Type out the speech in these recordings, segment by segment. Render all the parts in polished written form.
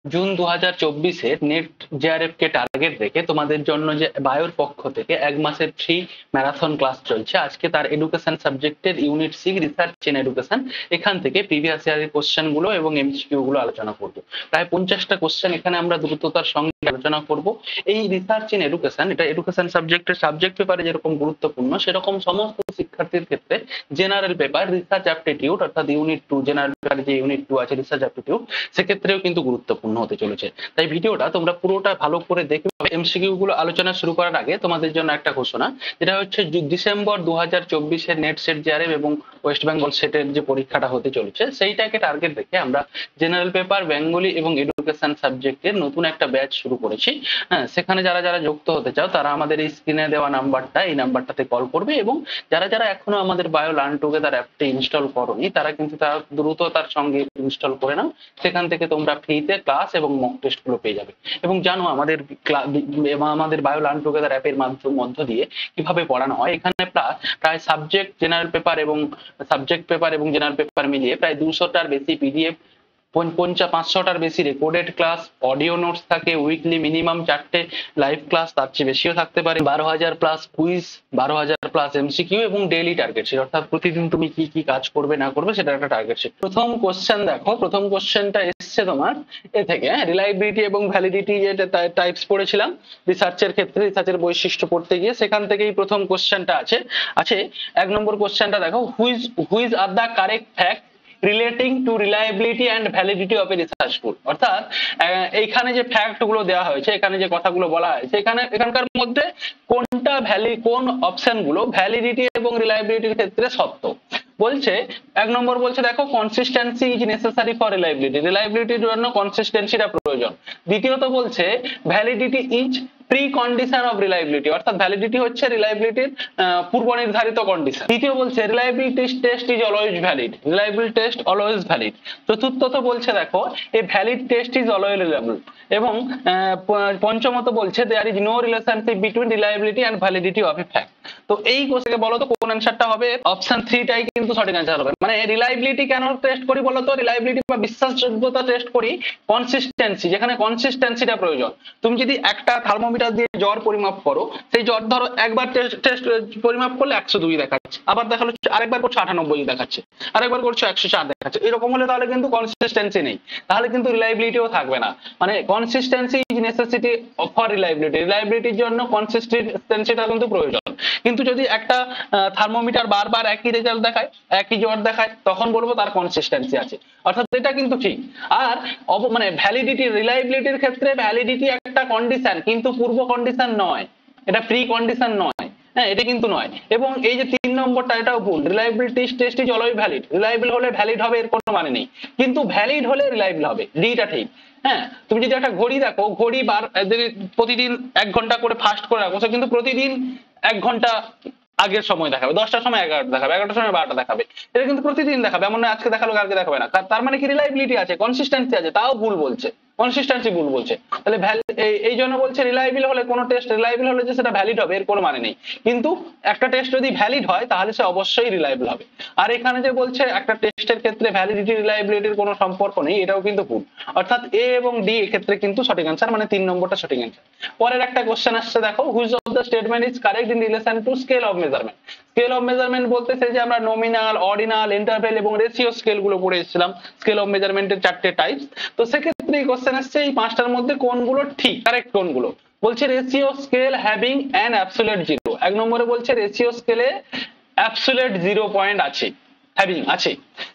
June 2024-এর net JRF কে target রেখে তোমাদের জন্য যে বায়োর পক্ষ থেকে 1 মাসের ফ্রি ম্যারাথন ক্লাস চলছে। আজকে তার এডুকেশন সাবজেক্টের ইউনিট 6 রিসার্চ ইন এডুকেশন, এখান থেকে প্রিভিয়াস ইয়ারের কোশ্চেন গুলো এবং এমসিকিউ গুলো আলোচনা করব। প্রায় 50টা কোশ্চেন এখানে আমরা দ্রুততার সঙ্গে আলোচনা করব। এই রিসার্চ ইন এডুকেশন, এটা এডুকেশন সাবজেক্টের সাবজেক্ট পেপারে যেরকম গুরুত্বপূর্ণ, সেরকম সমস্ত শিক্ষার্থীর ক্ষেত্রে জেনারেল পেপার রিসার্চ অ্যাপটিটিউড অর্থাৎ ইউনিট 2, জেনারেল পেপারে যে ইউনিট 2 আছে রিসার্চ অ্যাপটিটিউড, সেক্ষেত্রেও কিন্তু গুরুত্বপূর্ণ হতে চলেছে। তাই ভিডিওটা তোমরা পুরোটা ভালো করে দেখবে। এমসিকিউ গুলো আলোচনা শুরু করার আগে তোমাদের জন্য একটা ঘোষণা, যেটা হচ্ছে ডিসেম্বর 2024-এর নেট সেট জেআরএফ এবং ওয়েস্ট বেঙ্গল সেটের যে পরীক্ষাটা হতে চলেছে, সেইটাকে টার্গেট রেখে আমরা জেনারেল পেপার, বেঙ্গলি এবং এডুকেশন সাবজেক্টের নতুন একটা ব্যাচ শুরু করেছি। হ্যাঁ, সেখানে যারা যারা যুক্ত হতে চাও তারা আমাদের এই স্ক্রিনে দেওয়া নাম্বারটা, এই নাম্বারটাতে কল করবে, এবং যারা যারা এখনো আমাদের বায়ো লার্ন টুগেদার অ্যাপটি ইনস্টল করোনি তারা কিন্তু তার দ্রুততার সঙ্গে ইনস্টল করে নাও। সেখান থেকে তোমরা ফ্রিতে ক্লাস এবং মক টেস্ট গুলো পেয়ে যাবে। এবং জানো আমাদের বায়ো লার্ন টুগেদার অ্যাপের মধ্য দিয়ে কিভাবে পড়ানো হয়। এখানে প্রায় সাবজেক্ট জেনারেল পেপার এবং জেনারেল পেপার মিলিয়ে প্রায় 200টার বেশি পিডিএফ, 500টার বেশি রেকর্ডেড ক্লাস, অডিও নোটস থাকে, উইকলি মিনিমাম 4টে লাইভ ক্লাস, তার চেয়ে বেশিও থাকতে পারে, 12,000 প্লাস কুইজ, 12,000 প্লাস এমসিকিউ এবং ডেইলি টার্গেট শিট, অর্থাৎ প্রতিদিন তুমি কি কি কাজ করবে না করবে সেটা একটা টার্গেট শিট। প্রথম কোশ্চেন দেখো, প্রথম কোশ্চেনটা এসছে তোমার এ থেকে, রিলায়েবিলিটি এবং ভ্যালিডিটি যেটা টাইপস পড়েছিলাম রিসার্চের ক্ষেত্রে, রিসার্চের বৈশিষ্ট্য পড়তে গিয়ে সেখান থেকেই প্রথম কোশ্চেনটা আছে 1 নম্বর কোশ্চেনটা দেখো, which is are the correct fact relating to reliability and validity of a research tool. অর্থাৎ এইখানে যে ফ্যাক্ট গুলো দেওয়া হয়েছে, এখানে যে কথাগুলো বলা হয়েছে, এখানকার মধ্যে কোন অপশন গুলো ভ্যালিডিটি এবং রিলায়েবিলিটির ক্ষেত্রে সত্য। বলছে 1 নম্বর বলছে দেখো, consistency is necessary for reliability, রিলায়েবিলিটির জন্য কনসিস্টেন্সিটা প্রয়োজন। দ্বিতীয়ত বলছে validity is precondition of reliability, অর্থাৎ ভ্যালিডিটি হচ্ছে রিলায়েবিলিটির পূর্ব নির্ধারিত কন্ডিশন। তৃতীয় বলছে reliability test is always valid, reliability test always valid. চতুর্থত বলছে দেখো, a valid test is always reliable. এবং পঞ্চমত বলছে there is no relationship between reliability and validity of a fact. তো এই কোশ্চেনে বলো তো কোন অ্যান্সারটা হবে? অপশন 3টাই কিন্তু সঠিক অ্যান্সার হবে। মানে রিলায়েবিলিটি কেন টেস্ট করি বলো তো? রিলায়েবিলিটি বা বিশ্বাসযোগ্যতা টেস্ট করি কনসিস্টেন্সি, যেখানে কনসিস্টেন্সিটা প্রয়োজন। তুমি যদি একটা থার্মোমিটার দিয়ে জ্বর পরিমাপ করো, সেই জ্বর ধরো একবার টেস্ট পরিমাপ করলে 102 দেখাচ্ছে, আবার দেখালো আরেকবার করছো 98 দেখাচ্ছে, আরেকবার করছো 104 দেখাচ্ছে, এরকম হলে তাহলে কিন্তু কনসিস্টেন্সি নেই, তাহলে কিন্তু রিলায়েবিলিটিও থাকবে না। মানে consistency is necessity for reliability, রিলায়েবিলিটির জন্য কনসিস্টেন্সিটা কিন্তু প্রয়োজন। কিন্তু যদি একটা থার্মোমিটার বারবার একই রেজাল্ট দেখায়, একই জ্বর দেখায়, তখন বলবো তার কনসিস্টেন্সি আছে, অর্থাৎ এটা কিন্তু ঠিক। আর মানে ভ্যালিডিটি, রিলায়েবিলিটির ক্ষেত্রে ভ্যালিডিটি একটা কন্ডিশন, কিন্তু পূর্ব কন্ডিশন নয়, এটা প্রি কন্ডিশন নয়। হ্যাঁ, এটা কিন্তু নয়। এবং এই যে 3 নম্বরটা, এটাও ভুল। Reliability test is always valid, reliable হলে ভ্যালিড হবে এর কোনো মানে নেই, কিন্তু ভ্যালিড হলে রিলায়েবল হবে, ডিটা ঠিক। হ্যাঁ, তুমি যদি একটা ঘড়ি দেখো, ঘড়ি প্রতিদিন 1 ঘন্টা করে ফাস্ট করে রাখো, সে কিন্তু প্রতিদিন 1 ঘন্টা আগের সময় দেখাবে, 10টার সময় 11টা দেখাবে, 11টার সময় 12টা দেখাবে, এটা কিন্তু প্রতিদিন দেখাবে, এমন না আজকে দেখালো কালকে দেখাবে না। তার মানে কি রিলায়েবিলিটি আছে, কনসিস্টেন্সি আছে, তাও ভুল বলছে, কনসিস্টেন্সি ভুল বলছে। তাহলে এই জন্য বলছে রিলায়েবল হলে, কোনো টেস্ট রিলায়েবল হলে যে সেটা ভ্যালিড হবে এর কোনো মানে নেই, কিন্তু একটা টেস্ট যদি ভ্যালিড হয় তাহলে সে অবশ্যই রিলায়েবল হবে। আর এখানে যে বলছে একটা টেস্টের ক্ষেত্রে ভ্যালিডিটি রিলায়েবিলিটির কোনো সম্পর্ক নেই, এটাও কিন্তু ভুল। অর্থাৎ এ এবং ডি এক্ষেত্রে কিন্তু সঠিক অ্যান্সার, মানে 3 নম্বরটা সঠিক অ্যান্সার। পরের একটা কোশ্চেন আসছে দেখো, which of the statement is correct in relation to scale of measurement. Scale of measurement বলতেছে যে আমরা নমিনাল, অর্ডিনাল, ইন্টারভেল এবং রেশিও স্কেল গুলো পড়ে এসেছিলাম, স্কেল অফ মেজারমেন্টের 4টে টাইপস। তো সেক্ষেত্রে এই কোশ্চেন আসছে এই 5টার মধ্যে কোনগুলো ঠিক, কারেক্ট কোনগুলো। বলছে ratio scale having an absolute zero. 1 নম্বরে বলছে রেশিও স্কেলে অ্যাবসোলিউট 0 পয়েন্ট আছে, হ্যাভিং আছে।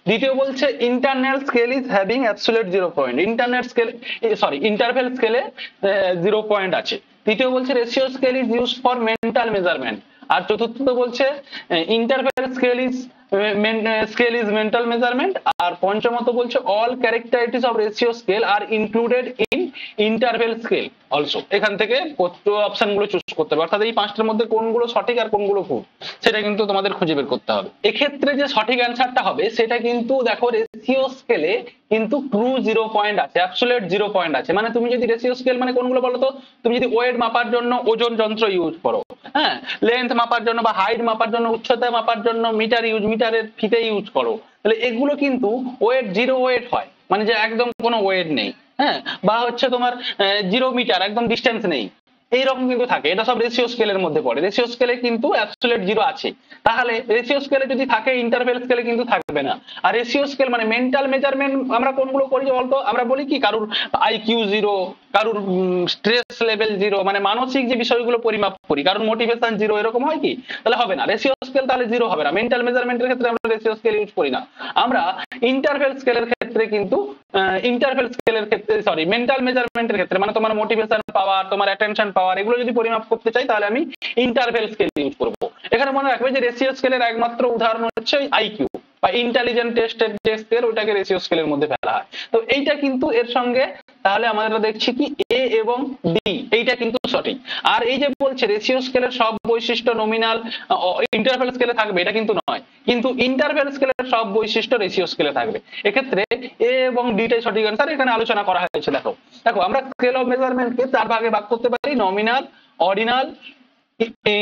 দ্বিতীয় বলছে internal scale is having absolute 0 point, interval স্কেলে 0 পয়েন্ট আছে। তৃতীয় বলছে ratio scale is used for mental measurement. আর চতুর্থ বলছে interval scale is mental measurement. আর পঞ্চমত বলছে all characteristics of ratio scale are included in interval scale also. এখান থেকে অপশন গুলো চুজ করতে হবে, অর্থাৎ এই 5টার মধ্যে কোনগুলো সঠিক আর কোনগুলো ভুল সেটা কিন্তু তোমাদের খুঁজে বের করতে হবে। এক্ষেত্রে যে সঠিক অ্যান্সারটা হবে সেটা কিন্তু দেখো, রেশিও স্কেলে কিন্তু ট্রু 0 পয়েন্ট আছে, অ্যাবসোলিউট 0 পয়েন্ট আছে। মানে তুমি যদি রেশিও স্কেল মানে কোনগুলো বলো তো? তুমি যদি ওয়েট মাপার জন্য ওজন যন্ত্র ইউজ করো, হ্যাঁ, লেন্থ মাপার জন্য বা হাইট মাপার জন্য, উচ্চতা মাপার জন্য মিটারের ফিতে ইউজ করো, তাহলে এগুলো কিন্তু ওয়েট 0 ওয়েট হয়, মানে যে একদম কোনো ওয়েট নেই। হ্যাঁ, বা হচ্ছে তোমার 0 মিটার, একদম ডিস্টেন্স নেই, এইরকম কিন্তু থাকে। এটা সব রেশিও স্কেলের মধ্যে পড়ে। রেশিও স্কেলে কিন্তু অ্যাবসলিউট 0 আছে, তাহলে রেশিও স্কেলে যদি থাকে ইন্টারভেল স্কেলে কিন্তু থাকবে না। আর রেশিও স্কেল মানে মেন্টাল মেজারমেন্ট আমরা কোনগুলো করি বলতো? আমরা বলি কি কারুর আইকিউ 0, কারুর স্ট্রেস লেভেল 0, মানে মানসিক যে বিষয়গুলো পরিমাপ করি, কারুর মোটিভেশন 0, এরকম হয় কি? তাহলে হবে না রেশিও স্কেল, তাহলে 0 হবে না। মেন্টাল মেজারমেন্টের ক্ষেত্রে আমরা রেশিও স্কেল ইউজ করি না। আমরা ইন্টারভেল স্কেলের ক্ষেত্রে কিন্তু ইন্টারভেল স্কেলের ক্ষেত্রে, সরি, মেন্টাল মেজারমেন্টের ক্ষেত্রে, মানে তোমার মোটিভেশন পাওয়ার, তোমার অ্যাটেনশন পাওয়ার, এগুলো যদি পরিমাপ করতে চাই তাহলে আমি ইন্টারভেল স্কেল ইউজ করব। এখানে মনে রাখবে যে রেশিও স্কেলের একমাত্র উদাহরণ হচ্ছে আইকিউ বা ইন্টেলিজেন্ট টেস্টের যে স্কেল, ওটাকে রেশিও স্কেলের মধ্যে ফেলা হয়। তো এইটা কিন্তু এর সঙ্গে তাহলে আমরা দেখছি কি এ এবং ডি, এইটা কিন্তু সঠিক। আর এই যে বলছে রেশিও স্কেলের সব বৈশিষ্ট্য নমিনাল ইন্টারভেল স্কেলে থাকবে, এটা কিন্তু নয়, কিন্তু ইন্টারভেল স্কেলের সব বৈশিষ্ট্য রেশিও স্কেলে থাকবে। এক্ষেত্রে এ এবং ডিটাই সঠিক আনসার এখানে আলোচনা করা হয়েছে। দেখো দেখো আমরা স্কেল অফ মেজারমেন্টকে 4 ভাগে ভাগ করতে পারি: নমিনাল, অর্ডিনাল,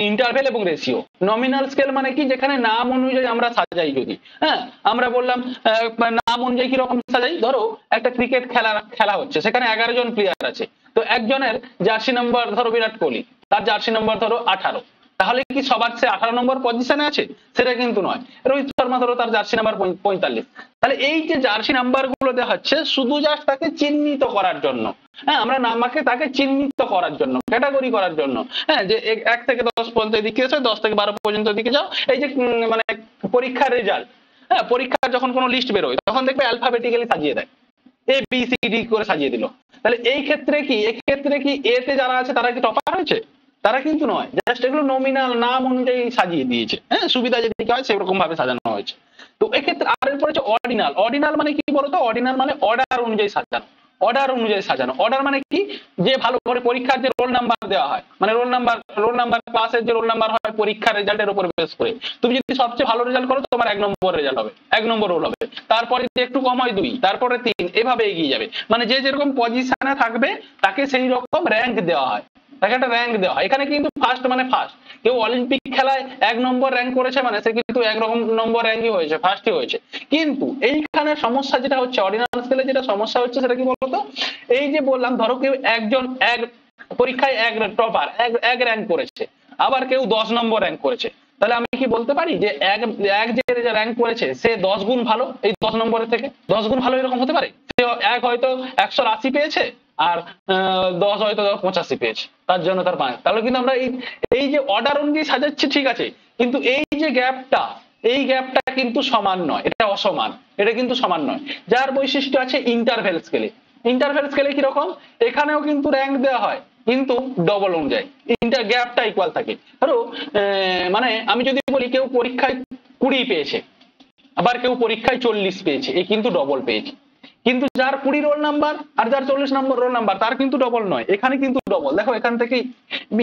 ইন্টারভেল এবং রেশিও। নমিনাল স্কেল মানে কি? যেখানে নাম অনুযায়ী আমরা সাজাই। যদি আমরা বললাম নাম অনুযায়ী কিরকম সাজাই, ধরো একটা ক্রিকেট খেলা হচ্ছে, সেখানে 11 জন প্লেয়ার আছে, তো একজনের জার্সি নাম্বার ধরো বিরাট কোহলি, তার জার্সি নাম্বার ধরো 18, তাহলে কি সবার সে 18 নম্বর পজিশনে আছে? সেটা কিন্তু নয়। রোহিত শর্মা ধরো তার জার্সি নাম্বার 45। তাহলে এই যে জার্সি নাম্বার গুলো দেওয়া হচ্ছে শুধু জাস্ট তাকে চিহ্নিত করার জন্য। আমরা নামকে তাকে চিহ্নিত করার জন্য, ক্যাটাগরি করার জন্য। যে 1 থেকে 10 পর্যন্ত এদিকে এসে 10 থেকে 12 পর্যন্ত এদিকে যাও। এই যে মানে পরীক্ষার রেজাল্ট, পরীক্ষার যখন কোনো লিস্ট বেরোয় তখন দেখবে অ্যালফাবেটিক্যালি সাজিয়ে দেয়, এ বি সি ডি করে সাজিয়ে দিল। তাহলে এই ক্ষেত্রে কি, এক্ষেত্রে কি এ তে যারা আছে তারা কি টপার হয়েছে? তারা কিন্তু নয়, জাস্ট এগুলো নমিনাল নাম অনুযায়ী সাজিয়ে দিয়েছে। সুবিধা যেদিকে হয় সেরকম ভাবে সাজানো হয়েছে। তো এক্ষেত্রে আর এরপর হচ্ছে অর্ডিনাল। অর্ডিনাল মানে কি বলতো? অর্ডিনাল মানে অর্ডার অনুযায়ী সাজানো। অর্ডার অনুযায়ী সাজানো, অর্ডার মানে কি? যে ভালো করে পরীক্ষার যে রোল নাম্বার দেওয়া হয়, মানে রোল নাম্বার ক্লাসের যে রোল নাম্বার হয় পরীক্ষার রেজাল্টের উপর বেস করে, তুমি যদি সবচেয়ে ভালো রেজাল্ট করো তোমার 1 নম্বর রেজাল্ট হবে, 1 নম্বর রোল হবে। তারপরে যদি একটু কম হয় 2, তারপরে 3, এভাবে এগিয়ে যাবে। মানে যে যেরকম পজিশনে থাকবে তাকে সেই রকম র্যাঙ্ক দেওয়া হয়, তাকে একটা র্যাঙ্ক দেওয়া হয়। এখানে কিন্তু ফার্স্ট মানে ফার্স্ট, কেউ অলিম্পিক খেলায় 1 নম্বর র্যাঙ্ক করেছে মানে সে কিন্তু 1 নম্বর র্যাঙ্কই হয়েছে, ফার্স্টই হয়েছে। কিন্তু এইখানে সমস্যা যেটা হচ্ছে, অর্ডিনাল স্কেলে যেটা সমস্যা হচ্ছে সেটা কি বলতো? এই যে বললাম ধরো কেউ একজন পরীক্ষায় 1 টপার, 1 র্যাঙ্ক করেছে, আবার কেউ 10 নম্বর র্যাঙ্ক করেছে, তাহলে আমি কি বলতে পারি যে এক যে র্যাঙ্ক করেছে সে 10 গুণ ভালো এই 10 নম্বরের থেকে? 10 গুণ ভালো এরকম হতে পারে? সে এক হয়তো 180 পেয়েছে আর 10 হয়তো 85 পেয়েছে, তার জন্য তার 5। তাহলে কিন্তু আমরা এই যে অর্ডার অনুযায়ী সাজাচ্ছি ঠিক আছে, কিন্তু এই যে গ্যাপটা, এই গ্যাপটা কিন্তু সমান নয়, এটা অসমান, এটা কিন্তু সমান নয়। যার বৈশিষ্ট্য আছে ইন্টারভেল স্কেলে। ইন্টারভেল স্কেলে কিরকম? এখানেও কিন্তু র্যাঙ্ক দেওয়া হয় কিন্তু ডবল অনুযায়ী, ইন্টার গ্যাপটা ইকুয়াল থাকে। ধরো মানে আমি যদি বলি কেউ পরীক্ষায় 20 পেয়েছে, আবার কেউ পরীক্ষায় 40 পেয়েছে, এই কিন্তু ডবল পেয়েছে। কিন্তু যার 20 রোল নাম্বার আর যার 40 নম্বর রোল নাম্বার তার কিন্তু ডবল নয়, এখানে কিন্তু ডবল। দেখো এখান থেকে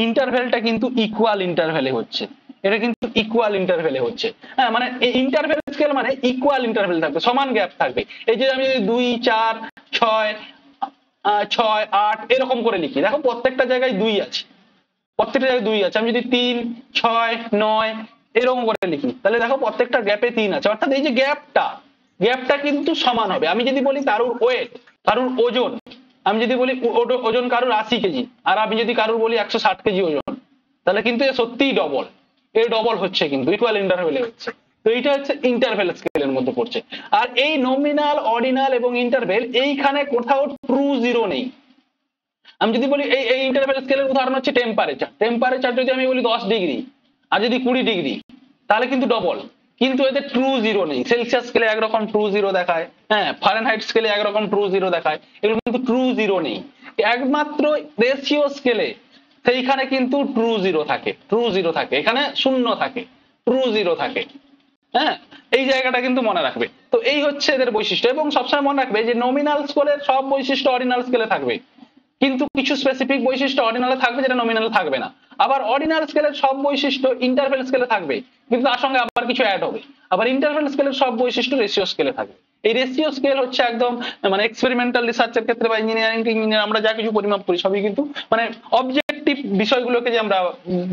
ইন্টারভেলটা কিন্তু ইকুয়াল ইন্টারভেলে হচ্ছে, এটা কিন্তু ইকুয়াল ইন্টারভেলে হচ্ছে। মানে ইন্টারভেল স্কেল মানে ইকুয়াল ইন্টারভেল থাকবে, সমান গ্যাপ থাকবে। এই যে আমি 2, 4, 6, 6, 8 এরকম করে লিখি, দেখো প্রত্যেকটা জায়গায় 2 আছে, প্রত্যেকটা জায়গায় 2 আছে। আমি যদি 3, 6, 9 এরকম করে লিখি, তাহলে দেখো প্রত্যেকটা গ্যাপে 3 আছে, অর্থাৎ এই যে গ্যাপটা কিন্তু সমান হবে। আমি যদি বলি কারুর ওয়েট, কারুর ওজন, আমি যদি বলি ওজন কারুর 80 কেজি আর আমি যদি কারুর বলি 160 কেজি ওজন, তাহলে কিন্তু এ সত্যিই ডবল, এ ডবল হচ্ছে, কিন্তু ইকুয়াল ইন্টারভেলে হচ্ছে। তো এইটা হচ্ছে ইন্টারভেল স্কেলের মধ্যে পড়ছে। আর এই নমিনাল, অর্ডিনাল এবং ইন্টারভেল এইখানে কোথাও ট্রু জিরো নেই। আমি যদি বলি এই ইন্টারভেল স্কেলের উদাহরণ হচ্ছে টেম্পারেচার। টেম্পারেচার যদি আমি বলি 10 ডিগ্রি আর যদি 20 ডিগ্রি, তাহলে কিন্তু ডবল, কিন্তু এদের ট্রু জিরো নেই। সেলসিয়াস স্কেলে একরকম ট্রু জিরো দেখায়, ফারেনহাইট স্কেলে একরকম ট্রু জিরো দেখায়, এগুলো কিন্তু ট্রু জিরো নেই। একমাত্র রেশিও স্কেলে সেইখানে কিন্তু ট্রু জিরো থাকে, ট্রু জিরো থাকে, এখানে শূন্য থাকে, ট্রু জিরো থাকে। এই জায়গাটা কিন্তু মনে রাখবে। তো এই হচ্ছে এদের বৈশিষ্ট্য, এবং সবসময় মনে রাখবে যে নমিনাল স্কেলের সব বৈশিষ্ট্য অর্ডিনাল স্কেলে থাকবে, কিন্তু কিছু স্পেসিফিক বৈশিষ্ট্য অর্ডিনালে থাকবে যেটা নমিনালে থাকবে না। আবার অর্ডিনাল স্কেলের সব বৈশিষ্ট্য ইন্টারভেল স্কেলে থাকবে, কিন্তু তার সঙ্গে আবার কিছু অ্যাড হবে। আবার ইন্টারভেল স্কেলের সব বৈশিষ্ট্য রেশিও স্কেলে থাকবে। এই রেশিও স্কেল হচ্ছে একদম মানে এক্সপেরিমেন্টাল রিসার্চের ক্ষেত্রে বা ইঞ্জিনিয়ারিং আমরা যা কিছু পরিমাপ করি সবই কিন্তু মানে অবজেক্টিভ বিষয়গুলোকে, যে আমরা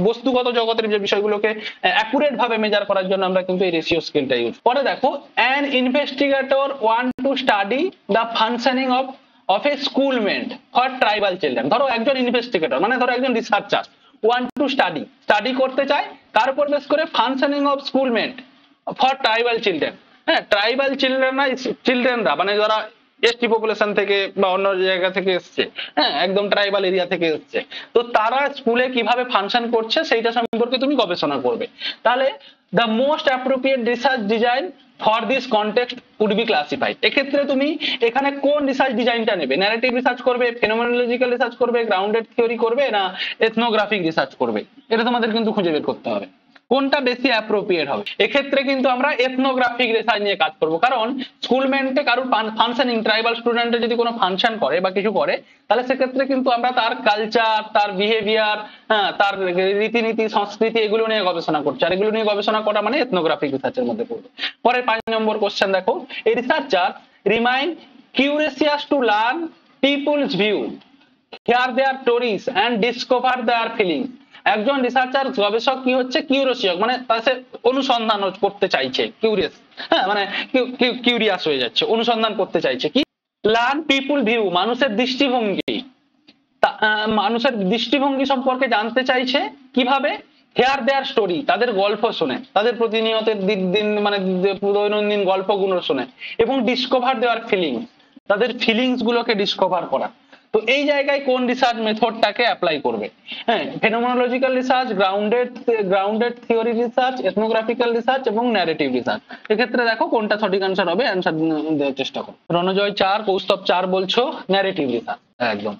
বস্তুগত জগতের যে বিষয়গুলোকে অ্যাকুরেট ভাবে মেজার করার জন্য আমরা কিন্তু এই রেশিও স্কেলটা ইউজ। পরে দেখো, an investigator want to study the functioning of of a স্কুলমেন্ট ফর ট্রাইবাল চিলড্রেন। ধরো একজন ইনভেস্টিগেটর মানে ধরো একজন রিসার্চার ওয়ান্ট টু স্টাডি করতে চায় কার উপর বেস করে ফাংশনিং অফ স্কুলমেন্ট ফর ট্রাইবাল চিলড্রেন। হ্যাঁ, ট্রাইবাল চিলড্রেনরা মানে যারা এসটি পপুলেশন থেকে বা অন্য জায়গা থেকে এসছে, হ্যাঁ একদম ট্রাইবাল এরিয়া থেকে এসছে, তো তারা স্কুলে কিভাবে ফাংশন করছে সেইটা সম্পর্কে তুমি গবেষণা করবে। তাহলে the most appropriate research design for this context would be classified. এক্ষেত্রে তুমি এখানে কোন রিসার্চ ডিজাইনটা নেবে? ন্যারেটিভ রিসার্চ করবে, ফেনোমেনোলজিক্যাল রিসার্চ করবে, গ্রাউন্ডেড থিওরি করবে, না এথনোগ্রাফিক রিসার্চ করবে? এটা তোমাদের কিন্তু খুঁজে বের করতে হবে কোনটা বেশি অ্যাপ্রোপ্রিয়েট হবে। এক্ষেত্রে কিন্তু আমরা এথনোগ্রাফিক রিসার্চ নিয়ে কাজ করব, কারণ স্কুলমেন্টে কারোর ফাংশনিং ট্রাইবাল স্টুডেন্টে যদি কোনো ফাংশন করে বা কিছু করে, তাহলে সেক্ষেত্রে কিন্তু আমরা তার কালচার, তার বিহেভিয়ার, হ্যাঁ তার রীতিনীতি, সংস্কৃতি এগুলো নিয়ে গবেষণা করছি, আর এগুলো নিয়ে গবেষণা করা মানে এথনোগ্রাফিক রিসার্চের মধ্যে পড়বে। পরে 5 নম্বর কোশ্চেন দেখো, a researcher remain curious to learn people's view, hear their stories and discover their feelings. একজন রিসার্চার গবেষক কি হচ্ছে? কিউরিয়াস, মানে সে অনুসন্ধান করতে চাইছে, কিউরিয়াস, হ্যাঁ মানে কিউরিয়াস হয়ে যাচ্ছে, অনুসন্ধান করতে চাইছে কি? লার্ন পিপুল ভিউ, মানুষের দৃষ্টিভঙ্গি, মানুষের দৃষ্টিভঙ্গি সম্পর্কে জানতে চাইছে কিভাবে? হেয়ার দেয়ার স্টোরি, তাদের গল্প শুনে, তাদের প্রতিনিয়ত দিন মানে দৈনন্দিন গল্পগুলো শুনে, এবং ডিসকভার দেওয়ার ফিলিংস, তাদের ফিলিংস গুলোকে ডিসকভার করা। তো এই জায়গায় কোন রিসার্চ মেথডটাকে অ্যাপ্লাই করবে? হ্যাঁ, phenomenological research, grounded theory research, ethnographical research এবং ন্যারেটিভ রিসার্চ। এক্ষেত্রে দেখো কোনটা সঠিক আনসার হবে, আনসার দেওয়ার চেষ্টা করো। রণজয় 4, কৌস্তব 4 বলছো ন্যারেটিভ রিসার্চ। একদম,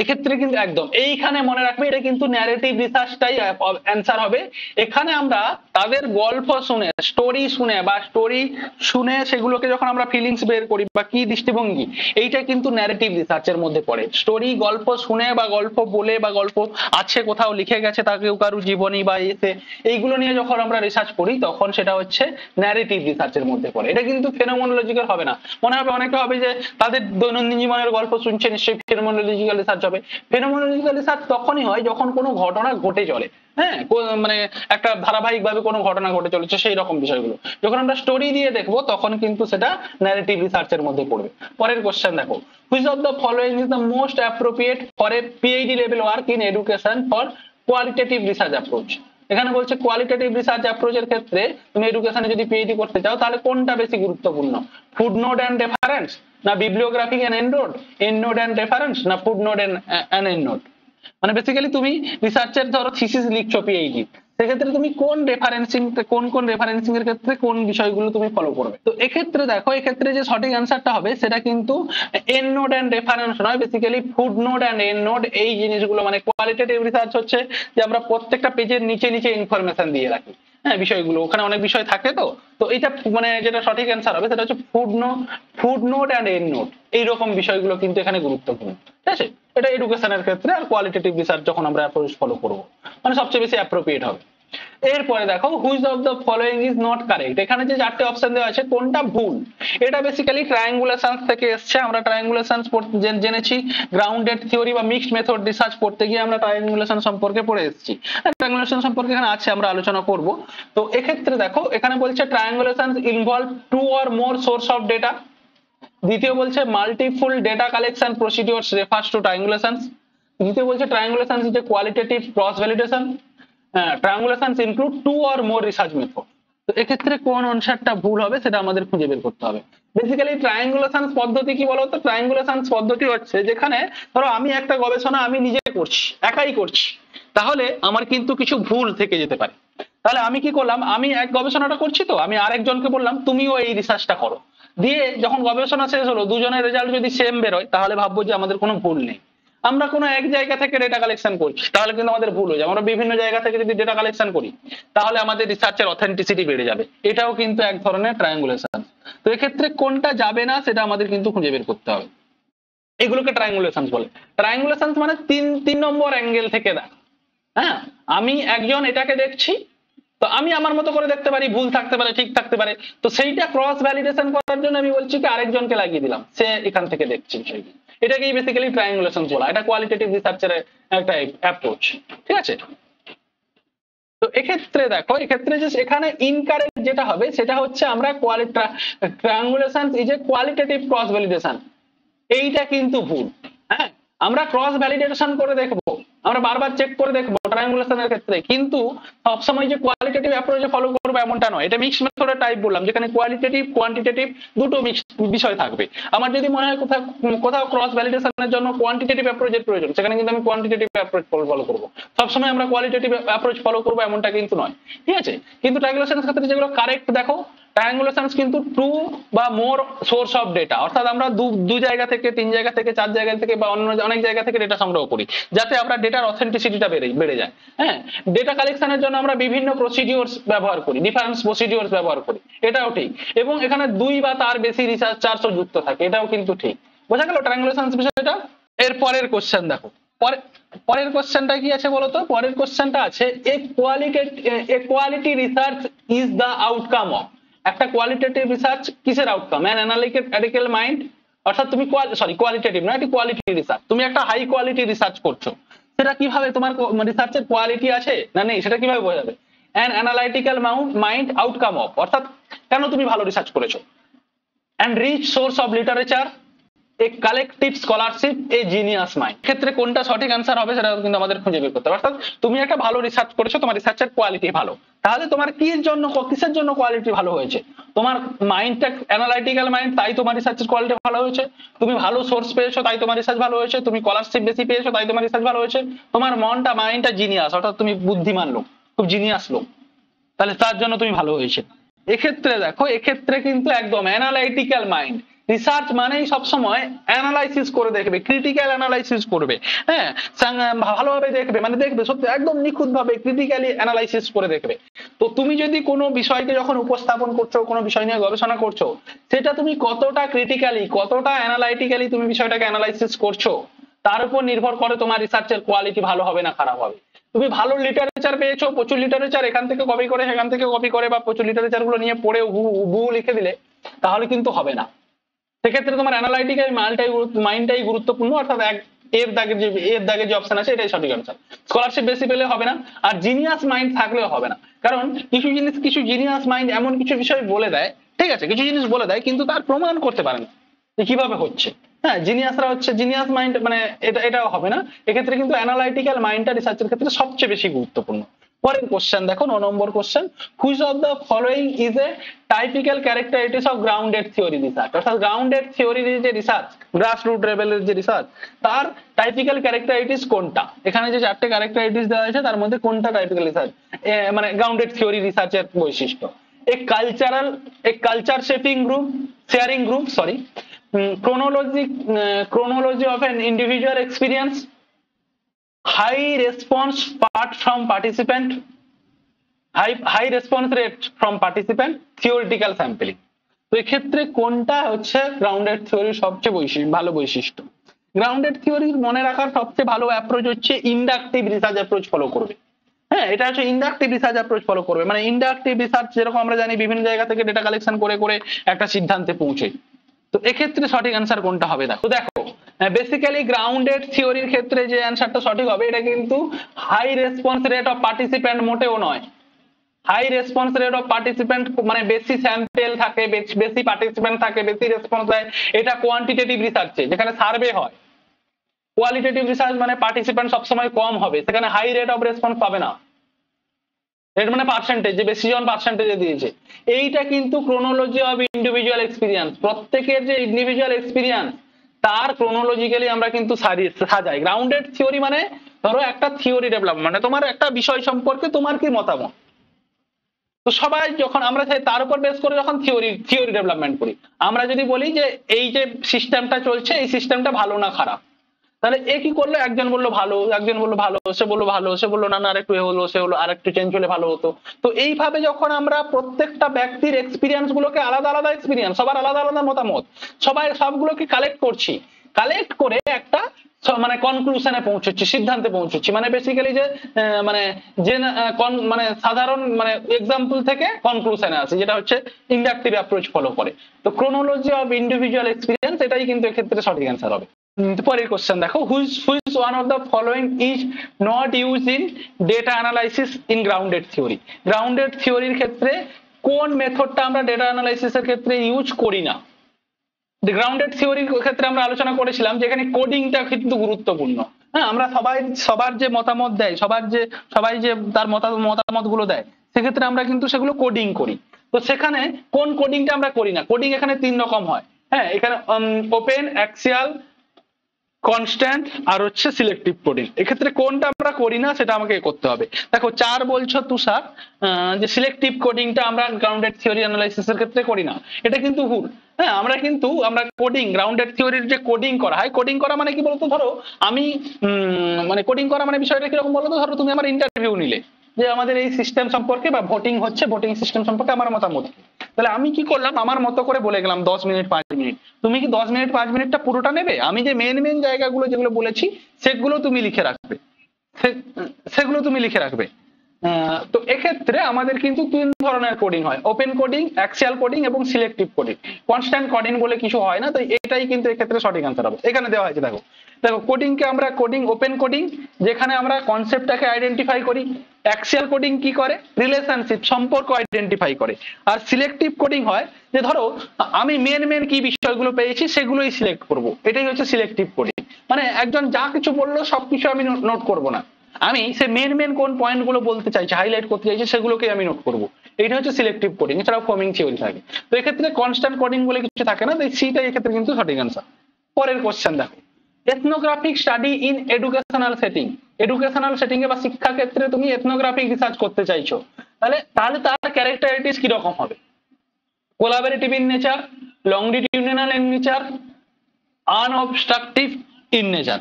এক্ষেত্রে কিন্তু একদম এইখানে মনে রাখবে এটা কিন্তু ন্যারেটিভ রিসার্চটাই অ্যান্সার হবে। এখানে আমরা তাদের গল্প শুনে, স্টোরি শুনে বা স্টোরি শুনে সেগুলোকে যখন আমরা ফিলিংস বের করি বা কি দৃষ্টিভঙ্গি, এইটা কিন্তু ন্যারেটিভ রিসার্চের মধ্যে পড়ে। স্টোরি, গল্প শুনে বা গল্প বলে বা গল্প আছে কোথাও লিখে গেছে তা কেউ কারু জীবনী বা এতে, এইগুলো নিয়ে যখন আমরা রিসার্চ করি তখন সেটা হচ্ছে ন্যারেটিভ রিসার্চের মধ্যে পড়ে। এটা কিন্তু ফেনোমেনোলজিক্যাল হবে না। মনে হবে অনেকে হবে যে তাদের দৈনন্দিন জীবনের গল্প শুনছে, নিশ্চয়ই ফেনোমেনোলজিক্যাল রিসার্চ হবে। ফেনোমেনোলজিক্যাল রিসার্চ তখনই হয় যখন কোনো ঘটনা ঘটে চলে, হ্যাঁ মানে একটা ধারাবাহিক ভাবে কোনো ঘটনা ঘটে চলেছে সেই রকম বিষয়গুলো। যখন আমরা স্টোরি দিয়ে দেখবো তখন কিন্তু সেটা ন্যারেটিভ রিসার্চের মধ্যে পড়বে। পরের কোশ্চেন দেখো, which of the following is the most appropriate for a PhD level work in education for qualitative research approach? এখানে বলছে কোয়ালিটেটিভ রিসার্চ অ্যাপ্রোচের ক্ষেত্রে তুমি এডুকেশনে যদি পিএইচডি করতে চাও তাহলে কোনটা বেশি গুরুত্বপূর্ণ? ফুটনোট এন্ড রেফারেন্স, না bibliography and endnote and reference, না ফুটনোট এন্ড এন্ডনোট? মানে বেসিক্যালি তুমি রিসার্চের ধরো থিসিস লিখছো পিএইচডি, সেক্ষেত্রে তুমি কোন রেফারেন্সিং এর ক্ষেত্রে কোন বিষয়গুলো তুমি ফলো করবে? তো এক্ষেত্রে দেখো, এক্ষেত্রে যে সঠিক অ্যান্সারটা হবে সেটা কিন্তু এন্ড নোট এন্ড রেফারেন্স নয়, basically footnote and endnote. এই জিনিসগুলো মানে কোয়ালিটেটিভ রিসার্চ হচ্ছে যে আমরা প্রত্যেকটা পেজের নিচে নিচে ইনফরমেশন দিয়ে রাখি, হ্যাঁ বিষয়গুলো, ওখানে অনেক বিষয় থাকে। তো তো এটা মানে যেটা সঠিক অ্যান্সার হবে সেটা হচ্ছে footnote and endnote. এইরকম বিষয়গুলো কিন্তু এখানে গুরুত্বপূর্ণ, ঠিক আছে? এটা এডুকেশনের ক্ষেত্রে, আর কোয়ালিটেটিভ রিসার্চ যখন আমরা অ্যাপ্রোচ ফলো করবো মানে সবচেয়ে বেশি অ্যাপ্রোপ্রিয়েট হবে। এরপরে দেখো, which of the following is not correct? এখানে যে 4টে অপশন দেওয়া আছে কোনটা ভুল? এটা বেসিক্যালি ট্রায়াঙ্গুলেশনস থেকে এসছে। আমরা ট্রায়াঙ্গুলেশনস জেনেছি, গ্রাউন্ডেড থিওরি বা মিক্সড মেথড রিসার্চ পড়তে গিয়ে আমরা ট্রায়াঙ্গুলেশন সম্পর্কে পড়ে এসেছি। ট্রায়াঙ্গুলেশন সম্পর্কে এখানে আছে, আমরা আলোচনা করব। তো এক্ষেত্রে দেখো এখানে বলছে triangulations involve 2 or more source of data. দ্বিতীয় বলছে multiple data collection procedures refers to triangulations. দ্বিতীয় বলছে triangulations is a qualitative cross validation. Triangulations include 2 or more research method. তো এক্ষেত্রে কোন আনসারটা ভুল হবে সেটা আমাদের খুঁজে বের করতে হবে। বেসিক্যালি ট্রায়াঙ্গুলেশনস পদ্ধতি কি বলতো? ট্রায়াঙ্গুলেশনস পদ্ধতি হচ্ছে যেখানে ধরো আমি একটা গবেষণা আমি নিজে করছি, একাই করছি, তাহলে আমার কিন্তু কিছু ভুল থেকে যেতে পারে। তাহলে আমি কি করলাম, আমি এক গবেষণাটা করছি, তো আমি আরেকজনকে বললাম তুমিও এই রিসার্চটা করো, দিয়ে যখন গবেষণা শেষ হলো দুজনের রেজাল্ট যদি সেম বেরোয় তাহলে ভাববো যে আমাদের কোনো ভুল নেই। আমরা কোনো এক জায়গা থেকে ডেটা কালেকশন করছি তাহলে কিন্তু আমাদের ভুল হয়ে যাবে। আমরা বিভিন্ন জায়গা থেকে যদি ডেটা কালেকশন করি তাহলে আমাদের রিসার্চের অথেন্টিসিটি বেড়ে যাবে। এটাও কিন্তু এক ধরনের ট্রায়াঙ্গুলেশন। তো এক্ষেত্রে কোনটা যাবে না সেটা আমাদের কিন্তু খুঁজে বের করতে হবে। এগুলোকে ট্রায়াঙ্গুলেশন বলে। ট্রায়াঙ্গুলেশন মানে তিন নম্বর অ্যাঙ্গেল থেকে দেখ, হ্যাঁ আমি একজন এটাকে দেখছি, তো আমি আমার মতো করে দেখতে পারি, ভুল থাকতে পারে, ঠিক থাকতে পারে, তো সেইটা ক্রস ভ্যালিডেশন করার জন্য আমি বলছি কি আরেকজনকে লাগিয়ে দিলাম, সে এখান থেকে দেখছে বিষয়টি। এটাকেই বেসিক্যালি ট্রায়াঙ্গুলেশন বলা। এটা কোয়ালিটেটিভ রিসার্চের একটা অ্যাপ্রোচ, ঠিক আছে? তো এক্ষেত্রে দেখো, এক্ষেত্রে যে এখানে ইনকারেক্ট যেটা হবে সেটা হচ্ছে আমরা triangulation is a qualitative cross validation. এইটা কিন্তু ভুল। হ্যাঁ, আমরা ক্রস ভ্যালিডেশন করে দেখবো, আমরা বারবার চেক করে দেখবো ট্রায়াঙ্গুলেশনের ক্ষেত্রে, কিন্তু সবসময় যে কোয়ালিটেটিভ অ্যাপ্রোচে ফলো করবো এমনটা নয়। এটা মিক্স মেথডের টাইপ বললাম, যেখানে কোয়ালিটেটিভ কোয়ান্টিটেটিভ দুটো মিক্স বিষয় থাকবে। আমার যদি মনে হয় কোথাও কোথাও ক্রস ভ্যালিডেশনের জন্য কোয়ান্টিটেটিভ অ্যাপ্রোচের প্রয়োজন, সেখানে কিন্তু আমি কোয়ান্টিটেটিভ অ্যাপ্রোচ ফলো করবো। সবসময় আমরা কোয়ালিটেটিভ অ্যাপ্রোচ ফলো করবো এমনটা কিন্তু নয়, ঠিক আছে। কিন্তু ট্রায়াঙ্গুলেশনের ক্ষেত্রে যেগুলো কারেক্ট দেখো, ট্রায়াঙ্গুলেশনস কিন্তু টু বা মোর সোর্স অফ ডেটা, অর্থাৎ আমরা দু জায়গা থেকে, তিন জায়গা থেকে, চার জায়গা থেকে বা অন্য অনেক জায়গা থেকে ডেটা সংগ্রহ করি, যাতে আমরা ডেটার অথেন্টিসিটিটা বেড়ে যায়। হ্যাঁ, ডেটা কালেকশনের জন্য আমরা বিভিন্ন প্রসিডিওরস ব্যবহার করি, ডিফারেন্স প্রসিডিওরস ব্যবহার করি, এটাও ঠিক। এবং এখানে দুই বা তার বেশি রিসার্চারও যুক্ত থাকে, এটাও কিন্তু ঠিক। বোঝা গেল ট্রায়াঙ্গুলেশনস বিষয়টা। এর পরের কোশ্চেন দেখো, পরের কোশ্চেনটা কি আছে বলতো? পরের কোশ্চেনটা আছে a quality research is the outcome of. একটা কোয়ালিটেটিভ রিসার্চ কিসের আউটকাম? অ্যান অ্যানালিটিক্যাল মাইন্ড, অর্থাৎ তুমি কোয়ালিটেটিভ না, এটি কোয়ালিটি রিসার্চ। তুমি একটা হাই কোয়ালিটি রিসার্চ করছো, সেটা কিভাবে তোমার রিসার্চের কোয়ালিটি আছে না নেই সেটা কিভাবে বোঝা যাবে? An analytical mind outcome of, অর্থাৎ কেন তুমি ভালো রিসার্চ করেছো। And rich source of literature, a collective scholarship, a genius mind. ক্ষেত্রে কোনটা সঠিক অ্যান্সার হবে সেটা কিন্তু আমাদের খুঁজে বের করতে হবে। অর্থাৎ তুমি একটা ভালো রিসার্চ করেছো, তোমার রিসার্চের কোয়ালিটি ভালো, তাহলে তোমার কিসের জন্য কোয়ালিটি ভালো হয়েছে? তোমার মাইন্ডটা অ্যানালাইটিক্যাল মাইন্ড, তাই তোমার রিসার্চের কোয়ালিটি ভালো হয়েছে। তুমি ভালো সোর্স পেয়েছো, তাই তোমার রিসার্চ ভালো হয়েছে। তুমি স্কলারশিপ বেশি পেয়েছো, তাই তোমার রিসার্চ ভালো হয়েছে। তোমার মাইন্ডটা জিনিয়াস, অর্থাৎ তুমি বুদ্ধিমান লোক, খুব জিনিয়াস লোক, তাহলে তার জন্য তুমি ভালো হয়েছে। এক্ষেত্রে দেখো, এক্ষেত্রে কিন্তু একদম অ্যানালাইটিক্যাল মাইন্ড। রিসার্চ মানেই সবসময় অ্যানালাইসিস করে দেখবে, ক্রিটিক্যাল অ্যানালাইসিস করবে। হ্যাঁ, ভালোভাবে দেখবে, মানে দেখবে সত্যি একদম নিখুঁত ভাবে ক্রিটিক্যালি অ্যানালাইসিস করে দেখবে। তো তুমি যদি কোনো বিষয়কে যখন উপস্থাপন করছো, কোনো বিষয় নিয়ে গবেষণা করছো, সেটা তুমি কতটা ক্রিটিক্যালি, কতটা অ্যানালাইটিক্যালি তুমি বিষয়টাকে অ্যানালাইসিস করছো, তার উপর নির্ভর করে তোমার রিসার্চের কোয়ালিটি ভালো হবে না খারাপ হবে। তুমি ভালো লিটারেচার পেয়েছো, প্রচুর লিটারেচার এখান থেকে কপি করে সেখান থেকে কপি করে, বা প্রচুর লিটারেচার গুলো নিয়ে পড়ে হু লিখে দিলে, তাহলে কিন্তু হবে না। সেক্ষেত্রে তোমার অ্যানালাইটিক্যাল মাইন্ডটাই গুরুত্বপূর্ণ, অর্থাৎ এর দাগে যে অপশন আছে এটাই সঠিক অ্যান্সার। স্কলারশিপ বেশি পেলে হবে না, আর জিনিয়াস মাইন্ড থাকলেও হবে না। কারণ কিছু জিনিয়াস মাইন্ড এমন কিছু বিষয় বলে দেয়, ঠিক আছে, কিছু জিনিস বলে দেয় কিন্তু তার প্রমাণ করতে পারে না যে কিভাবে হচ্ছে। হ্যাঁ, জিনিয়াসরা হচ্ছে জিনিয়াস মাইন্ড, মানে এটাও হবে না। এক্ষেত্রে কিন্তু অ্যানালাইটিক্যাল মাইন্ডটা রিসার্চের ক্ষেত্রে সবচেয়ে বেশি গুরুত্বপূর্ণ। পরের কোশ্চেন দেখো, 9 নম্বর question, which of the following is a typical characteristics of grounded theory research. অর্থাৎ গ্রাউন্ডেড থিওরির যে রিসার্চ, গ্রাস রুট লেভেলের যে রিসার্চ, তার টাইপিক্যাল ক্যারেক্টারিস্টিক্স কোনটা? এখানে যে 4টে ক্যারেক্টারিস্টিক্স দেওয়া আছে তার মধ্যে কোনটা টাইপিক্যাল রিসার্চ, মানে গ্রাউন্ডেড থিওরি রিসার্চের বৈশিষ্ট্য? A culture sharing group, sorry, chronology of an individual experience, high response part from participant, high response rate from participant, theoretical sampling। তো এক্ষেত্রে কোনটা হচ্ছে গ্রাউন্ডেড থিওরির সবচেয়ে ভালো বৈশিষ্ট্য? গ্রাউন্ডেড থিওরির মনে রাখার সবচেয়ে ভালো অ্যাপ্রোচ হচ্ছে ইন্ডাকটিভ রিসার্চ অ্যাপ্রোচ ফলো করবে। হ্যাঁ, এটা হচ্ছে ইন্ডাকটিভ রিসার্চ অ্যাপ্রোচ ফলো করবে। মানে ইন্ডাকটিভ রিসার্চ যেরকম আমরা জানি বিভিন্ন জায়গা থেকে ডেটা কালেকশন করে করে একটা সিদ্ধান্তে পৌঁছে। তো এক্ষেত্রে সঠিক অ্যান্সার কোনটা হবে? দেখো বেসিক্যালি গ্রাউন্ডেড থিওরির ক্ষেত্রে যে অ্যান্সারটা সঠিক হবে, এটা কিন্তু high response rate of participant মোটেও নয়। High response rate of participant মানে বেশি স্যাম্পেল থাকে, বেশি পার্টিসিপেন্ট থাকে, বেশি রেসপন্স দেয়, এটা কোয়ান্টিটেটিভ রিসার্চে যেখানে সার্ভে হয়। কোয়ালিটেটিভ রিসার্চ মানে পার্টিসিপেন্ট সবসময় কম হবে, সেখানে হাই রেট অফ রেসপন্স পাবে না। রেট মানে পার্সেন্টেজ, যে বেশি জন পার্সেন্টেজে দিয়েছে। এইটা কিন্তু ক্রোনোলজি অফ ইন্ডিভিজুয়াল এক্সপিরিয়েন্স, প্রত্যেকের যে ইন্ডিভিজুয়াল এক্সপিরিয়েন্স তার ক্রোনোলজিক্যালি আমরা কিন্তু সাজাই। গ্রাউন্ডেড থিওরি মানে ধরো একটা থিওরি ডেভেলপমেন্ট, মানে তোমার একটা বিষয় সম্পর্কে তোমার কি মতামত, তো সবাই যখন আমরা তার উপর বেস করে যখন থিওরি ডেভেলপমেন্ট করি, আমরা যদি বলি যে এই যে সিস্টেমটা চলছে এই সিস্টেমটা ভালো না খারাপ, তাহলে এ কি করলো, একজন বললো ভালো, একজন বললো ভালো, সে বললো ভালো, সে বললো না না আরেকটু এ হলো, সে হলো আরেকটু চেঞ্জ হলে ভালো হতো। তো এইভাবে যখন আমরা প্রত্যেকটা ব্যক্তির এক্সপিরিয়েন্স গুলোকে আলাদা আলাদা এক্সপিরিয়েন্স, সবার আলাদা আলাদা মতামত, সবগুলোকে কালেক্ট করছি, কালেক্ট করে একটা মানে কনক্লুশনে পৌঁছচ্ছি, সিদ্ধান্তে পৌঁছচ্ছি। মানে বেসিক্যালি যে মানে যে মানে সাধারণ মানে এক্সাম্পল থেকে কনক্লুশনে আসে, যেটা হচ্ছে ইন্ডাকটিভ অ্যাপ্রোচ ফলো করে। তো ক্রোনোলজি অফ ইন্ডিভিজুয়াল এক্সপিরিয়েন্স এটাই কিন্তু এক্ষেত্রে সঠিক অ্যান্সার হবে। পরের কোশ্চেন দেখো, which one of the following is not use in data analysis in grounded theory. Grounded থিওরির ক্ষেত্রে কোন মেথডটা আমরা ডেটা অ্যানালাইসিসের ক্ষেত্রে ইউজ করি না? গ্রাউন্ডেড থিওরির ক্ষেত্রে আমরা আলোচনা করেছিলাম যে এখানে কোডিংটা কিন্তু গুরুত্বপূর্ণ। হ্যাঁ, আমরা সবার যে মতামত দেয়, সবাই যে তার মতামত গুলো দেয়, সেক্ষেত্রে আমরা কিন্তু সেগুলো কোডিং করি। তো সেখানে কোন কোডিংটা আমরা করি না? কোডিং এখানে 3 রকম হয়। হ্যাঁ, এখানে ওপেন, অ্যাক্সিয়াল, কনস্ট্যান্ট আর হচ্ছে সিলেক্টিভ কোডিং। এক্ষেত্রে কোনটা আমরা করি না সেটা আমাকে করতে হবে। দেখো 4 বলছো তুষার যে সিলেক্টিভ কোডিংটা আমরা গ্রাউন্ডেড থিওরি অ্যানালাইসিসের ক্ষেত্রে করি না, এটা কিন্তু ভুল। হ্যাঁ, আমরা কোডিং, গ্রাউন্ডেড থিওরির যে কোডিং করা হয়, কোডিং করা মানে কি বলতো, ধরো আমি মানে কোডিং করা মানে বিষয়টা কিরকম বলতো, ধরো তুমি আমার ইন্টারভিউ নিলে যে আমাদের এই সিস্টেম সম্পর্কে বা ভোটিং হচ্ছে, ভোটিং সিস্টেম সম্পর্কে আমার মতামত কি? তাহলে আমি কি করলাম, আমার মতো করে বলে গেলাম 10 মিনিট 5 মিনিট। তুমি কি 10 মিনিট 5 মিনিটটা পুরোটা নেবে? আমি যে মেন জায়গাগুলো যেগুলো বলেছি সেগুলো তুমি লিখে রাখবে, সেগুলো তুমি লিখে রাখবে। তো এক্ষেত্রে আমাদের কিন্তু 3 ধরনের কোডিং হয়: ওপেন কোডিং, অ্যাক্সিয়াল কোডিং এবং সিলেক্টিভ কোডিং। কনস্ট্যান্ট কোডিং বলে কিছু হয় না, তো এটাই কিন্তু এক্ষেত্রে সঠিক আনসার হবে। এখানে দেওয়া হয়েছে, দেখো দেখো কোডিংকে আমরা ওপেন কোডিং, যেখানে আমরা কনসেপ্টটাকে আইডেন্টিফাই করি। অ্যাক্সিয়াল কোডিং কি করে? রিলেশনশিপ, সম্পর্ক আইডেন্টিফাই করে। আর সিলেক্টিভ কোডিং হয় যে ধরো আমি মেন কি বিষয়গুলো পেয়েছি সেগুলোই সিলেক্ট করব, এটাই হচ্ছে সিলেক্টিভ কোডিং। মানে একজন যা কিছু বললো সবকিছু আমি নোট করব না, আমি সে মেন কোন পয়েন্ট গুলো বলতে চাইছে, হাইলাইট করতে চাইছে, সেগুলোকে আমি নোট করব। এটা হচ্ছে সিলেক্টিভ কোডিং। এছাড়াও ফর্মিং থিওরি থাকে। তো এক্ষেত্রে কনস্ট্যান্ট কোডিং বলে কিছু থাকে না, তাই সিটাই এক্ষেত্রে কিন্তু সঠিক আনসার। পরের কোশ্চেন দেখো, ethnographic study in educational setting. Educational setting এ বা শিক্ষা ক্ষেত্রে তুমি এথনোগ্রাফিক রিসার্চ করতে চাইছো, তাহলে তার ক্যারেক্টারিটিস কি রকম হবে? Collaborative in nature, longitudinal in nature, unobstructive in nature.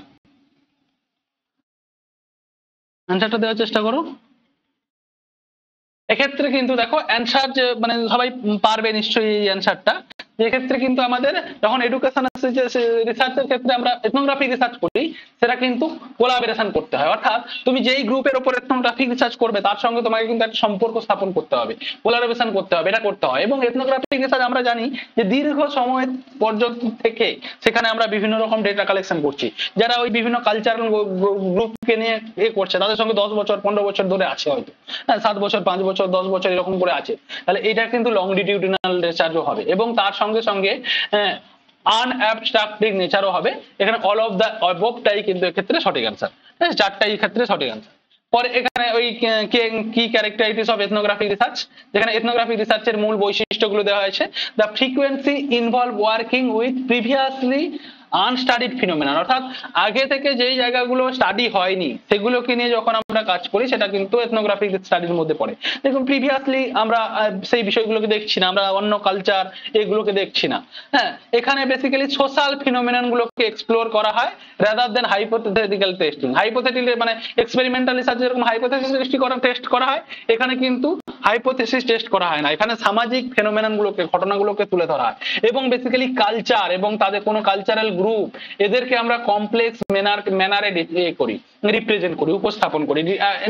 আনসারটা দেওয়ার চেষ্টা করো। এক্ষেত্রে কিন্তু দেখো অ্যান্সার যে মানে সবাই পারবে নিশ্চয়ই এই অ্যান্সারটা। এক্ষেত্রে কিন্তু আমাদের যখন এডুকেশন রিসার্চের ক্ষেত্রে আমরা এথনোগ্রাফিক রিসার্চ করি, সেটা কিন্তু কোলাবোরেশন করতে হয়। অর্থাৎ তুমি যেই গ্রুপের উপর এথনোগ্রাফিক রিসার্চ করবে তার সঙ্গে তোমাকে কিন্তু একটা সম্পর্ক স্থাপন করতে হবে, কোলাবোরেশন করতে হবে, এটা করতে হয়। এবং এথনোগ্রাফিক রিসার্চ আমরা জানি যে দীর্ঘ সময় পর্যন্ত থেকে সেখানে আমরা বিভিন্ন রকম ডেটা কালেকশন করছি। যারা ওই বিভিন্ন কালচারাল গ্রুপকে নিয়ে করছে তাদের সঙ্গে 10 বছর 15 বছর ধরে আছে, হয়তো 7 বছর 5 বছর 10 বছর এরকম করে আছে, তাহলে এটা কিন্তু লংডিটিউডিনাল রিসার্চও হবে। এবং তার সঙ্গে সঙ্গে আনঅ্যাবস্ট্রাক্টিভ নেচারও হবে। এখানে অল অফ দ্য অ্যাবভটাই কিন্তু এক্ষেত্রে সঠিক অ্যান্সার। চারটাই ক্ষেত্রে সঠিক অ্যান্সার। পরে এখানে ওই কি ক্যারেক্টারিটিস অফ এথনোগ্রাফিক রিসার্চ, যেখানে এথনোগ্রাফিক রিসার্চের মূল বৈশিষ্ট্যগুলো দেওয়া হয়েছে। The frequency involve working with previously unstudied phenomenon, অর্থাৎ আগে থেকে যেই জায়গাগুলো স্টাডি হয়নি সেগুলোকে নিয়ে যখন আমরা কাজ করি সেটা কিন্তু এথনোগ্রাফিক স্টাডির মধ্যে পড়ে। দেখুন প্রিভিয়াসলি আমরা সেই বিষয়গুলোকে দেখছি না, আমরা অন্য কালচার এগুলোকে দেখছি না। হ্যাঁ, এখানে বেসিক্যালি সোশ্যাল ফিনোমেনন গুলোকে এক্সপ্লোর করা হয় rather than hypothetical testing. Hypothetical মানে এক্সপেরিমেন্টাল রিসার্চ যেরকম হাইপোথেসিস টেস্ট করা হয়, এখানে কিন্তু হাইপোথেসিস টেস্ট করা হয় না। এখানে সামাজিক ফেনোমেনন গুলোকে, ঘটনাগুলোকে তুলে ধরা হয়। এবং বেসিক্যালি কালচার এবং তাদের কোনো কালচারাল গ্রুপ, এদেরকে আমরা কমপ্লেক্স ম্যানারে করি, রিপ্রেজেন্ট করি, উপস্থাপন করি,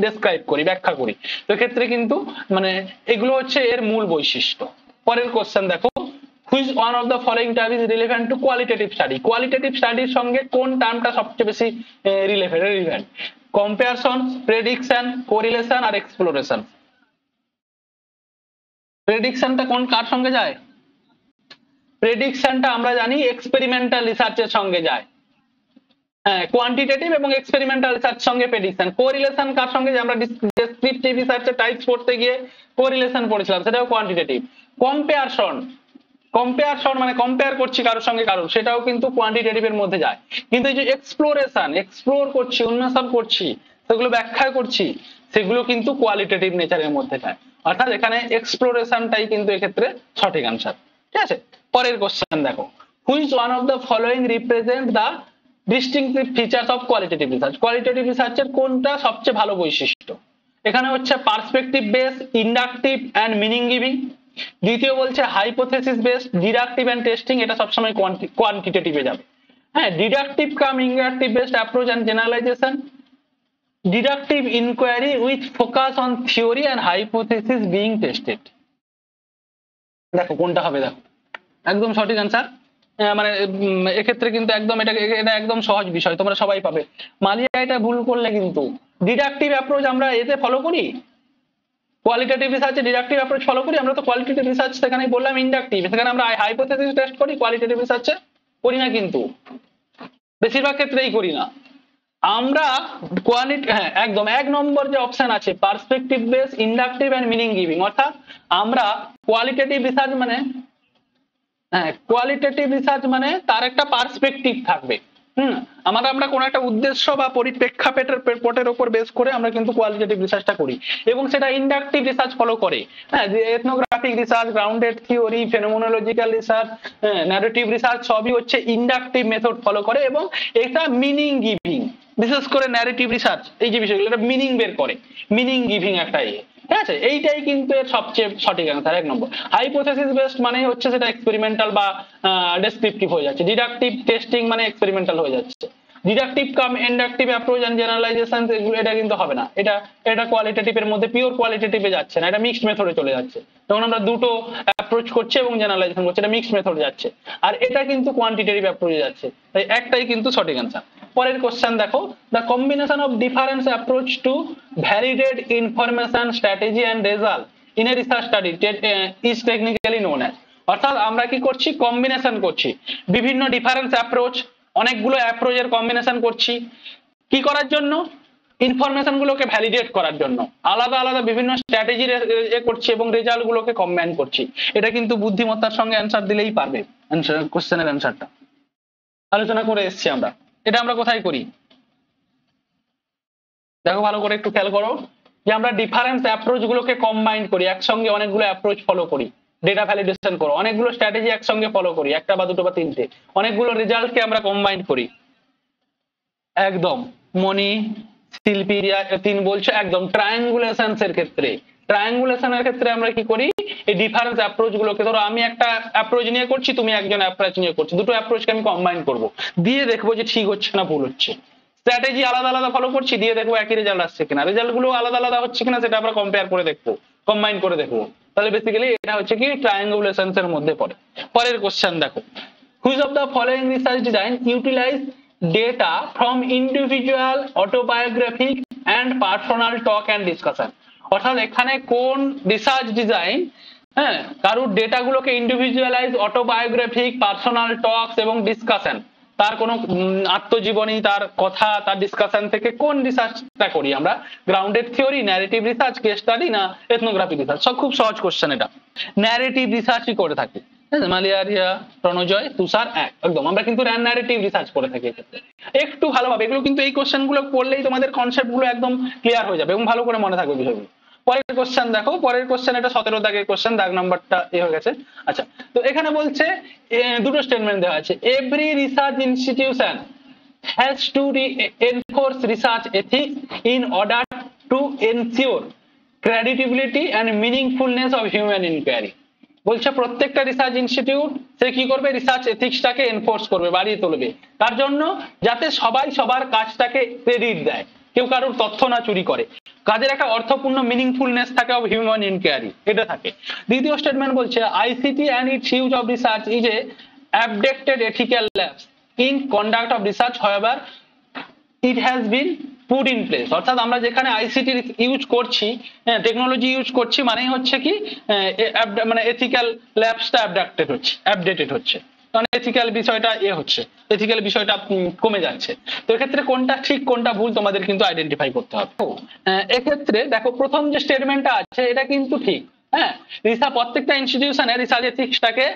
ডেসক্রাইব করি, ব্যাখ্যা করি। তো ক্ষেত্রে কিন্তু মানে এগুলো হচ্ছে এর মূল বৈশিষ্ট্য। পরের কোশ্চেন দেখো, which one of the following term is relevant two qualitative study. Qualitative স্টাডির সঙ্গে কোন টার্মটা সবচেয়ে বেশি রিলেভেন্ট? কম্পারিজন, প্রেডিকশন, কোরিলেশন আর এক্সপ্লোরেশন। প্রেডিকশনটা কার সঙ্গে যায়? প্রেডিকশনটা আমরা জানি এক্সপেরিমেন্টাল রিসার্চের সঙ্গে যায়। হ্যাঁ, কোয়ান্টিটেটিভ এবং এক্সপেরিমেন্টাল রিসার্চ সঙ্গে প্রেডিকশন। কোরিলেশন কার সঙ্গে যায়? আমরা ডেসক্রিপটিভ রিসার্চের টাইপস পড়তে গিয়ে কোরিলেশন পড়েছিলাম, সেটাও কোয়ান্টিটেটিভ। কম্পেয়ারশন মানে কম্পেয়ার করছি কারোর সঙ্গে কারোর, সেটাও কিন্তু কোয়ান্টিটেটিভ এর মধ্যে যায়। কিন্তু এই যে এক্সপ্লোরেশন, এক্সপ্লোর করছি, উন্মেষণ করছি, সেগুলো ব্যাখ্যা করছি, সেগুলো কিন্তু কোয়ালিটেটিভ নেচারের মধ্যে যায়। অর্থাৎ এখানে এক্সপ্লোরেশনটাই কিন্তু এক্ষেত্রে সঠিক আনসার। ঠিক আছে, পরের কোশ্চেন দেখো, which one of the following represent the distinctive features of qualitative research. Qualitative রিসার্চের কোনটা সবচেয়ে ভালো বৈশিষ্ট্য? এখানে হচ্ছে perspective base, inductive and meaning giving. দ্বিতীয় বলছে hypothesis based, deductive and testing, এটা সবসময় কোয়ান্টিটেটিভে যাবে। হ্যাঁ, deductive cum inductive based approach and generalization, deductive inquiry with focus on theory and hypothesis being tested. দেখো কোনটা হবে, দেখো একদম সঠিক আনসার। মানে এক্ষেত্রে কিন্তু একদম এটা একদম সহজ বিষয়, তোমরা সবাই পাবে। মালিয়া এটা ভুল করলে কিন্তু। ডিডাকটিভ অ্যাপ্রোচ আমরা এতে ফলো করি, কোয়ালিটেটিভ রিসার্চে ডিডাকটিভ অ্যাপ্রোচ ফলো করি আমরা, তো কোয়ালিটেটিভ রিসার্চ সেখানে বললাম ইন্ডাকটিভ, সেখানে আমরা হাইপোথেসিস টেস্ট করি, কোয়ালিটেটিভ রিসার্চে করি না, কিন্তু বেশিরভাগ ক্ষেত্রেই করি না আমরা কোয়ালিটি। হ্যাঁ একদম, 1 নম্বর যে অপশন আছে perspective base, inductive and meaning giving, অর্থাৎ আমরা কোয়ালিটেটিভ রিসার্চ মানে, হ্যাঁ কোয়ালিটেটিভ রিসার্চ মানে তার একটা পার্সপেক্টিভ থাকবে। আমরা কোনো একটা উদ্দেশ্য বা পরিপ্রেক্ষাপটের উপর বেস করে আমরা কিন্তু কোয়ালিটেটিভ রিসার্চটা করি, এবং সেটা ইন্ডাকটিভ রিসার্চ ফলো করে। হ্যাঁ, যে ethnographic research, grounded theory, phenomenological research, narrative research সবই হচ্ছে ইন্ডাকটিভ মেথড ফলো করে, এবং এটা মিনিং গিভিং, বিশেষ করে ন্যারেটিভ রিসার্চ এই যে বিষয়গুলো এটা মিনিং বের করে, মিনিং গিভিং একটা ইয়ে। ঠিক আছে, এইটাই কিন্তু এর সবচেয়ে সঠিক অ্যান্সার 1 নম্বর। হাইপোথেসিস বেসড মানে হচ্ছে সেটা এক্সপেরিমেন্টাল বা ডেসক্রিপটিভ হয়ে যাচ্ছে, ডিডাকটিভ টেস্টিং মানে এক্সপেরিমেন্টাল হয়ে যাচ্ছে, deductive cum inductive approach and generalization এগুলো এটা কিন্তু হবে না, এটা কোয়ালিটেটিভের মধ্যে পিওর কোয়ালিটেটিভে যাচ্ছে না, এটা মিক্সড মেথডে চলে যাচ্ছে। তখন আমরা দুটো অ্যাপ্রোচ করছি এবং জেনারেলাইজেশন করছি, এটা মিক্সড মেথডে যাচ্ছে, আর এটা কিন্তু কোয়ান্টিটেটিভ অ্যাপ্রোচে যাচ্ছে, তাই একটাই কিন্তু সঠিক অ্যান্সার। পরের কোশ্চেন দেখো, the combination of difference approach to validate information strategy and result in a research study is technically known as, অর্থাৎ আমরা কি করছি, কম্বিনেশন করছি বিভিন্ন ডিফারেন্স অ্যাপ্রোচ, অনেকগুলো অ্যাপ্রোচের কম্বিনেশন করছি, কি করার জন্য, ইনফরমেশন গুলোকে ভ্যালিডেট করার জন্য, আলাদা আলাদা বিভিন্ন স্ট্র্যাটেজি করছি এবং রেজাল্ট গুলোকে কম্বাইন করছি। এটা কিন্তু বুদ্ধিমত্তার সঙ্গে অ্যান্সার দিলেই পারবে, কোশ্চেনের অ্যান্সারটা আলোচনা করে এসছি আমরা। এটা আমরা কোথায় করি দেখো ভালো করে একটু খেয়াল করো, যে আমরা ডিফারেন্স অ্যাপ্রোচ গুলোকে কম্বাইন করি, একসঙ্গে অনেকগুলো অ্যাপ্রোচ ফলো করি, ডেটা ভ্যালিডেশন করো, অনেকগুলো স্ট্র্যাটেজি একসঙ্গে ফলো করি, একটা বা দুটো বা তিনটে, অনেকগুলো রেজাল্টকে আমরা কম্বাইন করি। একদম মনি, শিল্পী 3 বলছে, একদম ট্রায়াঙ্গুলেশনস এর ক্ষেত্রে, ট্রায়াঙ্গুলেশনের ক্ষেত্রে আমরা কি করি, এই ডিফারেন্স অ্যাপ্রোচ গুলোকে, ধরো আমি একটা অ্যাপ্রোচ নিয়ে করছি, তুমি একজন অ্যাপ্রোচ নিয়ে করছো, দুটো অ্যাপ্রোচকে আমি কম্বাইন করব, দিয়ে দেখবো যে ঠিক হচ্ছে না ভুল হচ্ছে। স্ট্র্যাটেজি আলাদা আলাদা ফলো করছি, দিয়ে দেখবো একই রেজাল্ট আসছে কিনা, রেজাল্ট গুলো আলাদা আলাদা হচ্ছে কিনা সেটা আমরা কম্পেয়ার করে দেখবো, কম্বাইন করে দেখবো। তাহলে বেসিক্যালি এটা হচ্ছে কি ট্রায়াঙ্গুলেশনস এর মধ্যে পড়ে। পরের কোশ্চেন দেখো, which of the following research design utilize data from individual autobiographic and personal talk and discussion, অর্থাৎ এখানে কোন রিসার্চ ডিজাইন হ্যাঁ কারুর ডেটা গুলোকে ইন্ডিভিজুয়ালাইজ, অটোবায়োগ্রাফিক, পার্সোনাল টকস এবং ডিসকাশন, তার কোনো আত্মজীবনী, তার কথা, তার ডিসকাশন থেকে কোন রিসার্চটা করি আমরা, grounded theory, narrative research, case study না এথনোগ্রাফি রিসার্চ। সব খুব সহজ কোশ্চেন, এটা ন্যারেটিভ রিসার্চই করে থাকি। মালিয়ারিয়া, রণজয়, তুষার একদম আমরা কিন্তু ন্যারেটিভ রিসার্চ করে থাকি এক্ষেত্রে। একটু ভালোভাবে এগুলো কিন্তু এই কোশ্চেন গুলো পড়লেই তোমাদের কনসেপ্ট গুলো একদম ক্লিয়ার হয়ে যাবে এবং ভালো করে মনে থাকবে বিষয়গুলো। পরের কোশ্চেন দেখো, পরের কোশ্চেন এটা 17 দাগের কোশ্চেন, দাগ নাম্বারটা এ হয়ে গেছে। আচ্ছা, তো এখানে বলছে দুটো স্টেটমেন্ট দেওয়া আছে, every research institution has to enforce research ethics in order to ensure credibility and meaningfulness of human inquiry. বলছে প্রত্যেকটা রিসার্চ ইনস্টিটিউট সে কি করবে, রিসার্চ এথিক্সটাকে এনফোর্স করবে, বাড়িয়ে তুলবে, তার জন্য যাতে সবাই সবার কাজটাকে ক্রেডিট দেয়, কেউ কারোর তথ্য না চুরি করে, কাজের একটা অর্থপূর্ণ মিনিংফুলনেস থাকে অফ হিউম্যান ইনকোয়ারি, এটা থাকে। দ্বিতীয় স্টেটমেন্ট বলছে ICT and its use of research is a abducted ethical lapse in conduct of research however it has been put in place, অর্থাৎ আমরা যেখানে আইসিটি ইউজ করছি, টেকনোলজি ইউজ করছি, মানে হচ্ছে কি মানে এথিক্যাল ল্যাপসটা আপডেটেড হচ্ছে, কারণ এথিক্যাল বিষয়টা হচ্ছে, এথিক্যাল বিষয়টা কমে যাচ্ছে। তো এক্ষেত্রে কোনটা ঠিক কোনটা ভুল তোমাদের কিন্তু আইডেন্টিফাই করতে হবে। এক্ষেত্রে দেখো প্রথম যে স্টেটমেন্টটা আছে এটা কিন্তু ঠিক, হ্যাঁ প্রত্যেকটা ইনস্টিটিউশনে রিসার্চ এথিক্সটাকে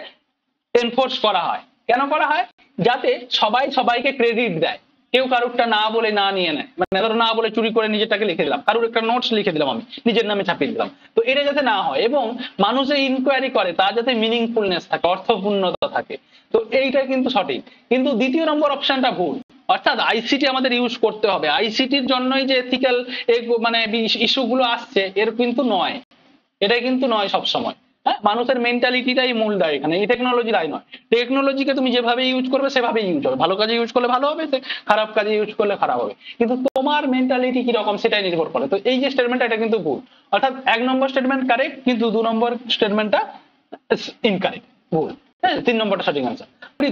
এনফোর্স করা হয়, কেন করা হয়, যাতে সবাই সবাইকে ক্রেডিট দেয়, কেউ কারুরটা না বলে না নিয়ে নেয়, মানে ধরো না বলে চুরি করে নিজেরটাকে লিখে দিলাম, কারুর একটা নোটস লিখে দিলাম আমি নিজের নামে ছাপিয়ে দিলাম, তো এটা যাতে না হয়, এবং মানুষ যে ইনকোয়ারি করে তার যাতে মিনিংফুলনেস থাকে, অর্থপূর্ণতা থাকে, তো এইটা কিন্তু সঠিক। কিন্তু দ্বিতীয় নম্বর অপশনটা ভুল, অর্থাৎ আইসিটি আমাদের ইউজ করতে হবে, আইসিটির জন্যই যে এথিক্যাল মানে ইস্যুগুলো আসছে এর কিন্তু নয়, এটাই কিন্তু নয় সবসময়। হ্যাঁ, মানুষের মেন্টালিটিটাই মূল দায় এখানে, এই টেকনোলজি দায় নয়। টেকনোলজিকে তুমি যেভাবে ইউজ করবে সেভাবে ইউজ হবে, ভালো কাজে ইউজ করলে ভালো হবে, খারাপ কাজে ইউজ করলে খারাপ হবে, কিন্তু তোমার মেন্টালিটি কিরকম সেটাই নির্ভর করে। তো এই যে স্টেটমেন্টটা এটা কিন্তু ভুল, অর্থাৎ 1 নম্বর স্টেটমেন্ট কারেক্ট, কিন্তু 2 নম্বর স্টেটমেন্টটা ইনকারেক্ট, ভুল। হ্যাঁ, 3 নম্বরটা সঠিক আনসার।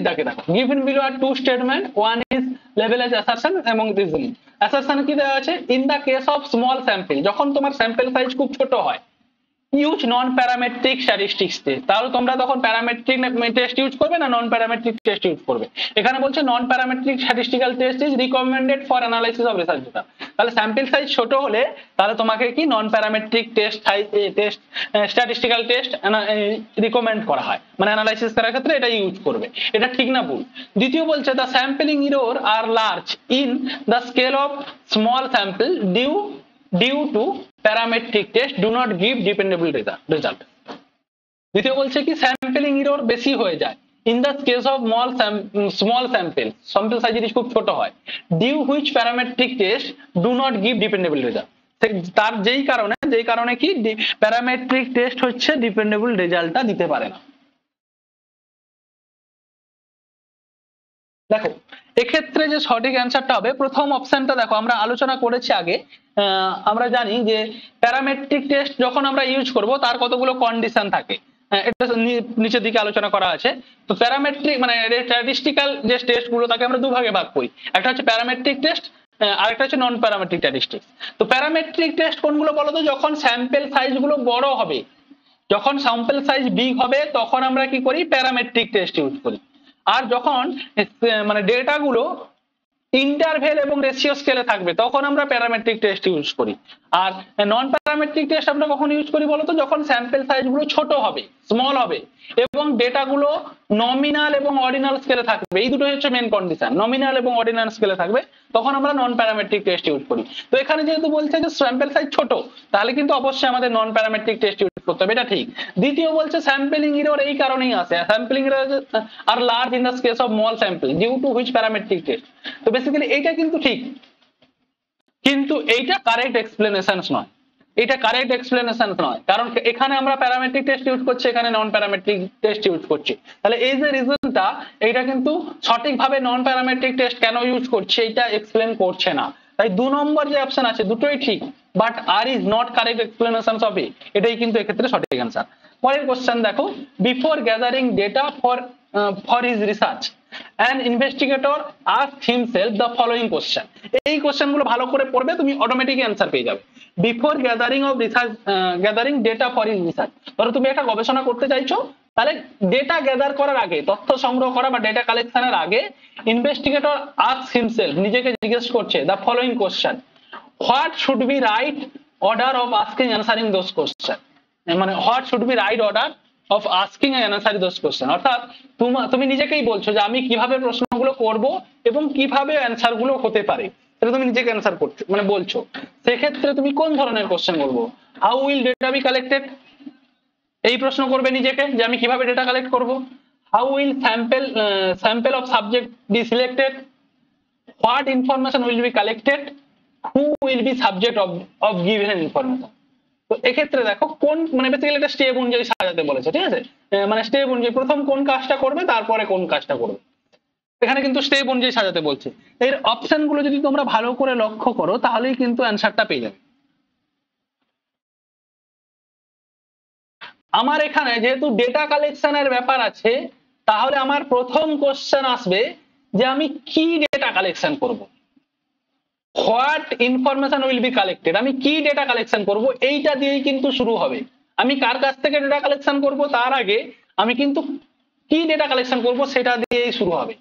দেখে দেখো, given below are 2 statement, one is level as assertion এবং রিজনিং। অ্যাসারশন কি দেওয়া আছে, in the case of small sample, যখন তোমার স্যাম্পল সাইজ খুব ছোট হয়, use non parametric statistics test. তাহলে তোমরা তখন প্যারামেট্রিক টেস্ট ইউজ করবে না নন প্যারামেট্রিক টেস্ট ইউজ করবে? এখানে বলছে non parametric statistical test is recommended for analysis of research data. তাহলে স্যাম্পল সাইজ ছোট হলে তাহলে তোমাকে কি non parametric test statistical test recommend করা হয়, মানে অ্যানালাইসিস করার ক্ষেত্রে এটা ইউজ করবে। এটা ঠিক না ভুল? দ্বিতীয় বলছে the sampling error are large in the scale of small sample due to parametric test do not give dependable result। দ্বিতীয় বলছে কি স্যাম্পলিং এরর বেশি হয়ে যায় in the case of small sample size যদি খুব ছোট হয়, due which parametric test do not give dependable result. তার যেই কারণে কি প্যারামেট্রিক টেস্ট হচ্ছে ডিপেন্ডেবল রেজাল্টটা দিতে পারে না। দেখো এক্ষেত্রে যে সঠিক অ্যান্সারটা হবে প্রথম অপশনটা। দেখো আমরা আলোচনা করেছি আগে, আমরা জানি যে প্যারামেট্রিক টেস্ট যখন আমরা ইউজ করব তার কতগুলো কন্ডিশন থাকে, এটা নিচের দিকে আলোচনা করা আছে। তো প্যারামেট্রিক মানে স্ট্যাটিস্টিক্যাল যে টেস্ট গুলো তাকে আমরা দুভাগে ভাগ করি, একটা হচ্ছে প্যারামেট্রিক টেস্ট, আরেকটা হচ্ছে নন প্যারামেট্রিক স্ট্যাটিস্টিক্স। তো প্যারামেট্রিক টেস্ট কোনগুলো বলতো? যখন স্যাম্পল সাইজ গুলো বড় হবে, যখন স্যাম্পল সাইজ বিগ হবে তখন আমরা কি করি? প্যারামেট্রিক টেস্ট ইউজ করি। আর যখন মানে ডেটা গুলো ইন্টারভেল এবং রেশিও স্কেলে থাকবে তখন আমরা প্যারামেট্রিক টেস্ট ইউজ করি। আর নন প্যারামেট্রিক টেস্ট আমরা কখন ইউজ করি বলতো? যখন স্যাম্পল সাইজ গুলো ছোট হবে, স্মল হবে এবং ডেটা গুলো নমিনাল এবং অর্ডিনাল স্কেলে থাকবে। এই দুটো হচ্ছে মেন কন্ডিশন, নমিনাল এবং অর্ডিনাল স্কেলে থাকবে তখন আমরা নন প্যারামেট্রিক টেস্ট ইউজ করি। তো এখানে যেহেতু বলছে যে স্যাম্পল সাইজ ছোট, তাহলে কিন্তু অবশ্যই আমাদের নন প্যারামেট্রিক টেস্ট ইউজ করতে হবে, এটা ঠিক। দ্বিতীয় বলছে স্যাম্পলিং এরর এই কারণেই আসে, sampling error are large in the case of small sample due to which parametric test. তো বেসিক্যালি এইটা কিন্তু ঠিক, কিন্তু এইটা কারেক্ট এক্সপ্লেনেশন নয়, এটা কারেক্ট এক্সপ্লেনেশন নয়, কারণ এখানে আমরা প্যারামেট্রিক টেস্ট ইউজ করছি, এখানে নন প্যারামেট্রিক টেস্ট ইউজ করছি। তাহলে এই যে রিজনটা, এইটা কিন্তু সঠিকভাবে নন প্যারামেট্রিক টেস্ট কেন ইউজ করছে এটা এক্সপ্লেন করছে না। তাই 2 নম্বর যে অপশন আছে দুটোই ঠিক, but R is not correct explanation of it, এটাই কিন্তু এক্ষেত্রে সঠিক অ্যান্সার। পরের কোশ্চেন দেখো, before gathering data for his research an investigator asked himself the following question। এই কোশ্চেন গুলো ভালো করে পড়বে, তুমি অটোমেটিক অ্যান্সার পেয়ে যাবে। Before gathering data for his research, ধরো তুমি একটা গবেষণা করতে চাইছো, তাহলে ডেটা গ্যাদার করার আগে, তথ্য সংগ্রহ করা বা ডেটা কালেকশনের আগে ইনভেস্টিগেটর আস্ক হিমসেলফ, নিজেকে জিজ্ঞেস করছে the following question, what should be right order of asking answering those question, মানে what should be right order of asking and answering those question. অর্থাৎ তুমি নিজেকেই বলছো যে আমি কিভাবে প্রশ্নগুলো করব এবং কিভাবে অ্যানসার গুলো হতে পারে, এটা তুমি নিজেকে অ্যানসার করছো, মানে বলছো। সেক্ষেত্রে তুমি কোন ধরনের কোশ্চেন বলবো? How will data B collected, এই প্রশ্ন করবে নিজেকে যে আমি কিভাবে ডেটা কালেক্ট করব। How will sample of subject B selected, what information will be collected, who will B subject of given information. তো এক্ষেত্রে দেখো কোন, মানে বেসিক্যালি এটা স্টেপ অনুযায়ী সাজাতে বলেছে, ঠিক আছে? মানে স্টেপ অনুযায়ী প্রথম কোন কাজটা করবে তারপরে কোন কাজটা করবে, এখানে কিন্তু স্টেপ অনুযায়ী সাজাতে বলছে। এর অপশন গুলো যদি তোমরা ভালো করে লক্ষ্য করো তাহলেই কিন্তু অ্যান্সারটা পেয়ে যাবে। আমার এখানে যেহেতু ডেটা কালেকশনের ব্যাপার আছে, তাহলে আমার প্রথম কোশ্চেন আসবে যে আমি কি ডেটা কালেকশন করব, what information will be collected, আমি কি ডেটা কালেকশন করব, এইটা দিয়েই কিন্তু শুরু হবে। আমি কার কাছ থেকে ডেটা কালেকশন করব তার আগে আমি কিন্তু কি ডেটা কালেকশন করব সেটা দিয়েই শুরু হবে।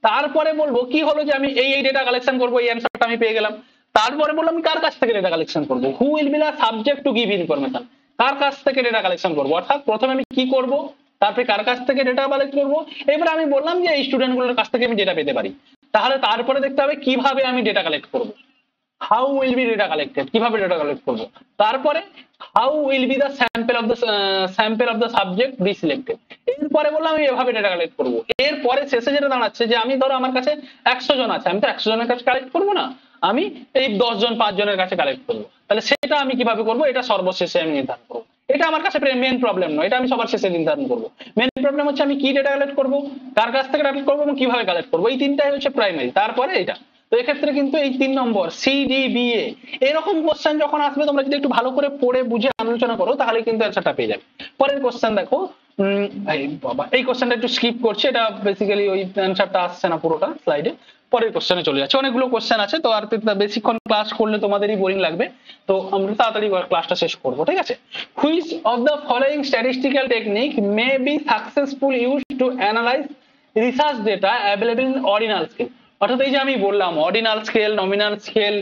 তারপরে বলবো কি হলো যে আমি এই ডেটা কালেকশন করব, এই অ্যান্সারটা আমি পেয়ে গেলাম। তারপরে বললাম আমি কার কাছ থেকে ডেটা কালেকশন করব, who will be the subject to give information, কার কাছ থেকে ডেটা কালেকশন করব। অর্থাৎ প্রথমে আমি কি করব, তারপরে কার কাছ থেকে ডেটা কালেক্ট করব, এবারে আমি বললাম যে এই স্টুডেন্টগুলোর কাছ থেকে আমি ডেটা পেতে পারি। তাহলে তারপরে দেখতে হবে কিভাবে আমি ডেটা কালেক্ট করব, how will be data collected, কিভাবে ডেটা কালেক্ট করব। তারপরে how will be the sample of the subject B selected, এরপরে বললাম আমি এভাবে ডেটা কালেক্ট করব। এরপরে শেষে যেটা দাঁড়াচ্ছে যে আমি ধরো আমার কাছে 100 জন আছে, আমি তো 100 জনের কাছে কালেক্ট করবো না, আমি এই 10 জন 5 জনের কাছে কালেক্ট করবো। তাহলে সেটা আমি কিভাবে করব, এটা সর্বশেষে আমি নির্ধারণ করবো। এটা আমার কাছে মেন প্রবলেম নয়, এটা আমি সবার শেষে নির্ধারণ করবো। মেন প্রবলেম হচ্ছে আমি কি ডেটা কালেক্ট করবো, কার কাছ থেকে কালেক্ট করবো এবং কিভাবে কালেক্ট করবো, এই তিনটাই হচ্ছে প্রাইমারি, তারপরে এটা। তো এক্ষেত্রে কিন্তু এই 3 নম্বর CDBA এরকম কোশ্চেন যখন আসবে তোমরা যদি একটু ভালো করে পড়ে বুঝে আলোচনা করো তাহলে কিন্তু অ্যান্সারটা পেয়ে যাবে। পরের কোশ্চেন দেখো, এই বাবা, এই কোশ্চেনটা একটু স্কিপ করছি, এটা বেসিক্যালি ওই অ্যান্সারটা আসছে না পুরোটা স্লাইডে, পরের কোশ্চেনে চলে যাচ্ছে। অনেকগুলো কোশ্চেন আছে, তো আর বেশিক্ষণ ক্লাস করলে তোমাদেরই বোরিং লাগবে, তো আমরা তাড়াতাড়ি ক্লাসটা শেষ করবো, ঠিক আছে? Which of the following statistical technique may be successful use to analyse research data available in ordinal scale? অর্থাৎ এই যে আমি বললাম অর্ডিনাল স্কেল, নমিনাল স্কেল,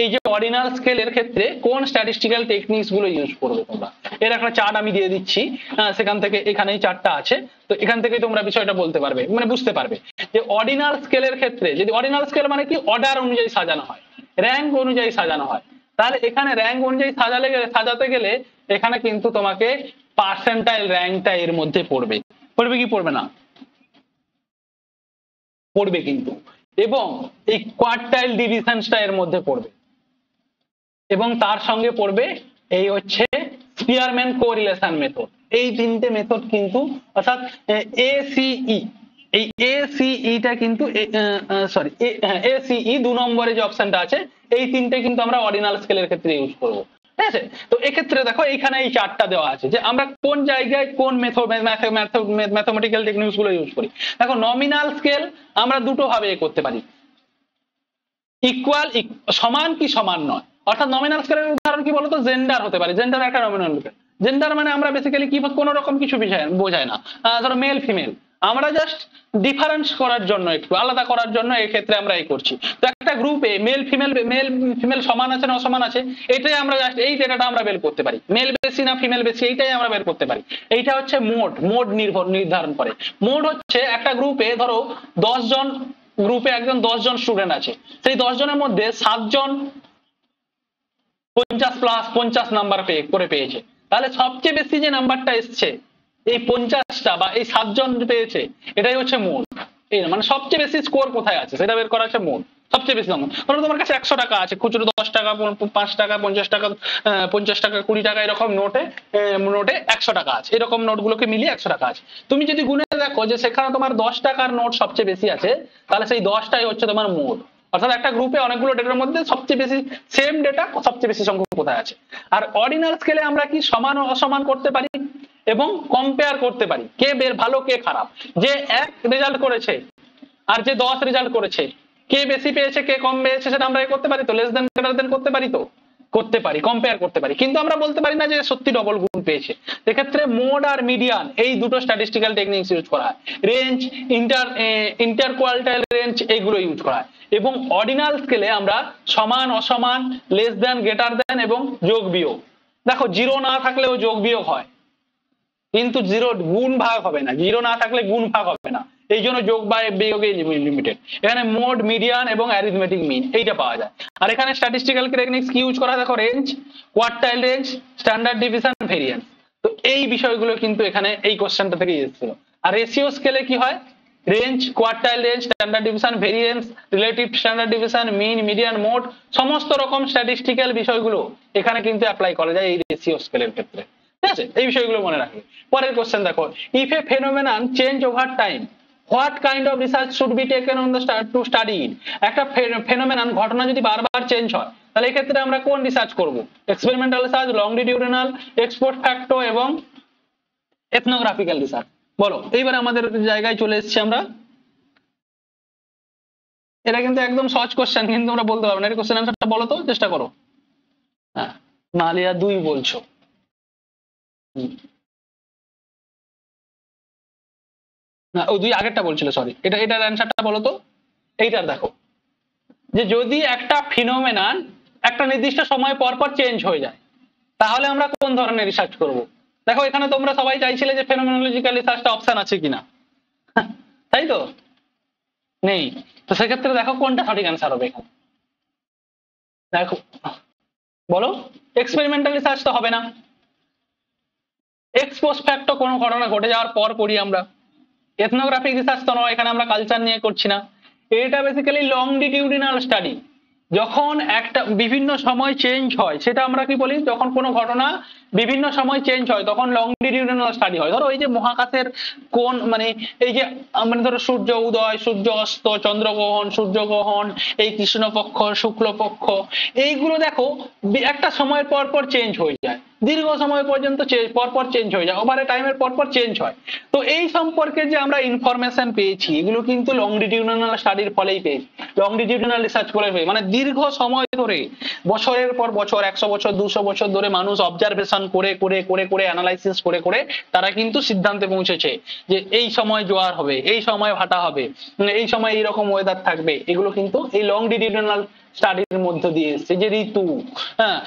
এই যে অর্ডিনাল স্কেলের ক্ষেত্রে কোন স্ট্যাটিস্টিক্যাল টেকনিক্স গুলো ইউজ করবে তোমরা, এর একটা চার্ট আমি দিয়ে দিচ্ছি, সেখান থেকে এখানেই চার্টটা আছে, তো এখান থেকে তোমরা বিষয়টা বলতে পারবে, মানে বুঝতে পারবে যে অর্ডিনাল স্কেলের ক্ষেত্রে, যদি অর্ডিনাল স্কেল মানে কি, অর্ডার অনুযায়ী সাজানো হয়, র্যাঙ্ক অনুযায়ী সাজানো হয়, তাহলে এখানে র্যাঙ্ক অনুযায়ী সাজাতে গেলে এখানে কিন্তু তোমাকে পার্সেন্টাইল র্যাঙ্কটা এর মধ্যে পড়বে, পড়বে কি পড়বে না? পড়বে কিন্তু। এবং এই কোয়ার্টাইল ডিভিশনসটা এর মধ্যে পড়বে, এবং তার সঙ্গে পড়বে এই হচ্ছে স্পিয়ারম্যান কোরিলেশন মেথড। এই তিনটে মেথড কিন্তু, অর্থাৎ এসিই, এই এসিইটা কিন্তু সরি এসিই 2 নম্বরে যে অপশনটা আছে, এই তিনটে কিন্তু আমরা অর্ডিনাল স্কেলের ক্ষেত্রে ইউজ করব, ঠিক আছে? তো এক্ষেত্রে দেখো এইখানে এই চার্টটা দেওয়া আছে যে আমরা কোন জায়গায় কোন ম্যাথমেটিক্যাল টেকনিক্স গুলো ইউজ করি। দেখো নমিনাল স্কেল আমরা দুটো ভাবে করতে পারি, ইকুয়াল, সমান কি সমান নয়। অর্থাৎ নমিনাল স্কেলের উদাহরণ কি বলতো, জেন্ডার হতে পারে, জেন্ডার একটা নমিনাল স্কেল। জেন্ডার মানে আমরা বেসিক্যালি কি, কোনো রকম কিছু বোঝায় না, ধরো মেল ফিমেল, আমরা জাস্ট ডিফারেন্স করার জন্য, একটু আলাদা করার জন্য এই ক্ষেত্রে আমরা এই করছি। তো একটা গ্রুপে মেল ফিমেল সমান আছে না অসমান আছে, এটাই আমরা জাস্ট এই ডেটাটা আমরা বের করতে পারি, মেল বেশি না ফিমেল বেশি এইটাই আমরা বের করতে পারি। এইটা হচ্ছে মোড নির্ধারণ করে। মোড হচ্ছে একটা গ্রুপে ধরো 10 জন, গ্রুপে একজন 10 জন স্টুডেন্ট আছে, সেই 10 জনের মধ্যে 7 জন 50+ নাম্বার করে পেয়েছে, তাহলে সবচেয়ে বেশি যে নাম্বারটা এসছে এই 50টা বা এই 7 জন পেয়েছে, এটাই হচ্ছে মোড। এই মানে সবচেয়ে বেশি স্কোর কোথায় আছে সেটা বের করা হচ্ছে মোড। সবচেয়ে বেশি নম্বর, ধরো তোমার কাছে 100 টাকা আছে, খুচরো 10 টাকা 5 টাকা 50 টাকা 50 টাকা 20 টাকা এরকম নোটে 100 টাকা আছে, এরকম নোটগুলোকে মিলিয়ে 100 টাকা আছে। তুমি যদি গুনে দেখো যে সেখানে তোমার 10 টাকার নোট সবচেয়ে বেশি আছে, তাহলে সেই 10টাই হচ্ছে তোমার মোড। অর্থাৎ একটা গ্রুপে অনেকগুলো ডেটার মধ্যে সবচেয়ে বেশি সেম ডেটা সবচেয়ে বেশি সংখ্যক কোথায় আছে। আর অর্ডিনাল স্কেলে আমরা কি সমান ও অসমান করতে পারি এবং কম্পেয়ার করতে পারি, কে ভালো কে খারাপ। যে 1 রেজাল্ট করেছে আর যে 10 রেজাল্ট করেছে, কে বেশি পেয়েছে কে কম পেয়েছে সেটা আমরা করতে পারি তো, লেস দেন গ্রেটার দেন করতে পারি তো, করতে পারি, কম্পেয়ার করতে পারি, কিন্তু আমরা বলতে পারি না যে সত্যি ডবল গুণ পেয়েছে। এক্ষেত্রে মোড আর মিডিয়ান এই দুটো স্ট্যাটিস্টিক্যাল টেকনিক্স ইউজ করা হয়, রেঞ্জ, ইন্টার কোয়ার্টাইল রেঞ্জ এইগুলো ইউজ করা হয়। এবং অর্ডিনাল স্কেলে আমরা সমান অসমান, লেস দেন গ্রেটার দেন এবং যোগ বিয়োগ। দেখো জিরো না থাকলেও যোগ বিয়োগ হয়, কিন্তু জিরো গুণ ভাগ হবে না, জিরো না থাকলে গুণ ভাগ হবে না, এই জন্য যোগ বা বিয়োগে লিমিটেড। এখানে মোড, মিডিয়ান এবং অ্যারিথমেটিক মিন এইটা পাওয়া যায়। আর এখানে স্ট্যাটিস্টিক্যাল টেকনিক্স কি ইউজ করা হয়, দেখো range, quartile range, standard division, variance. তো এই বিষয়গুলো কিন্তু এখানে এই কোশ্চেনটা থেকে এসেছিল। আর রেশিও স্কেলে কি হয়, range, quartile range, standard division, variance, relative standard division, mean, median, mode, সমস্ত রকম স্ট্যাটিস্টিক্যাল বিষয়গুলো এখানে কিন্তু অ্যাপ্লাই করা যায় এই রেশিও স্কেলের ক্ষেত্রে, ঠিক আছে? এই বিষয়গুলো মনে রাখবে। পরের কোশ্চেন দেখো, if a phenomenon change over time, what kind of research should be taken on the to study it? একটা ফেনোমেনন, ঘটনা যদি বারবার চেঞ্জ হয়, তাহলে এই ক্ষেত্রে আমরা কোন রিসার্চ করব? এক্সপেরিমেন্টাল রিসার্চ, লংডিটিউডিনাল, এক্সপোর্ট ফ্যাক্টর এবং এথনোগ্রাফিক্যাল রিসার্চ। বলো, এইবার আমাদের জায়গায় চলে এসেছি আমরা। এটা কিন্তু একদম সহজ কোশ্চেন, কিন্তু আমরা বলতে পারবো না। এই কোশ্চেন আনসারটা বলো তো, চেষ্টা করো। হ্যাঁ, নালিয়া 2 বলছো। না, ও 2 আগেরটা বলছিল, সরি। এটার অ্যান্সারটা বলো তো। এইটার দেখো, যে যদি একটা ফিনোমেনন একটা নির্দিষ্ট সময় পর পর চেঞ্জ হয়ে যায়, তাহলে আমরা কোন ধরনের রিসার্চ করব? দেখো এখানে তোমরা সবাই চাইছিলে যে ফেনোমেনোলজিক্যাল রিসার্চটা অপশন আছে কিনা, তাই তো? নেই। তো সেক্ষেত্রে দেখো কোনটা সঠিক অ্যান্সার হবে এখানে। দেখো, বলো। এক্সপেরিমেন্টাল রিসার্চ তো হবে না, এক্স পোস্ট ফ্যাক্টো কোনো ঘটনা ঘটে যাওয়ার পর করি আমরা। এথনোগ্রাফিক রিসার্চ তো নয়, এখানে আমরা কালচার নিয়ে করছি না। এটা বেসিক্যালি লংডিটিউডিনাল স্টাডি, যখন একটা বিভিন্ন সময় চেঞ্জ হয় সেটা আমরা কি বলি, যখন কোনো ঘটনা বিভিন্ন সময় চেঞ্জ হয় তখন লংডিটিউডিনাল স্টাডি হয়। ধরো এই যে মহাকাশের কোন মানে এই যে মানে ধরো সূর্য উদয়, সূর্য অস্ত, চন্দ্রগ্রহণ, সূর্যগ্রহণ, এই কৃষ্ণপক্ষ, শুক্লপক্ষ, এইগুলো দেখো একটা সময়ের পর পর চেঞ্জ হয়ে যায়। দীর্ঘ সময় পর্যন্ত পরপর চেঞ্জ হয়ে যায়, ওভার টাইমের পরপর চেঞ্জ হয়। তো এই সম্পর্কে যে আমরা ইনফরমেশন পেয়েছি এগুলো কিন্তু লংডিটিউডিনাল স্টাডির ফলেই পেয়েছি, লংডিটিউডিনাল রিসার্চ করে পেয়েছি। মানে দীর্ঘ সময় ধরে বছরের পর বছর 100 বছর 200 বছর ধরে মানুষ অবজারভেশন করে করে করে করে অ্যানালাইসিস করে করে তারা কিন্তু সিদ্ধান্তে পৌঁছেছে যে এই সময় জোয়ার হবে, এই সময় ভাটা হবে, এই সময় এইরকম ওয়েদার থাকবে। এগুলো কিন্তু এই লংডিটিউডিনাল স্টাডির মধ্য দিয়ে এসছে। যে ঋতু, হ্যাঁ,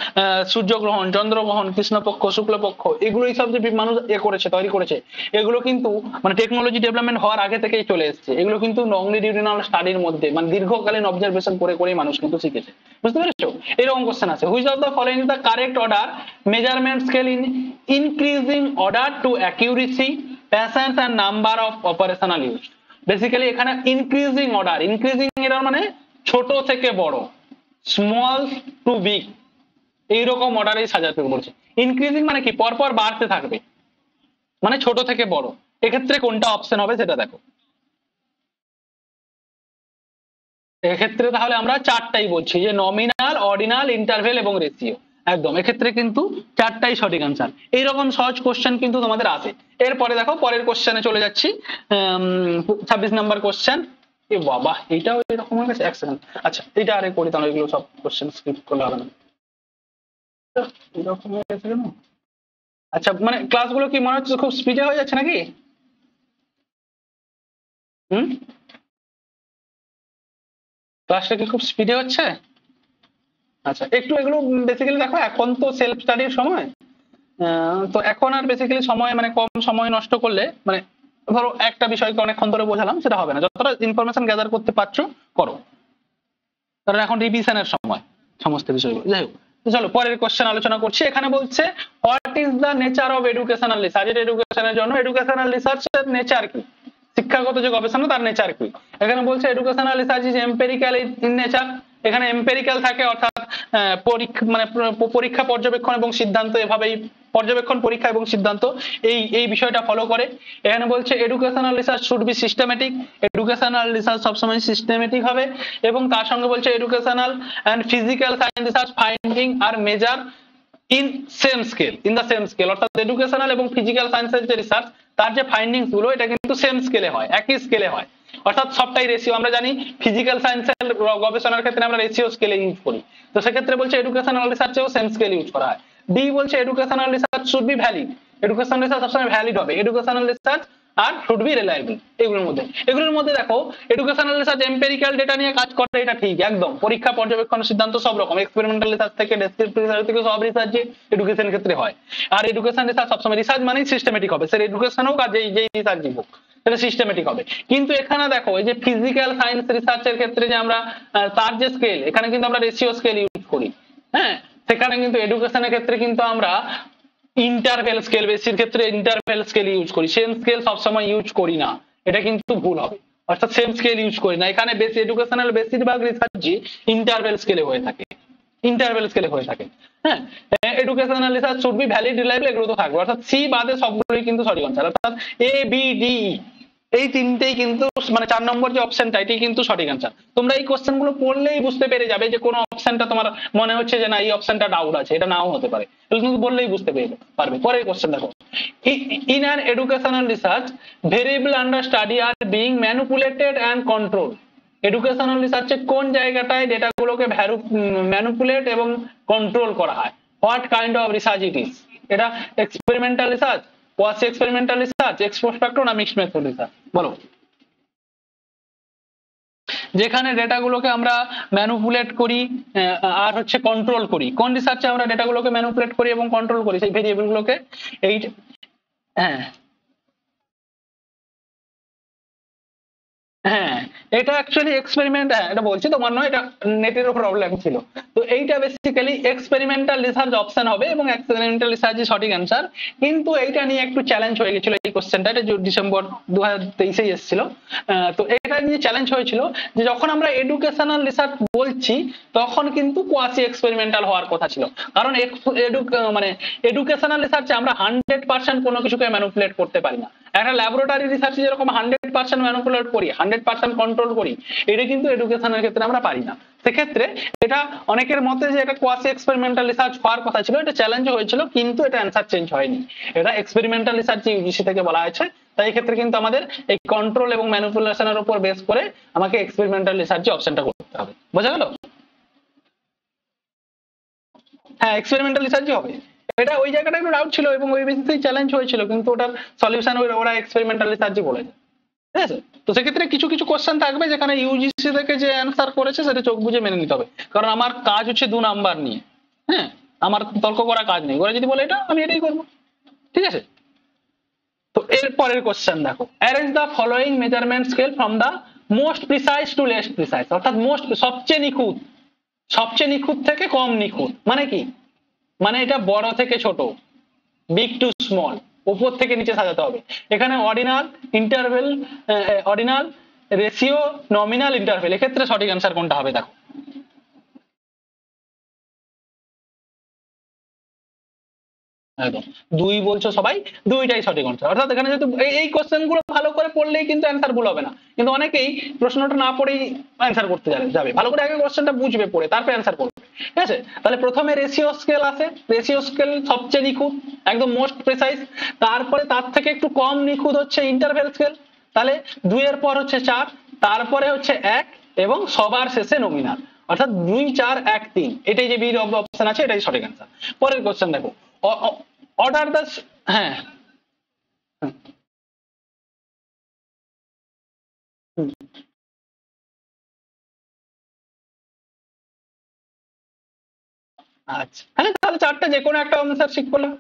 সূর্যগ্রহণ, চন্দ্রগ্রহণ, কৃষ্ণপক্ষ, শুক্লপক্ষ, এগুলো সব যে মানুষ করেছে, তৈরি করেছে, এগুলো কিন্তু মানে টেকনোলজি ডেভেলপমেন্ট হওয়ার আগে থেকেই চলে এসছে। এগুলো কিন্তু লংডিটিউডিনাল স্টাডির মধ্যে মানে দীর্ঘকালীন অবজারভেশন করে করেই মানুষ কিন্তু শিখেছে। বুঝতে পেরেছো? এরকম কোশ্চেন আছে, which of the following is the correct order measurement scale in increasing order to accuracy, patience and number of operational use. Basically এখানে ইনক্রিজিং অর্ডার, ইনক্রিজিং এর মানে ছোট থেকে বড়, স্মল টু বিগ, এইরকম অর্ডারে সাজাতে বলছে। ইনক্রিজিং মানে কি, পরপর বাড়তে থাকবে, মানে ছোট থেকে বড়। এক্ষেত্রে কোনটা অপশন হবে সেটা দেখো। এক্ষেত্রে তাহলে আমরা চারটাই বলছি, যে নমিনাল, অর্ডিনাল, ইন্টারভেল এবং রেশিও। একদম, এক্ষেত্রে কিন্তু চারটাই সঠিক আনসার। এইরকম সহজ কোশ্চেন কিন্তু তোমাদের আসে। এরপরে দেখো পরের কোশ্চেনে চলে যাচ্ছি। 26 নম্বর কোশ্চেন। এ বাবা, এইটাও এরকম হয়ে গেছে, এক সেকেন্ড। আচ্ছা, এটা আরে করি, তাহলে এগুলো সব কোশ্চেন স্কিপ করলে হবে না। এরকম হয়ে গেছে কেন? আচ্ছা, মানে ক্লাসগুলো কি মনে হচ্ছে খুব স্পিডে হয়ে যাচ্ছে নাকি? হুম, ক্লাসটা কি খুব স্পিডে হচ্ছে? আচ্ছা, একটু এগুলো বেসিক্যালি দেখো, এখন তো সেলফ স্টাডির সময়, তো এখন আর বেসিক্যালি সময় মানে কম সময় নষ্ট করলে, মানে ধরো একটা বিষয়কে অনেকক্ষণ ধরে বোঝালাম, সেটা হবে না। যতটা ইনফরমেশন গ্যাদার করতে পারছো করো, কারণ এখন রিভিশনের সময় সমস্ত বিষয়গুলো। যাই হোক, তো চলো পরের কোশ্চেন আলোচনা করছি। এখানে বলছে what is the nature of educational research. এডুকেশনের জন্য এডুকেশনাল রিসার্চের নেচার কি, শিক্ষাগত যে গবেষণা তার নেচার কি। এখানে বলছে educational research is empirical in nature. এখানে এম্পেরিক্যাল থাকে, অর্থাৎ পরীক্ষা মানে পরীক্ষা পর্যবেক্ষণ এবং সিদ্ধান্ত, এভাবেই পর্যবেক্ষণ, পরীক্ষা এবং সিদ্ধান্ত এই বিষয়টা ফলো করে। এখানে বলছে educational research should be systematic. Educational research সবসময় সিস্টেমেটিক হবে। এবং তার সঙ্গে বলছে educational and physical science research finding are measure in same scale, in the same scale. অর্থাৎ এডুকেশনাল এবং ফিজিক্যাল সায়েন্সের যে রিসার্চ, তার যে ফাইন্ডিংস গুলো, এটা কিন্তু সেম স্কেলে হয়, একই স্কেলে হয়। অর্থাৎ সবটাই রেশিও। আমরা জানি ফিজিক্যাল সায়েন্সের গবেষণার ক্ষেত্রে আমরা রেশিও স্কেলে ইউজ করি, তো সেক্ষেত্রে বলছে এডুকেশনাল রিসার্চেও সেম স্কেল ইউজ করা হয়। ডি বলছে educational research should be valid. Educational research সবসময় ভ্যালিড হবে। Educational research are should be reliable. এগুলোর মধ্যে দেখো, এডুকেশনাল রিসার্চ এম্পেরিক্যাল ডেটা নিয়ে কাজ করে, এটা ঠিক একদম। পরীক্ষা, পর্যবেক্ষণ, সিদ্ধান্ত সব রকম, এক্সপেরিমেন্টাল রিসার্চ থেকে ডেসক্রিপটিভ রিসার্চ থেকে সব রিসার্চ এডুকেশন ক্ষেত্রে হয়। আর এডুকেশন রিসার্চ সবসময়, রিসার্চ মানেই সিস্টেমেটিক হবে, সেটা এডুকেশন হোক আর যেই রিসার্চ হোক, সেটা সিস্টেমেটিক হবে। কিন্তু এখানে দেখো, এই যে ফিজিক্যাল সায়েন্স রিসার্চের ক্ষেত্রে যে আমরা তার যে স্কেল, এখানে কিন্তু আমরা রেশিও স্কেল ইউজ করি, হ্যাঁ। সেখানে কিন্তু এডুকেশনের ক্ষেত্রে কিন্তু আমরা ইন্টারভেল স্কেল, বেশির ক্ষেত্রে ইন্টারভেল স্কেল ইউজ করি, সেম স্কেল সবসময় ইউজ করি না, এটা কিন্তু ভুল হবে। অর্থাৎ সেম স্কেল ইউজ করি না এখানে। বেশি এডুকেশনাল বেশিরভাগ রিসার্চই ইন্টারভেল স্কেলে হয়ে থাকে, ইন্টারভেল স্কেলে হয়ে থাকে, হ্যাঁ। Educational research should be valid, reliable, এগুলো তো থাকবে। অর্থাৎ সি বাদে সবগুলোই কিন্তু সঠিক আনসার। অর্থাৎ এ বি ডি এই তিনটেই কিন্তু, মানে 4 নম্বর যে অপশনটা, এটাই কিন্তু সঠিক আনসার। তোমরা এই কোশ্চেন গুলো পড়লেই বুঝতে পেরে যাবে যে কোন অপশনটা তোমার মনে হচ্ছে যে না এই অপশনটা ডাউট আছে, এটা নাও হতে পারে, কিন্তু বললেই বুঝতে পারবে। পরের কোশ্চেন দেখো, in an educational research variable under study are being manipulated and control. Educational রিসার্চে কোন জায়গাটায় ডেটাগুলোকে ম্যানিপুলেট এবং কন্ট্রোল করা হয়? What kind of research it is? এটা experimental research, quasi experimental research, ex post factor, না মিক্সড মেথড রিসার্চ? বলো। যেখানে ডেটাগুলোকে আমরা ম্যানিপুলেট করি আর হচ্ছে কন্ট্রোল করি, কোন রিসার্চে আমরা ডেটাগুলোকে ম্যানিপুলেট করি এবং কন্ট্রোল করি সেই ভেরিয়েবলগুলোকে? এই, হ্যাঁ হ্যাঁ, এটা অ্যাকচুয়ালি এক্সপেরিমেন্ট, হ্যাঁ এটা বলছি তোমার নয়, এটা নেটেরও প্রবলেম ছিল। তো এইটা বেসিক্যালি এক্সপেরিমেন্টাল রিসার্চ অপশন হবে এবং এক্সপেরিমেন্টাল রিসার্চই সঠিক অ্যান্সার। কিন্তু এইটা নিয়ে একটু চ্যালেঞ্জ হয়ে গেছিল, এই কোশ্চেনটা, এটা ডিসেম্বর 2023 এসেছিল। তো এটা নিয়ে চ্যালেঞ্জ হয়েছিল যে যখন আমরা এডুকেশনাল রিসার্চ বলছি তখন কিন্তু কোয়াসি এক্সপেরিমেন্টাল হওয়ার কথা ছিল, কারণ মানে এডুকেশনাল রিসার্চে আমরা 100% কোনো কিছুকে ম্যানিপুলেট করতে পারি না। একটা ল্যাবরেটরি রিসার্চে যেরকম 100% ম্যানিপুলেট করি, 100% কন্ট্রোল করি, এটা কিন্তু এডুকেশনের ক্ষেত্রে আমরা পারি না। সেক্ষেত্রে এটা অনেকের মতে যে এটা কোয়াসি এক্সপেরিমেন্টাল রিসার্চ হওয়ার কথা ছিল, এটা চ্যালেঞ্জ হয়েছিল, কিন্তু এটা অ্যান্সার চেঞ্জ হয়নি, এটা এক্সপেরিমেন্টাল রিসার্চ ইউজিসি থেকে বলা হয়েছে। তাই এই ক্ষেত্রে কিন্তু আমাদের এই কন্ট্রোল এবং ম্যানিপুলেশনের উপর বেস করে আমাকে এক্সপেরিমেন্টাল রিসার্চ অপশনটা করতে হবে। বোঝা গেল? হ্যাঁ, এক্সপেরিমেন্টাল রিসার্চই হবে। এটা ওই জায়গাটা একটু ডাউট ছিল এবং ওই বেসিসেই চ্যালেঞ্জ হয়েছিল, কিন্তু ওটার সলিউশন ওরা এক্সপেরিমেন্টাল রিসার্চই বলেছে। ঠিক আছে? তো সেক্ষেত্রে কিছু কিছু কোশ্চেন থাকবে যেখানে ইউজিসি থেকে যে অ্যান্সার করেছে সেটা চোখ বুঝে মেনে নিতে হবে, কারণ আমার কাজ হচ্ছে 2 নাম্বার নিয়ে। হ্যাঁ, আমার তর্ক করা কাজ নেই, ওরা যদি বলে এটা আমি এটাই করবো। ঠিক আছে? তো এর পরের কোশ্চেন দেখো, arrange the following measurement scale from the most precise to less precise, অর্থাৎ সবচেয়ে নিখুঁত থেকে কম নিখুঁত। মানে কি? মানে এটা বড় থেকে ছোট, বিগ টু স্মল, উপর থেকে নিচে সাজাতে হবে। এখানে ordinal, interval, ordinal, ratio, nominal, interval, এক্ষেত্রে সঠিক অ্যান্সার কোনটা হবে দেখো। একদম 2 বলছো সবাই, 2টাই সঠিক অ্যান্সার। অর্থাৎ এখানে যেহেতু এই কোশ্চেন গুলো ভালো করে পড়লেই কিন্তু অ্যান্সার ভুল হবে না, কিন্তু অনেকেই প্রশ্নটা না পড়েই অ্যান্সার করতে যাবে। ভালো করে আগে কোশ্চেনটা বুঝবে, পড়ে তারপরে অ্যান্সার করবে। ঠিক আছে? তাহলে প্রথমে রেশিও স্কেল আছে, রেশিও স্কেল সবচেয়ে নিখুঁত, একদম মোস্ট প্রিসাইজ। তারপরে তার থেকে একটু কম নিখুঁত হচ্ছে ইন্টারভেল স্কেল, তাহলে 2 এর পর হচ্ছে 4, তারপরে হচ্ছে 1 এবং সবার শেষে নমিনাল, অর্থাৎ 2 4 1 3, এটাই যে বি অপশন আছে, এটাই সঠিক অ্যান্সার। পরের কোশ্চেন দেখো, অর্ডার দ্য, হ্যাঁ আচ্ছা, হ্যাঁ তাহলে 4টা যে কোনো একটা অ্যান্সার ঠিক করলাম।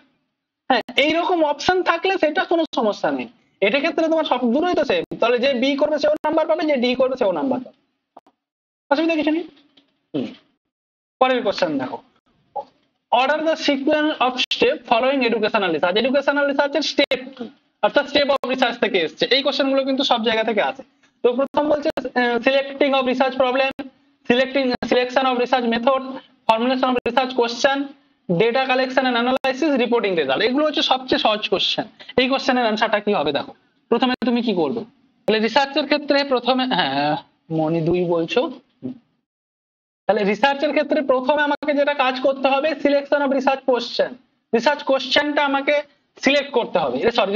হ্যাঁ, এইরকম অপশন থাকলে সেটা কোনো সমস্যা নেই, এটা ক্ষেত্রে তোমার সব দূরই তো সেম, তাহলে যে বি করবে সেও নাম্বার পাবে, যে ডি করবে সেও নাম্বার পাবে, অসুবিধা কিছু নেই। পরের কোশ্চেন দেখো, order the sequence of step following educational research, educational রিসার্চের স্টেপ কি, অর্থাৎ স্টেপ অফ রিসার্চ থেকে এসছে, এই কোশ্চেন গুলো কিন্তু সব জায়গা থেকে আসে। তো প্রথম বলছে selecting of research problem, selection of research method, formulation of research question, data collection and analysis, reporting result, এগুলো হচ্ছে সবচেয়ে সহজ কোশ্চেন। এই কোশ্চেনের অ্যান্সারটা কি হবে দেখো। প্রথমে তুমি কি করবে, তাহলে রিসার্চের ক্ষেত্রে প্রথমে, হ্যাঁ মনি 2 বলছো, তাহলে রিসার্চের ক্ষেত্রে প্রথমে আমাকে যেটা কাজ করতে হবে, selection of research question, research কোশ্চেনটা আমাকে সিলেক্ট করতে হবে, সরি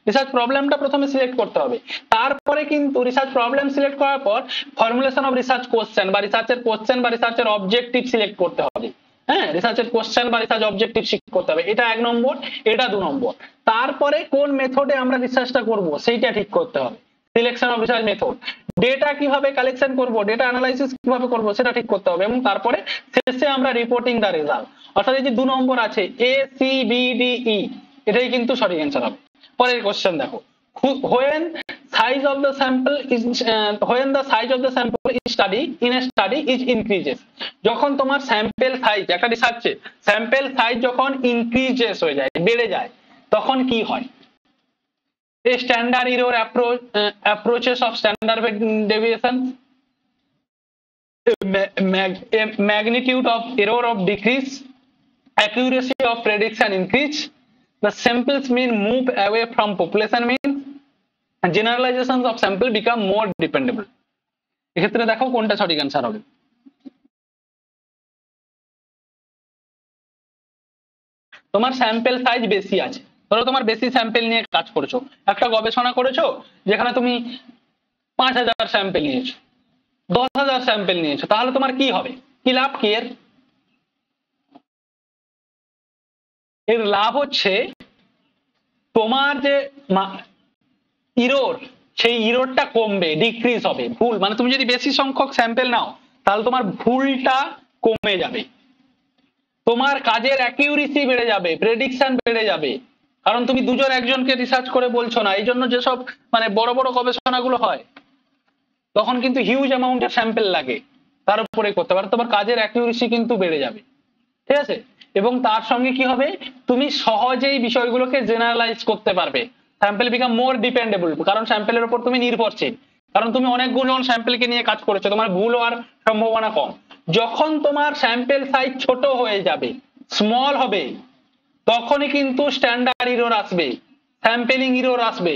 রিসার্চ প্রবলেমটা প্রথমে সিলেক্ট করতে হবে। তারপরে কিন্তু রিসার্চ প্রবলেম সিলেক্ট করার পর ফর্মুলেশন অফ রিসার্চ কোশ্চেন বা রিসার্চের কোশ্চেন বা রিসার্চের অবজেক্টিভ সিলেক্ট করতে হবে। হ্যাঁ, রিসার্চের কোশ্চেন বা রিসার্চ অবজেক্টিভ সিলেক্ট করতে হবে, এটা 1 নম্বর, এটা 2 নম্বর। তারপরে কোন মেথডে আমরা রিসার্চটা করব সেইটা ঠিক করতে হবে, selection of research method, data কিভাবে কালেকশন করব, ডেটা অ্যানালাইসিস কিভাবে করব সেটা ঠিক করতে হবে, এবং তারপরে শেষে আমরা রিপোর্টিং দ্য রেজাল্ট, অর্থাৎ এই যে 2 নম্বর আছে A C B D E, এটাই কিন্তু সঠিক অ্যান্সার হবে। পরের কোশ্চেন দেখো, when size of the sample is when the size of the sample is study in a study is increases, যখন তোমার স্যাম্পল সাইজ, একটা রিসার্চে স্যাম্পল সাইজ যখন ইনক্রিজেস হয়ে যায়, বেড়ে যায়, তখন কি হয়? A standard error approaches of standard deviation, a magnitude of error of decrease, accuracy of prediction increase, the samples mean move away from population mean, and generalizations of sample become more dependable। এক্ষেত্রে দেখো কোনটা সঠিক answer হবে। তোমার sample size বেশি আছে, ধরো তোমার বেশি স্যাম্পল নিয়ে কাজ করেছো, একটা গবেষণা করেছো যেখানে তুমি 5000 স্যাম্পল নিয়েছো, 10,000 স্যাম্পল নিয়েছো, তাহলে তোমার কি হবে, কি লাভ কি এর? এর লাভ হচ্ছে তোমার যে ইরোর, সেই ইরোরটা কমবে, ডিক্রিজ হবে, ভুল, মানে তুমি যদি বেশি সংখ্যক স্যাম্পল নাও তাহলে তোমার ভুলটা কমে যাবে, তোমার কাজের অ্যাকিউরেসি বেড়ে যাবে, প্রেডিকশন বেড়ে যাবে, কারণ তুমি দুজন একজনকে রিসার্চ করে বলছো না। এই জন্য যেসব মানে বড় বড় গবেষণাগুলো হয় তখন কিন্তু হিউজ অ্যামাউন্টের স্যাম্পল লাগে, তার উপরে করতে পারো, তোমার কাজের অ্যাকিউরেসি কিন্তু বেড়ে যাবে। ঠিক আছে? এবং তার সঙ্গে কি হবে, তুমি সহজেই বিষয়গুলোকে জেনারেলাইজ করতে পারবে, স্যাম্পল বিকাম মোর ডিপেন্ডেবল, কারণ স্যাম্পলের উপর তুমি নির্ভরশীল, কারণ তুমি অনেকগুলো স্যাম্পলকে নিয়ে কাজ করেছো, তোমার ভুল হওয়ার সম্ভাবনা কম। যখন তোমার স্যাম্পল সাইজ ছোট হয়ে যাবে, স্মল হবে, তখনই কিন্তু স্ট্যান্ডার্ড ইরর আসবে, স্যাম্পলিং ইরর আসবে।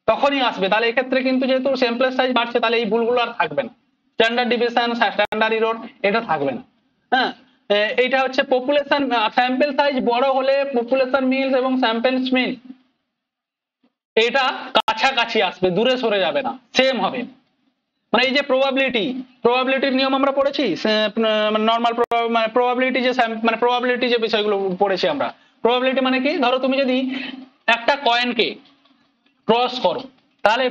তখনই আসবে। তাহলে এক্ষেত্রে কিন্তু যেহেতু স্যাম্পল সাইজ বাড়ছে তাহলে এই ভুলগুলো আর থাকবে না, স্ট্যান্ডার্ড ডিভিশন স্ট্যান্ডার্ড এরর এটা থাকবে না। হ্যাঁ, এইটা হচ্ছে পপুলেশন স্যাম্পল সাইজ বড় হলে পপুলেশন মিলস এবং স্যাম্পলস মিল এটা কাছাকাছি আসবে, দূরে সরে যাবে না, সেম হবে। মানে এই যে প্রবাবিলিটির নিয়ম আমরা পড়েছি, নর্মাল মানে প্রবাবিলিটি যে মানে প্রবাবিলিটি যে বিষয়গুলো পড়েছি আমরা। প্রবাবিলিটি মানে কি, ধরো তুমি যদি একটা কয়েনকে ক্রস করো তাহলে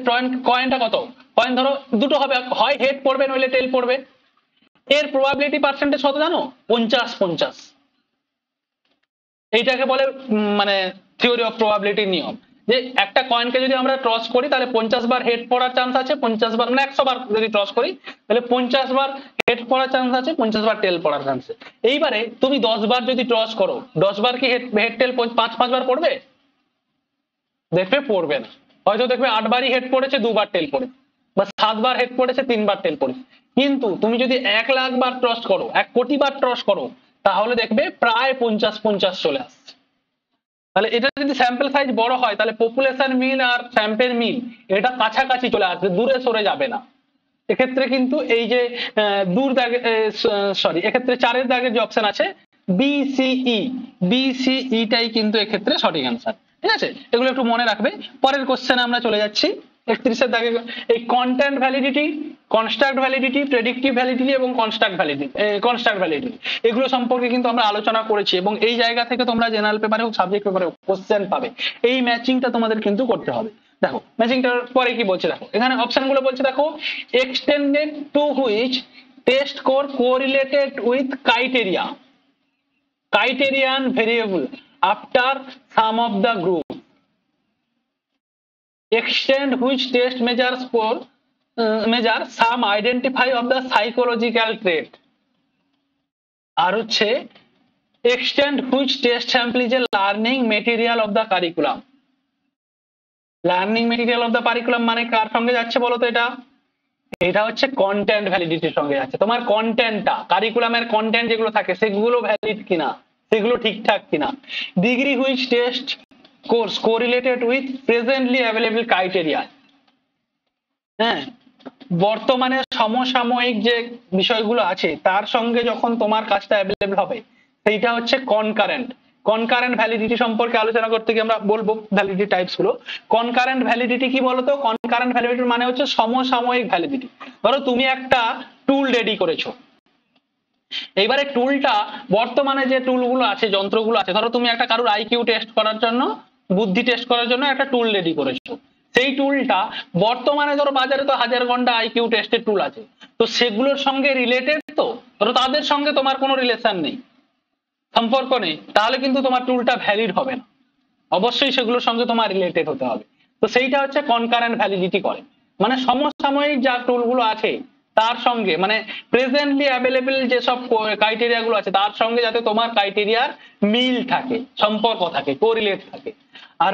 কয়েনটা কত, কয়েন ধরো দুটো হবে, হয় হেড পড়বে নইলে টেল পড়বে, এর প্রবাবিলিটি পার্সেন্টেজ কত জানো, 50-50। এইটাকে বলে মানে থিওরি অফ প্রবাবিলিটির নিয়ম, যে একটা কয়েনকে যদি আমরা টস করি তাহলে 50 বার হেড পড়ার চান্স আছে, 50 বার মানে 100 বার যদি টস করি তাহলে 50 বার হেড পড়ার চান্স আছে, 50 বার টেল পড়ার চান্স আছে। এইবারে তুমি 10 বার যদি টস করো, 10 বার কি হেড টেল 5-5 বার পড়বে, দেখবে পড়বে না। হয়তো দেখবে 8 বারই হেড পড়েছে, 2 বার টেল পড়েছে, বা 7 বার হেড পড়েছে, 3 বার টেল পড়েছে। কিন্তু তুমি যদি 1 লাখ বার টস করো, 1 কোটি বার টস করো, তাহলে দেখবে প্রায় 50-50 চলে আসছে। তাহলে এটা যদি স্যাম্পল সাইজ বড় হয় তাহলে পপুলেশন মিল আর স্যাম্পল মিল এটা কাছাকাছি চলে আসবে, দূরে সরে যাবে না। এক্ষেত্রে কিন্তু এই যে দূর দাগে সরি, এক্ষেত্রে 4-এর দাগের যে অপশন আছে বিসিই, বিসিইটাই কিন্তু এক্ষেত্রে সঠিক অ্যান্সার। ঠিক আছে, এগুলো একটু মনে রাখবে। পরের কোশ্চেনে আমরা চলে যাচ্ছি 31-এর দাগে। এই content validity, construct validity, predictive validity এবং কনস্ট্রাক্ট ভ্যালিডিটি এগুলো সম্পর্কে কিন্তু আমরা আলোচনা করেছি, এবং এই জায়গা থেকে তোমরা জেনারেল পেপারে হোক সাবজেক্ট পেপারে কোশ্চেন পাবে। এই ম্যাচিংটা তোমাদের কিন্তু করতে হবে। দেখো ম্যাচিংটার পরে কি বলছে, দেখো এখানে অপশন গুলো বলছে, দেখো extended two which test score correlated with criterion variable after sum of the group, extend which test measure some identify of the psychological trait, আর হচ্ছে extend which test sample is a learning material of the curriculum। Learning material of the curriculum মানে কার সঙ্গে যাচ্ছে বলো তো, এটা হচ্ছে content ভ্যালিডিটির সঙ্গে যাচ্ছে। তোমার কন্টেন্টটা, কারিকুলামের কন্টেন্ট যেগুলো থাকে সেগুলো ভ্যালিড কিনা, সেগুলো ঠিকঠাক কিনা। Degree which test course correlated with presently available criteria. হ্যাঁ, বর্তমানে সমসাময়িক যে বিষয়গুলো আছে তার সঙ্গে যখন তোমার কাজটা অ্যাভেলেবল হবে সেইটা হচ্ছে কনকারেন্ট। কনকারেন্ট ভ্যালিডিটি সম্পর্কে আলোচনা করতে গিয়ে আমরা বলবো ভ্যালিডিটি টাইপস গুলো। কনকারেন্ট ভ্যালিডিটি কি বলতো, কনকারেন্ট ভ্যালিডিটি মানে হচ্ছে সমসাময়িক ভ্যালিডিটি। ধরো তুমি একটা টুল রেডি করেছো, এইবারে টুলটা বর্তমানে যে টুলগুলো আছে, যন্ত্রগুলো আছে, ধরো তুমি একটা কারোর আইকিউ টেস্ট করার জন্য, বুদ্ধি টেস্ট করার জন্য একটা টুল রেডি করেছো, সেই টুলটা বর্তমানে ধরো বাজারে তো 1000 ঘন্টা আইকিউ টেস্টের টুল আছে, তো সেগুলোর সঙ্গে রিলেটেড, তো ধরো তাদের সঙ্গে তোমার কোনো রিলেশন নেই, সম্পর্ক নেই, তাহলে কিন্তু তোমার টুলটা ভ্যালিড হবে না। অবশ্যই সেগুলোর সঙ্গে তোমার রিলেটেড হতে হবে। তো সেইটা হচ্ছে কনকারেন্ট ভ্যালিডিটি করে, মানে সমসাময়িক যা টুলগুলো আছে তার সঙ্গে, মানে প্রেজেন্টলি অ্যাভেলেবল যেসব ক্রাইটেরিয়া গুলো আছে তার সঙ্গে যাতে তোমার ক্রাইটেরিয়ার মিল থাকে, সম্পর্ক থাকে, কোরিলেট থাকে। আর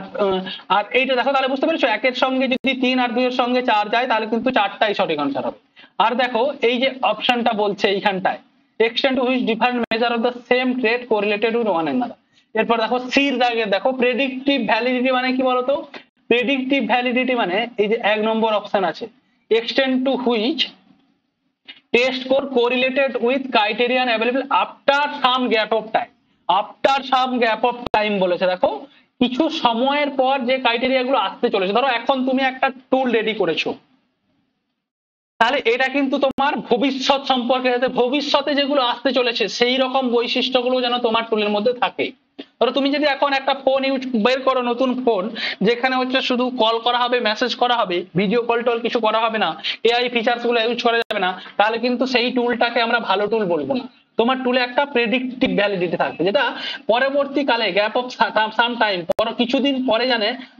আর এইটা দেখো, তাহলে বুঝতে পেরেছো, 1-এর সঙ্গে যদি 3 আর 2-এর সঙ্গে 4 যায় তাহলে কিন্তু 4টাই সঠিক আনসার হবে। আর দেখো এই যে অপশনটা বলছে এইখানটায়, extent to which different measure of the same trait correlated with one another। এরপর দেখো সির দাগে, দেখো প্রেডিক্টিভ ভ্যালিডিটি মানে কি বলতো, প্রেডিক্টিভ ভ্যালিডিটি মানে এই যে 1 নম্বর অপশন আছে, extent to which test score correlated with criterion available after some gap of time। after some gap of time বলেছে, দেখো কিছু সময়ের পর যে ক্রাইটেরিয়া গুলো আসতে চলেছে। ধরো এখন তুমি একটা টুল রেডি করেছো, তাহলে এটা কিন্তু তোমার ভবিষ্যৎ সম্পর্কে, যাতে ভবিষ্যতে যেগুলো আসতে চলেছে সেই রকম বৈশিষ্ট্যগুলো যেন তোমার টুলের মধ্যে থাকে। ধরো তুমি যদি এখন একটা ফোন বের করো, নতুন ফোন, যেখানে হচ্ছে শুধু কল করা হবে, মেসেজ করা হবে, ভিডিও কল টল কিছু করা হবে না, এআই ফিচার্স গুলো ইউজ করা যাবে না, তাহলে কিন্তু সেই টুলটাকে আমরা ভালো টুল বলবো না। তোমার টুলে একটা প্রেডিক্টিভ ভ্যালিডিটি থাকবে, যেটা পরবর্তীকালে গ্যাপ অফ সাম টাইম, কিছুদিন পরে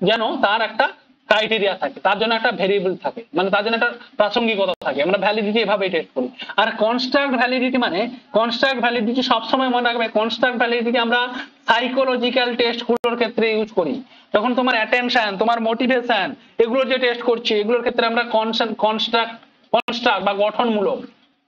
যেন তার একটা ক্রাইটেরিয়া থাকে, তার জন্য একটা ভেরিয়েবল থাকে, মানে তার জন্য একটা প্রাসঙ্গিকতা থাকে। আমরা ভ্যালিডিটি এভাবে টেস্ট করি। আর কনস্ট্রাক্ট ভ্যালিডিটি মানে, কনস্ট্রাক্ট ভ্যালিডিটি সবসময় মনে রাখবে, কনস্ট্রাক্ট ভ্যালিডিটি আমরা সাইকোলজিক্যাল টেস্ট গুলোর ক্ষেত্রে ইউজ করি। যখন তোমার অ্যাটেনশন, তোমার মোটিভেশন, এগুলোর যে টেস্ট করছি, এগুলোর ক্ষেত্রে আমরা কনস্ট্রাক্ট বা গঠনমূলক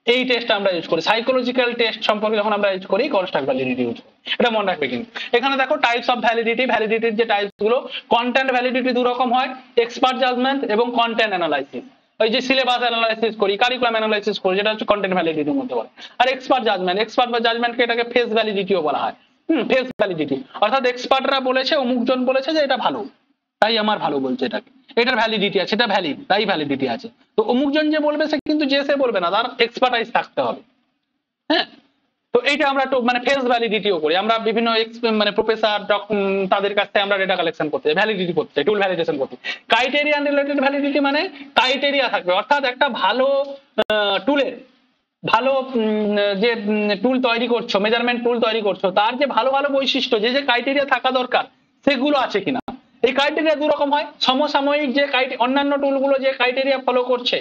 এই টেস্ট আমরা ইউজ করি, সাইকোলজিক্যাল টেস্ট সম্পর্কে যখন আমরা ইউজ করি কনস্ট্রাক্ট ভ্যালিডিটি ইউজ করি, এটা মনে রাখবে। কিন্তু এখানে দেখো টাইপস অফ ভ্যালিডিটি, ভ্যালিডিটির যে টাইপস গুলো, কন্টেন্ট ভ্যালিডিটি দু রকম হয়, এক্সপার্ট জাজমেন্ট এবং কন্টেন্ট অ্যানালাইসিস। ওই যে সিলেবাস অ্যানালাইসিস করি, কারিকুলাম অ্যানালাইসিস করি, যেটা হচ্ছে কন্টেন্ট ভ্যালিডিটির মধ্যে পড়ে। আর এক্সপার্ট জাজমেন্ট, এক্সপার্ট বা জাজমেন্টকে এটাকে ফেস ভ্যালিডিটিও বলা হয়। ফেস ভ্যালিডিটি অর্থাৎ এক্সপার্টরা বলেছে, অমুকজন বলেছে যে এটা ভালো, তাই আমার ভালো বলছে, এটাকে এটার ভ্যালিডিটি আছে, এটা ভ্যালিড তাই ভ্যালিডিটি আছে। তো অমুকজন যে বলবে সে কিন্তু যে সে বলবে না, তার এক্সপার্টাইজ থাকতে হবে। হ্যাঁ, তো এইটা আমরা একটু মানে ফেস ভ্যালিডিটিও করি আমরা, বিভিন্ন মানে প্রফেসর তাদের কাছ থেকে আমরা ডেটা কালেকশন করতে, ভ্যালিডিটি করতে, টুল ভ্যালিডেশন করতে। ক্রাইটেরিয়ান রিলেটেড ভ্যালিডিটি মানে ক্রাইটেরিয়া থাকবে, অর্থাৎ একটা ভালো টুলের, ভালো যে টুল তৈরি করছো, মেজারমেন্ট টুল তৈরি করছো, তার যে ভালো ভালো বৈশিষ্ট্য, যে যে ক্রাইটেরিয়া থাকা দরকার সেগুলো আছে কিনা। এই ক্রাইটেরিয়া দু রকম হয়, সমসাময়িক যে অন্যান্য টুলগুলো যে ক্রাইটেরিয়া ফলো করছে,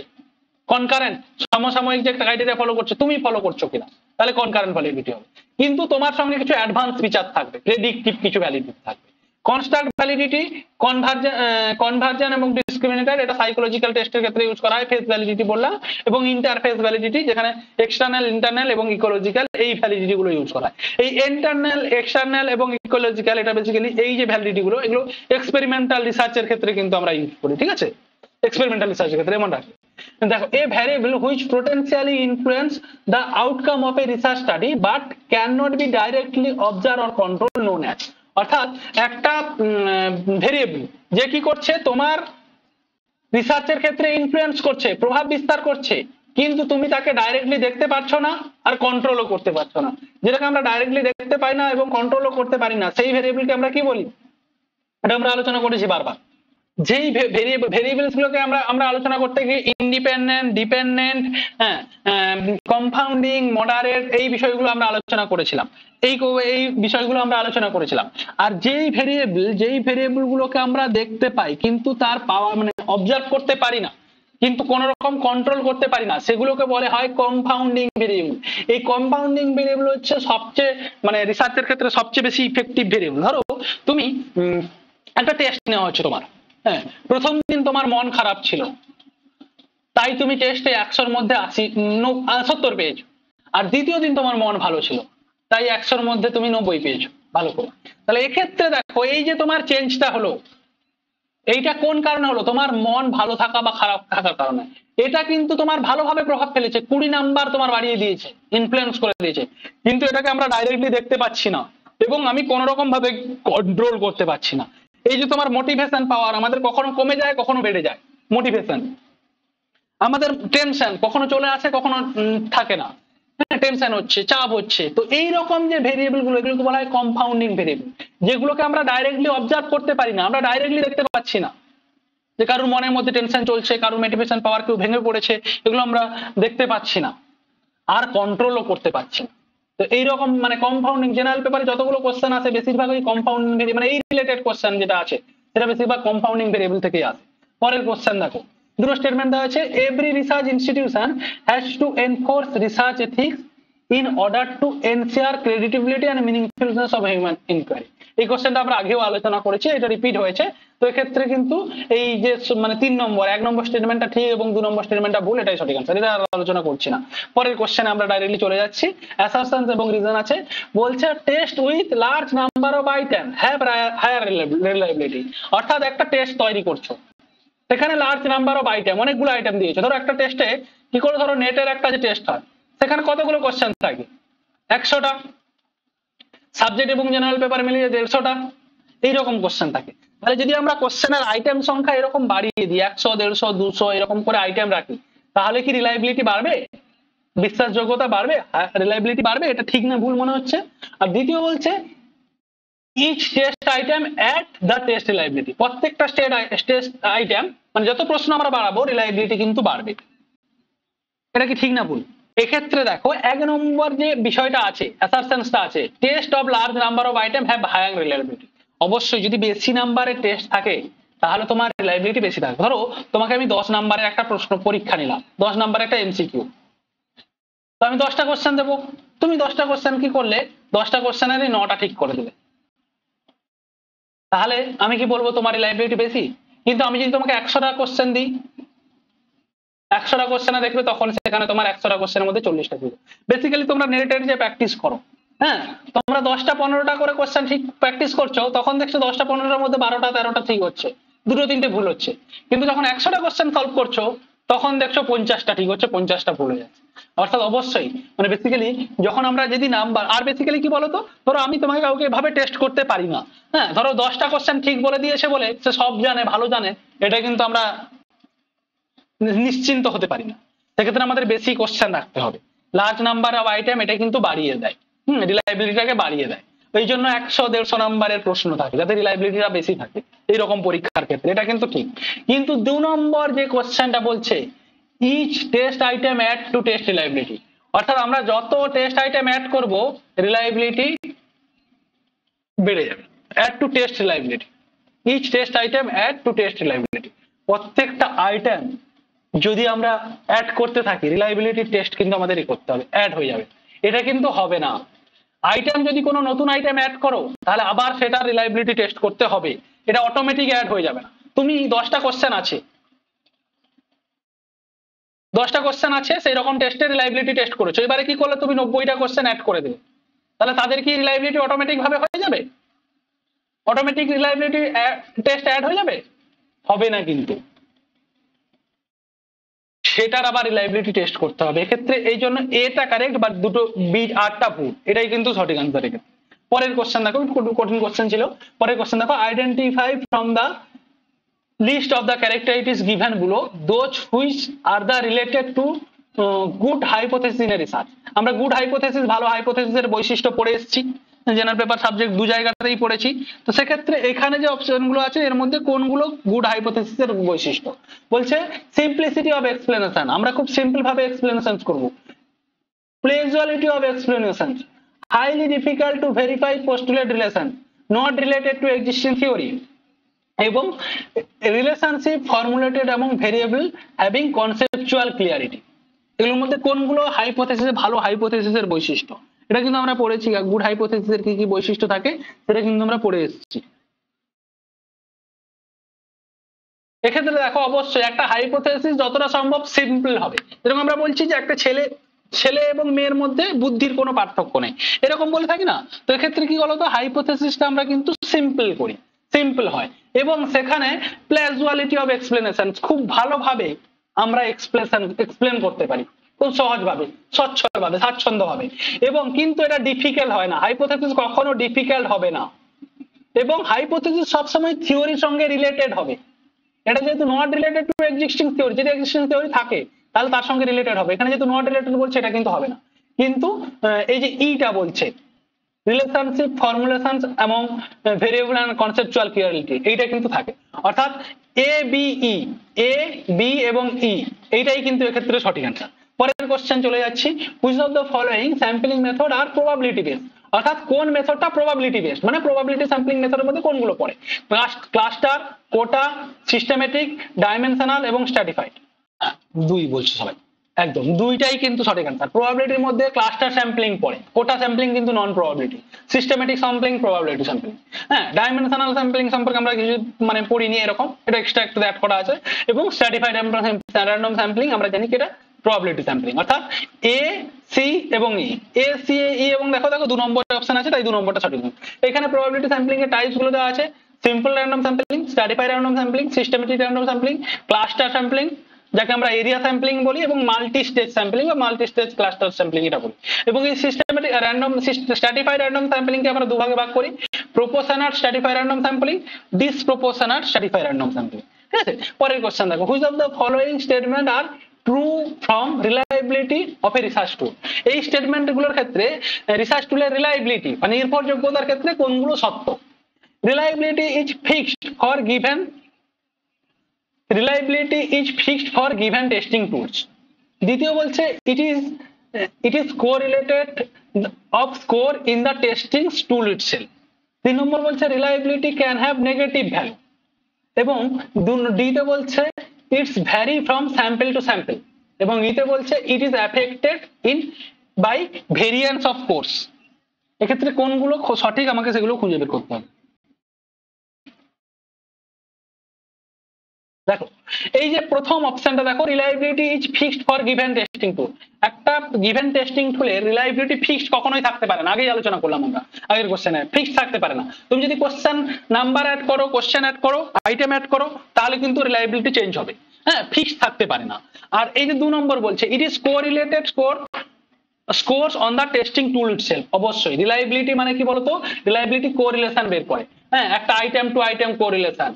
কনকারেন্ট, সমসাময়িক যে ক্রাইটেরিয়া ফলো করছে তুমি ফলো করছো কিনা, তাহলে কনকারেন্ট ভ্যালিডিটি হবে। কিন্তু তোমার সঙ্গে কিছু অ্যাডভান্স ফিচার থাকবে, প্রেডিক্টিভ কিছু ভ্যালিডিটি থাকবে। কনস্ট্রাক্ট ভ্যালিডিটি, কনভার্জন এবং ডিসক্রিমিনেটর, এটা সাইকোলজিক্যাল টেস্টের ক্ষেত্রে ইউজ করা হয়, ফেস ভ্যালিডিটি বললাম, এবং ইন্টারফেস ভ্যালিডিটি যেখানে এক্সটার্নাল, ইন্টারনাল এবং ইকোলজিক্যাল এই ভ্যালিডিটি গুলো ইউজ করা হয়। এই ইন্টারনাল, এক্সটার্নাল এবং ইকোলজিক্যাল, এটা বেসিক্যালি এই যে ভ্যালিডিটি গুলো, এগুলো এক্সপেরিমেন্টাল রিসার্চের ক্ষেত্রে কিন্তু আমরা ইউজ করি, ঠিক আছে, এক্সপেরিমেন্টাল রিসার্চের ক্ষেত্রে এমন রাখি। দেখো, a variable which potentially influence the outcome of a research study but cannot be directly observed or controlled known as, অর্থাৎ একটা ভেরিয়েবল যে কি করছে, তোমার রিসার্চের ক্ষেত্রে ইনফ্লুয়েন্স করছে, প্রভাব বিস্তার করছে, কিন্তু তুমি তাকে ডাইরেক্টলি দেখতে পাচ্ছ না আর কন্ট্রোলও করতে পারছো না। যেটাকে আমরা ডাইরেক্টলি দেখতে পাই না এবং কন্ট্রোলও করতে পারি না, সেই ভেরিয়েবলকে আমরা কি বলি, এটা আমরা আলোচনা করেছি বারবার। যেই ভেরিয়েবলস গুলোকে আমরা আলোচনা করতে গিয়ে ইন্ডিপেন্ডেন্ট, ডিপেন্ডেন্ট, হ্যাঁ, কম্পাউন্ডিং, মডারেট, এই বিষয়গুলো আমরা আলোচনা করেছিলাম, এই বিষয়গুলো আমরা আলোচনা করেছিলাম। আর যেই ভেরিয়েবল গুলোকে আমরা দেখতে পাই কিন্তু তার পাওয়া মানে অবজার্ভ করতে পারি না, কিন্তু কোন রকম কন্ট্রোল করতে পারি না, সেগুলোকে বলে হয় কম্পাউন্ডিং ভেরিয়েবল। এই কম্পাউন্ডিং ভেরিয়েবল হচ্ছে সবচেয়ে মানে রিসার্চের ক্ষেত্রে সবচেয়ে বেশি ইফেক্টিভ ভেরিয়েবল। ধরো তুমি একটা টেস্ট নেওয়া হচ্ছে তোমার, হ্যাঁ, প্রথম দিন তোমার মন খারাপ ছিল, তাই তুমি টেস্টে 100-র মধ্যে 70 পেয়েছো। আর দ্বিতীয় দিন তোমার মন ভালো ছিল, তাই 100-র মধ্যে তুমি 90 পেয়েছো, ভালো করে। তাহলে এক্ষেত্রে দেখো, এই যে তোমার চেঞ্জটা হলো, এইটা কোন কারণে হলো, তোমার মন ভালো থাকা বা খারাপ থাকার কারণে। এটা কিন্তু তোমার ভালোভাবে প্রভাব ফেলেছে, 20 নাম্বার তোমার বাড়িয়ে দিয়েছে, ইনফ্লুয়েন্স করে দিয়েছে, কিন্তু এটাকে আমরা ডাইরেক্টলি দেখতে পাচ্ছি না এবং আমি কোন রকম ভাবে কন্ট্রোল করতে পারছি না। এই যে তোমার মোটিভেশন পাওয়ার আমাদের কখনো কমে যায়, কখনো বেড়ে যায়। মোটিভেশন, আমাদের টেনশন কখনো চলে আসে, কখনো থাকে না, টেনশন হচ্ছে, চাপ হচ্ছে। তো এই রকম যে ভেরিয়েবল গুলো, এগুলোকে বলা হয় কম্পাউন্ডিং ভেরিয়েবল, যেগুলোকে আমরা ডাইরেক্টলি অবজার্ভ করতে পারি না, আমরা ডাইরেক্টলি দেখতে পাচ্ছি না যে কারোর মনের মধ্যে টেনশন চলছে, কারোর মোটিভেশন পাওয়ার কেউ ভেঙে পড়েছে, এগুলো আমরা দেখতে পাচ্ছি না আর কন্ট্রোলও করতে পারছি না। তো এইরকম মানে কম্পাউন্ডিং, জেনারেল পেপারে যতগুলো কোশ্চেন আছে বেশিরভাগই কম্পাউন্ডিং মানে এই রিলেটেড কোশ্চেন যেটা আছে সেটা বেশিরভাগ কম্পাউন্ডিং ভেরিয়েবল থেকেই আসে। পরের কোশ্চেন দেখো, দুটো স্টেটমেন্ট দেওয়া আছে, every research institution has to enforce research ethics in order to ensure creditability and meaningfulness of human inquiry. এই কোশ্চেনটা আমরা আগেও আলোচনা করেছি, এটা রিপিট হয়েছে। তো এক্ষেত্রে কিন্তু এই যে মানে 1 নম্বর স্টেটমেন্টটা ঠিক এবং 2 নম্বর স্টেটমেন্টটা ভুল, এটাই সঠিক আনসার, এটা আলোচনা করছি না। পরের কোশ্চেনে আমরা ডাইরেক্টলি চলে যাচ্ছি, অ্যাসারশনস এবং রিজন আছে। বলছে test with large number of item have higher reliability, অর্থাৎ একটা টেস্ট তৈরি করছো, সেখানে লার্জ নাম্বার অফ আইটেম, অনেকগুলো আইটেম দিয়েছে। ধরো একটা টেস্টে কি করে, ধরো নেটের একটা যে টেস্ট হয় সেখানে কতগুলো কোশ্চেন থাকে, 100টা, সাবজেক্ট এবং জেনারেল পেপার মিলিয়ে 150টা, এইরকম কোশ্চেন থাকে। তাহলে যদি আমরা কোশ্চেনের আইটেম সংখ্যা এরকম বাড়িয়ে দিই, 100, 150, 200 এরকম করে আইটেম রাখি, তাহলে কি রিলায়েবিলিটি বাড়বে, বিশ্বাসযোগ্যতা বাড়বে, রিলায়েবিলিটি বাড়বে? এটা ঠিক না ভুল মনে হচ্ছে? আর দ্বিতীয় বলছে each test item at the test reliability, প্রত্যেকটা টেস্ট আইটেম মানে যত প্রশ্ন আমরা বাড়াবো রিলায়েবিলিটি কিন্তু বাড়বে। এটা কি ঠিক না ভুল? এক্ষেত্রে দেখো 1 নম্বর যে বিষয়টা আছে, অ্যাসারশনসটা আছে, test of large number of item have higher reliability. অবশ্যই যদি বেশি নাম্বারের টেস্ট থাকে তাহলে তোমার রিলায়েবিলিটি বেশি থাকবে। ধরো তোমাকে আমি 10 নাম্বারের একটা প্রশ্ন পরীক্ষা নিলাম, 10 নাম্বারের একটা এমসিকিউ, তো আমি 10টা কোশ্চেন দেবো, তুমি 10টা কোশ্চেন কি করলে, 10টা কোশ্চেনেরই 9টা ঠিক করে দেবে, তাহলে আমি কি বলবো তোমার রিলায়েবিলিটি বেশি। কিন্তু আমি যদি তোমাকে 100টা কোশ্চেন দিই, 100টা কোশ্চেনে দেখবে তখন সেখানে তোমার 100টা কোশ্চেনের মধ্যে 40টা ছিল। বেসিক্যালি তোমরা নেটের যে প্র্যাকটিস করো, হ্যাঁ, তোমরা 10টা 15টা করে কোশ্চেন ঠিক প্র্যাকটিস করছো, তখন দেখছো 10টা 15টার মধ্যে 12টা 13টা ঠিক হচ্ছে, দুটো তিনটে ভুল হচ্ছে। কিন্তু যখন 100টা কোশ্চেন সলভ করছো তখন দেখছো 50টা ঠিক হচ্ছে, 50টা ভুল হয়ে যাচ্ছে। অর্থাৎ অবশ্যই মানে বেসিক্যালি যখন আমরা যদি নাম্বার, আর বেসিক্যালি কি বলতো, ধরো আমি তোমাকে কাউকে এভাবে টেস্ট করতে পারি না, হ্যাঁ, ধরো 10টা কোশ্চেন ঠিক বলে দিয়েছে বলে সে সব জানে ভালো জানে, এটা কিন্তু আমরা নিশ্চিন্ত হতে পারি না। সেক্ষেত্রে আমাদের বেশি কোশ্চেন রাখতে হবে, লার্জ নাম্বার অফ আইটেম, এটা কিন্তু বাড়িয়ে দেয়, রিলায়েবিলিটিটাকে বাড়িয়ে দেয়। এই জন্য 100-150 নাম্বারের প্রশ্ন থাকে যাতে রিলায়েবিলিটিটা বেশি থাকে এইরকম পরীক্ষার ক্ষেত্রে, এটা কিন্তু ঠিক। কিন্তু 2 নম্বর যে কোশ্চেনটা বলছে each test item add to test reliability, অর্থাৎ আমরা যত টেস্ট আইটেম অ্যাড করব রিলায়েবিলিটি বেড়ে যাবে। Add to test reliability, each test item add to test reliability, প্রত্যেকটা আইটেম যদি আমরা অ্যাড করতে থাকি রিলায়েবিলিটি টেস্ট কিন্তু আমাদের করতে হবে, অ্যাড হয়ে যাবে। এটা কিন্তু হবে না, আইটেম যদি কোনো নতুন আইটেম অ্যাড করো তাহলে আবার সেটা রিলায়েবিলিটি টেস্ট করতে হবে, এটা অটোমেটিক অ্যাড হয়ে যাবে না। তুমি 10টা কোশ্চেন আছে, 10টা কোশ্চেন আছে সেই রকম টেস্টে রিলায়েবিলিটি টেস্ট করেছো, এবারে কি করলে তুমি 90টা কোশ্চেন অ্যাড করে দেবে, তাহলে তাদের কি রিলায়েবিলিটি অটোমেটিক ভাবে হয়ে যাবে? অটোমেটিক রিলায়েবিলিটি টেস্ট অ্যাড হয়ে যাবে? হবে না কিন্তু, সেটার আবার রিলায়েবিলিটি টেস্ট করতে হবে। এক্ষেত্রে এই জন্য এটা কারেক্ট, বা দুটো বি 8টা ভুল, এটাই কিন্তু সঠিক আনসার। এক্ষেত্রে পরের কোশ্চেন দেখো, কঠিন কোশ্চেন ছিল। পরের কোশ্চেন দেখো, identify from the list of the characteristics given below those which are the related to good hypothesis in research. আমরা গুড হাইপোথেসিস, ভালো হাইপোথেসিসের বৈশিষ্ট্য পড়ে এসেছি, জেনারেল পেপার সাবজেক্ট 2 জায়গাতেই পড়েছি। তো সেক্ষেত্রে এখানে যে অপশনগুলো আছে এর মধ্যে কোনগুলো গুড হাইপোথেসিসের বৈশিষ্ট্য বলছে? সিম্পলিসিটি অফ এক্সপ্লেনেশন, আমরা খুব সিম্পল ভাবে এক্সপ্লেনেশন করব। Plausibility of explanation, highly difficult to verify postulate relation, not related to existing theory, এবং রিলেশনশিপ ফর্মুলেটেড এবং ভেরিয়েবল হ্যাভিং কনসেপচুয়াল ক্লিয়ারিটি। এগুলোর মধ্যে কোনগুলো হাইপোথেসিস, ভালো হাইপোথেসিসের বৈশিষ্ট্য, এটা কিন্তু আমরা পড়েছি। গুড হাইপোথেসিসের কি কি বৈশিষ্ট্য থাকে সেটা কিন্তু আমরা পড়ে এসেছি। এক্ষেত্রে দেখো অবশ্যই একটা হাইপোথেসিস যতটা সম্ভব সিম্পল হবে। যেরকম আমরা বলছি যে একটা ছেলে ছেলে এবং মেয়ের মধ্যে বুদ্ধির কোনো পার্থক্য নেই, এরকম বলে থাকি না? তো এক্ষেত্রে কি বলতো, হাইপোথেসিসটা আমরা কিন্তু সিম্পল করি, সিম্পল হয়, এবং সেখানে প্লেজুয়ালিটি অফ এক্সপ্লেনেশন, খুব ভালোভাবে আমরা এক্সপ্লেন করতে পারি, খুব সহজভাবে, স্বচ্ছভাবে, স্বাচ্ছন্দ্যভাবে, এবং কিন্তু এটা ডিফিকাল্ট হয় না। হাইপোথেসিস কখনো ডিফিকাল্ট হবে না, এবং হাইপোথেসিস সবসময় থিওরির সঙ্গে রিলেটেড হবে। এটা যেহেতু not related to existing theory, যদি এক্সিস্টিং থিওরি থাকে তাহলে তার সঙ্গে রিলেটেড হবে, এখানে যেহেতু নট রিলেটেড বলছে এটা কিন্তু হবে না। কিন্তু এই যে ইটা বলছে রিলেশনশিপ ফর্মুলেশনস এবং ভেরিয়েবল এন্ড কনসেপচুয়াল ক্লিয়ারিটি, এইটা কিন্তু থাকে। অর্থাৎ A B E, A B এবং ই, এইটাই কিন্তু এক্ষেত্রে সঠিক অ্যান্সার। পরের কোশ্চেন চলে যাচ্ছি, which of the following sampling method are probability based, অর্থাৎ কোন মেথডটা প্রবাবিলিটি বেসড, মানে প্রবাবিলিটি স্যাম্পলিং মেথডের মধ্যে কোনগুলো পড়ে? ক্লাস্টার, কোটা, সিস্টেমেটিক, ডাইমেনশনাল এবং স্ট্র্যাটিফাইড। দুই বলছে সবাই, একদম দুইটাই কিন্তু সঠিক অ্যান্সার। প্রবাবিলিটির মধ্যে ক্লাস্টার স্যাম্পলিং পড়ে, কোটা স্যাম্পলিং কিন্তু non probability, systematic sampling probability sampling. হ্যাঁ, ডাইমেনশনাল স্যাম্পলিং সম্পর্কে আমরা কিছু মানে পড়িনি এরকম, এটা এক্সট্রা একটু অ্যাড করা আছে। এবং স্ট্র্যাটিফাইড র্যান্ডম স্যাম্পলিং আমরা জানি কি এটা প্রবাবিলিটি স্যাম্পলিং। অর্থাৎ এ সি এবং ই, এ সি ই, এবং দেখো দেখো 2 নম্বর অপশন আছে, তাই 2 নম্বরটা সঠিক। এখানে প্রবাবিলিটি স্যাম্পলিং এর টাইপস গুলো দেওয়া আছে, simple random sampling, stratified random sampling, systematic random sampling, cluster sampling যাকে আমরা এরিয়া স্যাম্পলিং বলি, এবং মাল্টি স্টেজ স্যাম্পলিং বা মাল্টি স্টেজ ক্লাস্টার স্যাম্পলিং এটা বলি। এবং এই systematic random stratified random sampling কে আমরা দুভাগে ভাগ করি, proportional stratified random sampling, disproportional stratified random sampling. ঠিক আছে, পরের কোশ্চেন দেখো, which of the following statement are true from reliability of a research tool. এই স্টেটমেন্ট গুলোর ক্ষেত্রে রিসার্চ টুলের রিলায়েবিলিটি মানে নির্ভরযোগ্যতার ক্ষেত্রে কোনগুলো সত্য? Reliability is fixed for given, reliability is fixed for given testing tools. দ্বিতীয় বলছে it is correlated of score in the testing tool itself. 3 নম্বর বলছে reliability can have negative value, এবং ডিতে বলছে it's vary from sample to sample, এবং ইতে বলছে it is affected in by variance of course. এক্ষেত্রে কোনগুলো সঠিক আমাকে সেগুলো খুঁজে বের করতে হবে। দেখো এই যে প্রথম অপশনটা দেখো, reliability is fixed for given testing টুল। একটা গিভেন টেস্টিং টুলের রিলায়েবিলিটি ফিক্সড কখনোই থাকতে পারে না, আগেই আলোচনা করলাম আমরা আগের কোশ্চেনে, ফিক্সড থাকতে পারে না। তুমি যদি কোশ্চেন নাম্বার অ্যাড করো, কোশ্চেন অ্যাড করো, আইটেম অ্যাড করো, তাহলে কিন্তু রিলায়েবিলিটি চেঞ্জ হবে। হ্যাঁ, ফিক্সড থাকতে পারে না। আর এই যে 2 নম্বর বলছে, it is correlated scores on the testing tool itself. অবশ্যই রিলায়েবিলিটি মানে কি বলতো, রিলায়েবিলিটি কোরিলেশন বের করে। হ্যাঁ, একটা item to item correlation,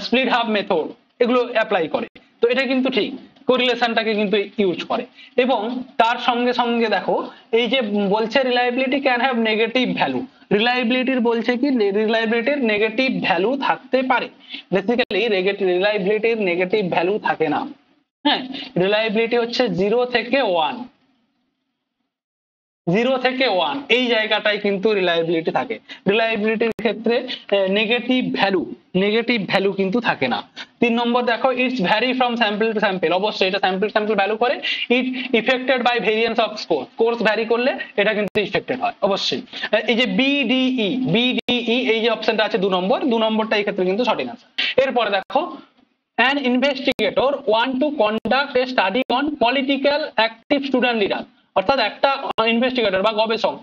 split half method, এগুলো অ্যাপ্লাই করে। তো এটা কিন্তু ঠিক, কোরিলেশনটাকে কিন্তু ইউজ করে। এবং তার সঙ্গে সঙ্গে দেখো, এই যে বলছে reliability can have negative value, রিলায়েবিলিটির বলছে কি রিলায়েবিলিটির নেগেটিভ ভ্যালু থাকতে পারে। বেসিক্যালি রিলায়েবিলিটির নেগেটিভ ভ্যালু থাকে না। হ্যাঁ, রিলায়েবিলিটি হচ্ছে 0 থেকে 1, 0 থেকে 1 এই জায়গাটাই কিন্তু রিলায়েবিলিটি থাকে। রিলায়েবিলিটির ক্ষেত্রে নেগেটিভ ভ্যালু কিন্তু থাকে না। 3 নম্বর দেখো, it's vary from sample to sample. অবশ্যই এটা স্যাম্পল ভ্যালু করে। It affected by variance of score vary করলে এটা কিন্তু ইফেক্টেড হয় অবশ্যই। এই যে বিডিই এই যে অপশনটা আছে 2 নম্বরটা এই ক্ষেত্রে কিন্তু সঠিক আনসার। এরপরে দেখো, an investigator want to conduct a study on political active student leader। অর্থাৎ একটা ইনভেস্টিগেটর বা গবেষক,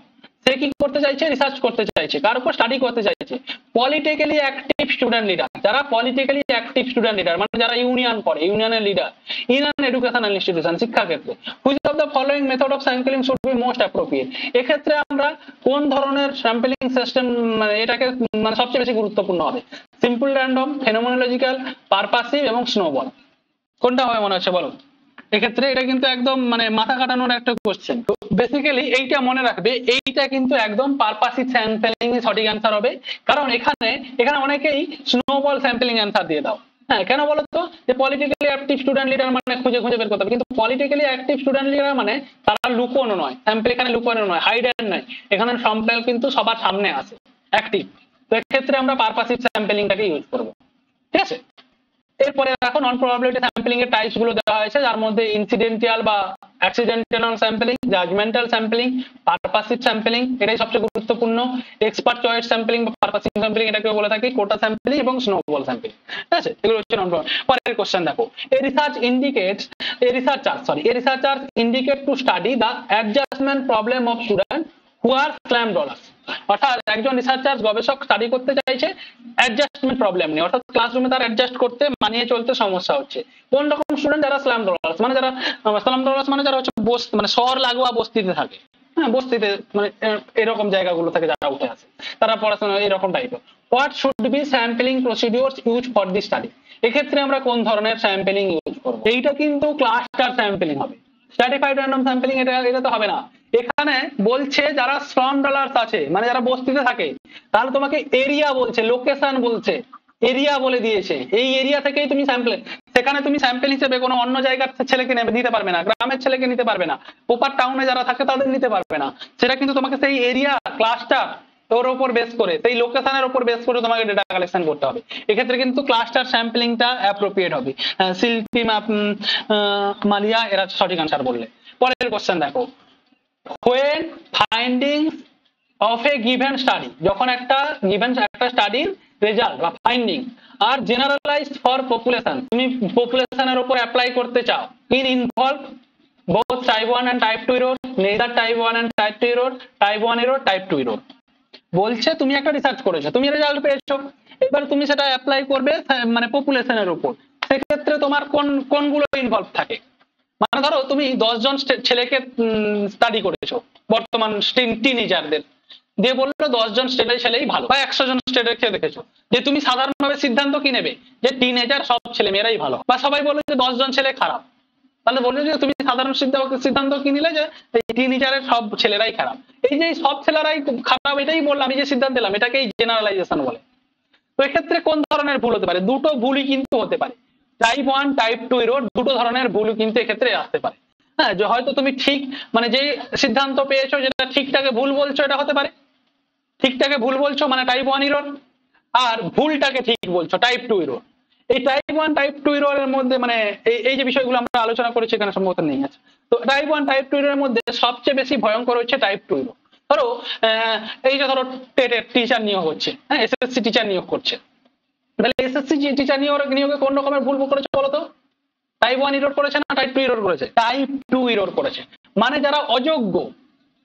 সে কি করতে চাইছে, রিসার্চ করতে চাইছে, কার উপর স্টাডি করতে চাইছে, পলিটিক্যালি অ্যাক্টিভ স্টুডেন্ট লিডার। যারা পলিটিক্যালি অ্যাক্টিভ স্টুডেন্ট লিডার মানে যারা ইউনিয়ন করে, ইউনিয়নের leader in an educational institution, শিক্ষা ক্ষেত্রে, which of the following method of sampling should be most appropriate. এক্ষেত্রে আমরা কোন ধরনের স্যাম্পলিং সিস্টেম মানে এটাকে মানে সবচেয়ে বেশি গুরুত্বপূর্ণ হবে, সিম্পল র্যান্ডম, ফেনোমেনোলজিক্যাল, পারপাসিভ এবং স্নোবল, কোনটা হবে মনে হচ্ছে বলো? এক্ষেত্রে এটা কিন্তু একদম মানে মাথা কাটানোর একটা কোশ্চেন। তো বেসিক্যালি এইটা মনে রাখবে, এইটা কিন্তু একদম পারপাসিভ স্যাম্পলিং এর সঠিক অ্যান্সার হবে। কারণ এখানে অনেকেই স্নোবল স্যাম্পলিং অ্যান্সার দিয়ে দাও। হ্যাঁ, কেন বলতো, যে পলিটিক্যালি অ্যাক্টিভ স্টুডেন্ট লিডার মানে খুঁজে বের করতে হবে, কিন্তু পলিটিক্যালি অ্যাক্টিভ স্টুডেন্ট লিডার মানে তারা লুকোনো নয়, স্যাম্পল এখানে লুকোনো নয়, হাইডেন নয়, এখানে স্যাম্পল কিন্তু সবার সামনে আছে, অ্যাক্টিভ। তো এক্ষেত্রে আমরা পারপাসিভ স্যাম্পলিংটাকে ইউজ করবো। ঠিক আছে, এরপরে দেখো নন প্রবাবিলিটি স্যাম্পলিং এর টাইপস গুলো দেওয়া হয়েছে, যার মধ্যে ইনসিডেন্টাল বা accidental sampling, judgemental sampling, purposive sampling, এটাই সবচেয়ে গুরুত্বপূর্ণ, এক্সপার্ট চয়েস স্যাম্পলিং বা পারপাসিভ স্যাম্পলিং এটাকে বলে থাকি, কোটা স্যাম্পলিং এবং স্নোবল স্যাম্পলিং। ঠিক আছে, এগুলো হচ্ছে নন প্রবাবিলিটি। পরের কোশ্চেন দেখো, a researcher indicate to study the adjustment problem of student who are slum dwellers. অর্থাৎ একজন রিসার্চার গবেষক স্টাডি করতে চাইছে অ্যাডজাস্টমেন্ট প্রবলেম নিয়ে, অর্থাৎ ক্লাসরুমে তার অ্যাডজাস্ট করতে মানিয়ে চলতে সমস্যা হচ্ছে। কোন রকম স্টুডেন্ট, যারা স্ল্যাম ডলার্স মানে যারা হচ্ছে মানে শহর লাগোয়া বস্তিতে থাকে। হ্যাঁ, বস্তিতে মানে এরকম জায়গাগুলো থেকে যারা উঠে আসে, তারা পড়াশোনা এরকম টাইপের। What should B sampling procedures use for the study. এক্ষেত্রে আমরা কোন ধরনের স্যাম্পলিং ইউজ করব? এইটা কিন্তু ক্লাস্টার স্যাম্পলিং হবে, স্ট্র্যাটিফাইড র্যান্ডম স্যাম্পলিং এটা তো হবে না। এখানে বলছে যারা স্ট্রং ডলার্স আছে মানে যারা বস্তিতে থাকে, তাহলে তোমাকে এরিয়া বলছে, লোকেশন বলছে, এরিয়া বলে দিয়েছে, এই এরিয়া থেকেই তুমি স্যাম্পল, সেখানে তুমি স্যাম্পল হিসেবে কোনো অন্য জায়গার ছেলেকে নিতে পারবে না, গ্রামের ছেলেকে নিতে পারবে না, প্রপার টাউনে যারা থাকে তাদের নিতে পারবে না। সেটা কিন্তু তোমাকে সেই এরিয়া ক্লাস্টার ওর উপর বেস করে, সেই লোকেশনের উপর বেস করে তোমাকে ডেটা কালেকশন করতে হবে। এক্ষেত্রে কিন্তু ক্লাস্টার স্যাম্পলিংটা অ্যাপ্রোপ্রিয়েট হবে। শিল্পী মালিয়া এরা সঠিক আনসার বললে। পরের কোশ্চেন দেখো, when findings of a given study, যখন একটা স্টাডির রেজাল্ট বা finding are generalized for population, তুমি পপুলেশনের উপর অ্যাপ্লাই করতে চাও, involve both type 1 and type 2 error, neither type 1 and type 2 error, type 1 error, type 2 error। বলছে তুমি একটা রিসার্চ করেছো, তুমি রেজাল্ট পেয়েছো, এবার তুমি সেটা অ্যাপ্লাই করবে মানে পপুলেশনের উপর। সেক্ষেত্রে তোমার কোনগুলো ইনভলভ থাকে, মানে ধরো তুমি 10 জন ছেলেকে স্টাডি করেছো, বর্তমান টিনেজারদের, দিয়ে বললো 10 জন স্টেটের ছেলেই ভালো, বা 100 জন স্টেটের খেয়ে দেখেছো, যে তুমি সাধারণভাবে সিদ্ধান্ত কি নেবে, যে টিনেজার সব ছেলে মেয়েরাই ভালো, বা সবাই বললো যে 10 জন ছেলে খারাপ, তাহলে বললো যে তুমি সাধারণ সিদ্ধান্ত কি নিলে, যে টিনেজারের সব ছেলেরাই খারাপ। এই যে সব ছেলেরাই খারাপ এটাই বললাম, আমি যে সিদ্ধান্ত দিলাম এটাকেই জেনারেলাইজেশন বলে। তো এক্ষেত্রে কোন ধরনের ভুল হতে পারে? দুটো ভুলই কিন্তু হতে পারে, টাইপ 1 টাইপ 2 এরর, দুটো ধরনের ভুল কিন্তু এক্ষেত্রে আসতে পারে। হ্যাঁ, যে হয়তো তুমি ঠিক মানে যে সিদ্ধান্ত পেয়েছো যেটা ঠিকটাকে ভুল বলছো, এটা হতে পারে, ঠিকটাকে ভুল বলছো মানে টাইপ 1 এরর, আর ভুলটাকে ঠিক বলছো টাইপ 2 এরর। এই টাইপ 1 টাইপ 2 এরর এর মধ্যে মানে এই যে বিষয়গুলো আমরা আলোচনা করেছি এখানে সম্ভবত নেই আছে। তো টাইপ 1 টাইপ 2 এর মধ্যে সবচেয়ে বেশি ভয়ঙ্কর হচ্ছে টাইপ 2 এরর। ধরো এই যে ধরো টেটের টিচার নিয়োগ হচ্ছে, হ্যাঁ, এসএসসি টিচার নিয়োগ করছে, তাহলে এসএসসি টিচার নিয়োগে কোন রকমের ভুল করেছে বলতো? টাইপ 1 ইরর করেছে না টাইপ 2 ইরর করেছে? টাইপ 2 ইরর করেছে। মানে যারা অযোগ্য,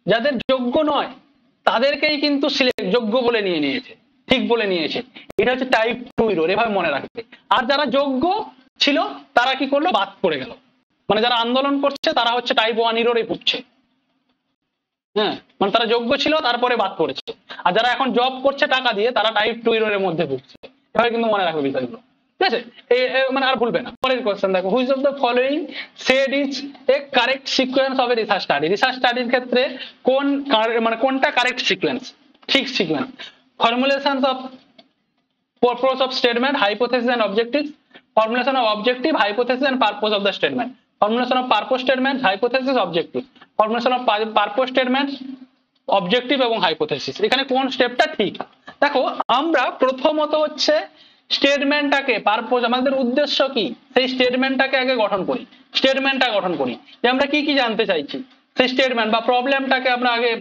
যাদের যোগ্য নয় তাদেরকেই কিন্তু সিলেক্ট যোগ্য বলে নিয়ে নিয়েছে, ঠিক বলে নিয়েছে। এটা হচ্ছে টাইপ 2 ইরর, এভাবে মনে রাখবে। আর যারা যোগ্য ছিল তারা কি করলো, বাদ পড়ে গেল। মানে যারা আন্দোলন করছে তারা হচ্ছে টাইপ 1 ইররে ভুগছে। হ্যাঁ, মানে তারা যোগ্য ছিল তারপরে বাদ পড়েছে। আর যারা এখন জব করছে টাকা দিয়ে তারা টাইপ 2 ইররের মধ্যে ভুগছে। এভাবে কিন্তু মনে রাখবে বিষয়গুলো, ঠিক আছে? মানে আর ভুলবে না। পরের কোশ্চেন দেখো, which of the following shed is a correct sequence of a research study? Research স্টাডির ক্ষেত্রে কোন মানে কোনটা কারেক্ট সিকোয়েন্স, ঠিক sequence? ফর্মুলেশনস of purpose of statement, hypothesis and objectives, formulation of objective, hypothesis and purpose of the statement, formulation of purpose statement, hypothesis, objective, formulation of purpose statement, objective এবং hypothesis। এখানে কোন স্টেপটা ঠিক? দেখো আমরা প্রথমত হচ্ছে স্টেটমেন্টটাকে, পারপোজ আমাদের উদ্দেশ্য কি সেই স্টেটমেন্টটাকে আগে গঠন করি। স্টেটমেন্টটা গঠন করি যে আমরা কি কি জানতে চাইছি, সেই স্টেটমেন্ট বা প্রবলেমটাকে আমরা আগে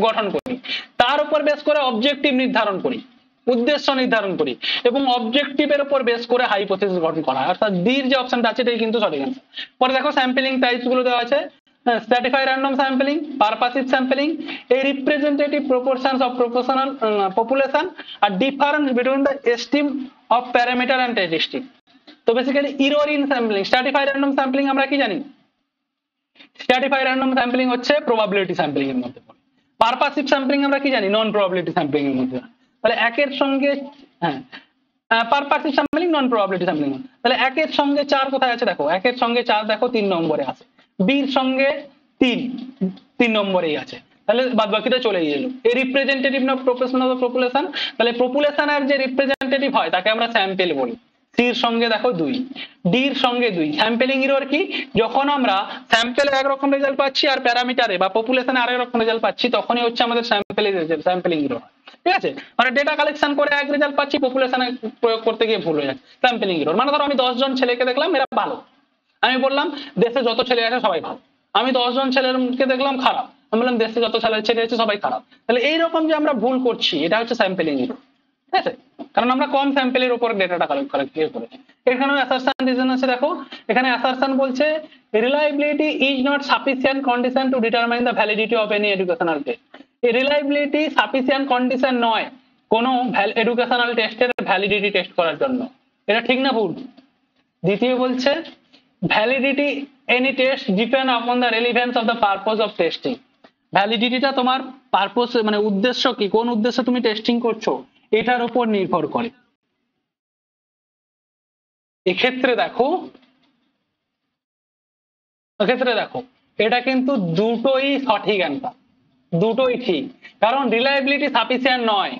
গঠন করি। তার উপর বেস করে অবজেক্টিভ নির্ধারণ করি, উদ্দেশ্য নির্ধারণ করি, এবং অবজেক্টিভের উপর বেস করে হাইপোথিসিস গঠন করা হয়। অর্থাৎ ডির যে অপশনটা আছে এটাই কিন্তু সঠিক অ্যান্সার। পরে দেখো স্যাম্পলিং টাইপস গুলো দেওয়া আছে, stratify random sampling, purposive sampling, a representative proportions of proportional population, আর difference between the estimate of parameter and statistic. তো basically error in sampling, stratify random sampling আমরা কি জানি? স্ট্র্যাটিফাই র্যান্ডম স্যাম্পলিং হচ্ছে probability sampling এর মধ্যে পড়ে। পারপাসিভ sampling আমরা কি জানি? নন প্রবাবিলিটি স্যাম্পলিং এর মধ্যে। তাহলে একের সঙ্গে, হ্যাঁ, পারপাসিভ স্যাম্পলিং নন প্রবাবিলিটি স্যাম্পলিং। তাহলে একের সঙ্গে 4 কোথায় আছে? দেখো একের সঙ্গে 4 দেখো 3 নম্বরে আছে, বির সঙ্গে 3 নম্বরেই আছে। তাহলে বাদ বাকিটা চলে গেল। এই রিপ্রেজেন্টেটিভ না প্রপোর্শনাল পপুলেশন, তাহলে পপুলেশনের যে রিপ্রেজেন্টেটিভ হয় তাকে আমরা স্যাম্পল বলি। সির সঙ্গে দেখো 2, ডির সঙ্গে 2। স্যাম্পলিং ইরর কি? যখন আমরা স্যাম্পলে একরকম রেজাল্ট পাচ্ছি আর প্যারামিটারে বা পপুলেশনে আরেক রকম রেজাল্ট পাচ্ছি, তখনই হচ্ছে আমাদের স্যাম্পলিং ইরর। ঠিক আছে, মানে ডেটা কালেকশন করে এক রেজাল্ট পাচ্ছি, পপুলেশনে প্রয়োগ করতে গিয়ে ভুল হয়ে যাচ্ছে, স্যাম্পলিং ইরর। মানে ধরো আমি 10 জন ছেলেকে দেখলাম এরা ভালো, আমি বললাম দেশে যত ছেলে আছে সবাই ভালো। আমি 10 জন ছেলেকে দেখলাম খারাপ, আমি বললাম দেশে যত ছেলে আছে সবাই খারাপ। তাহলে এইরকম যে আমরা ভুল করছি এটা হচ্ছে স্যাম্পলিং ইরর। ঠিক আছে, কারণ আমরা কম স্যাম্পলের উপর ডেটাটা কালেক্ট করেছি। এখানে অ্যাসারশন রিজন আছে, দেখো এখানে অ্যাসারশন বলছে reliability is not sufficient condition to determine the validity of any educational test. Reliability sufficient condition নয় কোনো এডুকেশনাল টেস্টের ভ্যালিডিটি টেস্ট করার জন্য। এটা ঠিক না ভুল? দ্বিতীয় বলছে validity any test depend upon the relevance of the purpose of testing. ভ্যালিডিটিটা তোমার পারপোজ মানে উদ্দেশ্য কি, কোন উদ্দেশ্যে তুমি টেস্টিং করছো এটার উপর নির্ভর করে। এক্ষেত্রে দেখো এটা কিন্তু দুটোই সঠিক অ্যান্সার, দুটোই ঠিক। কারণ রিলায়েবিলিটি সাফিসিয়েন্ট নয়,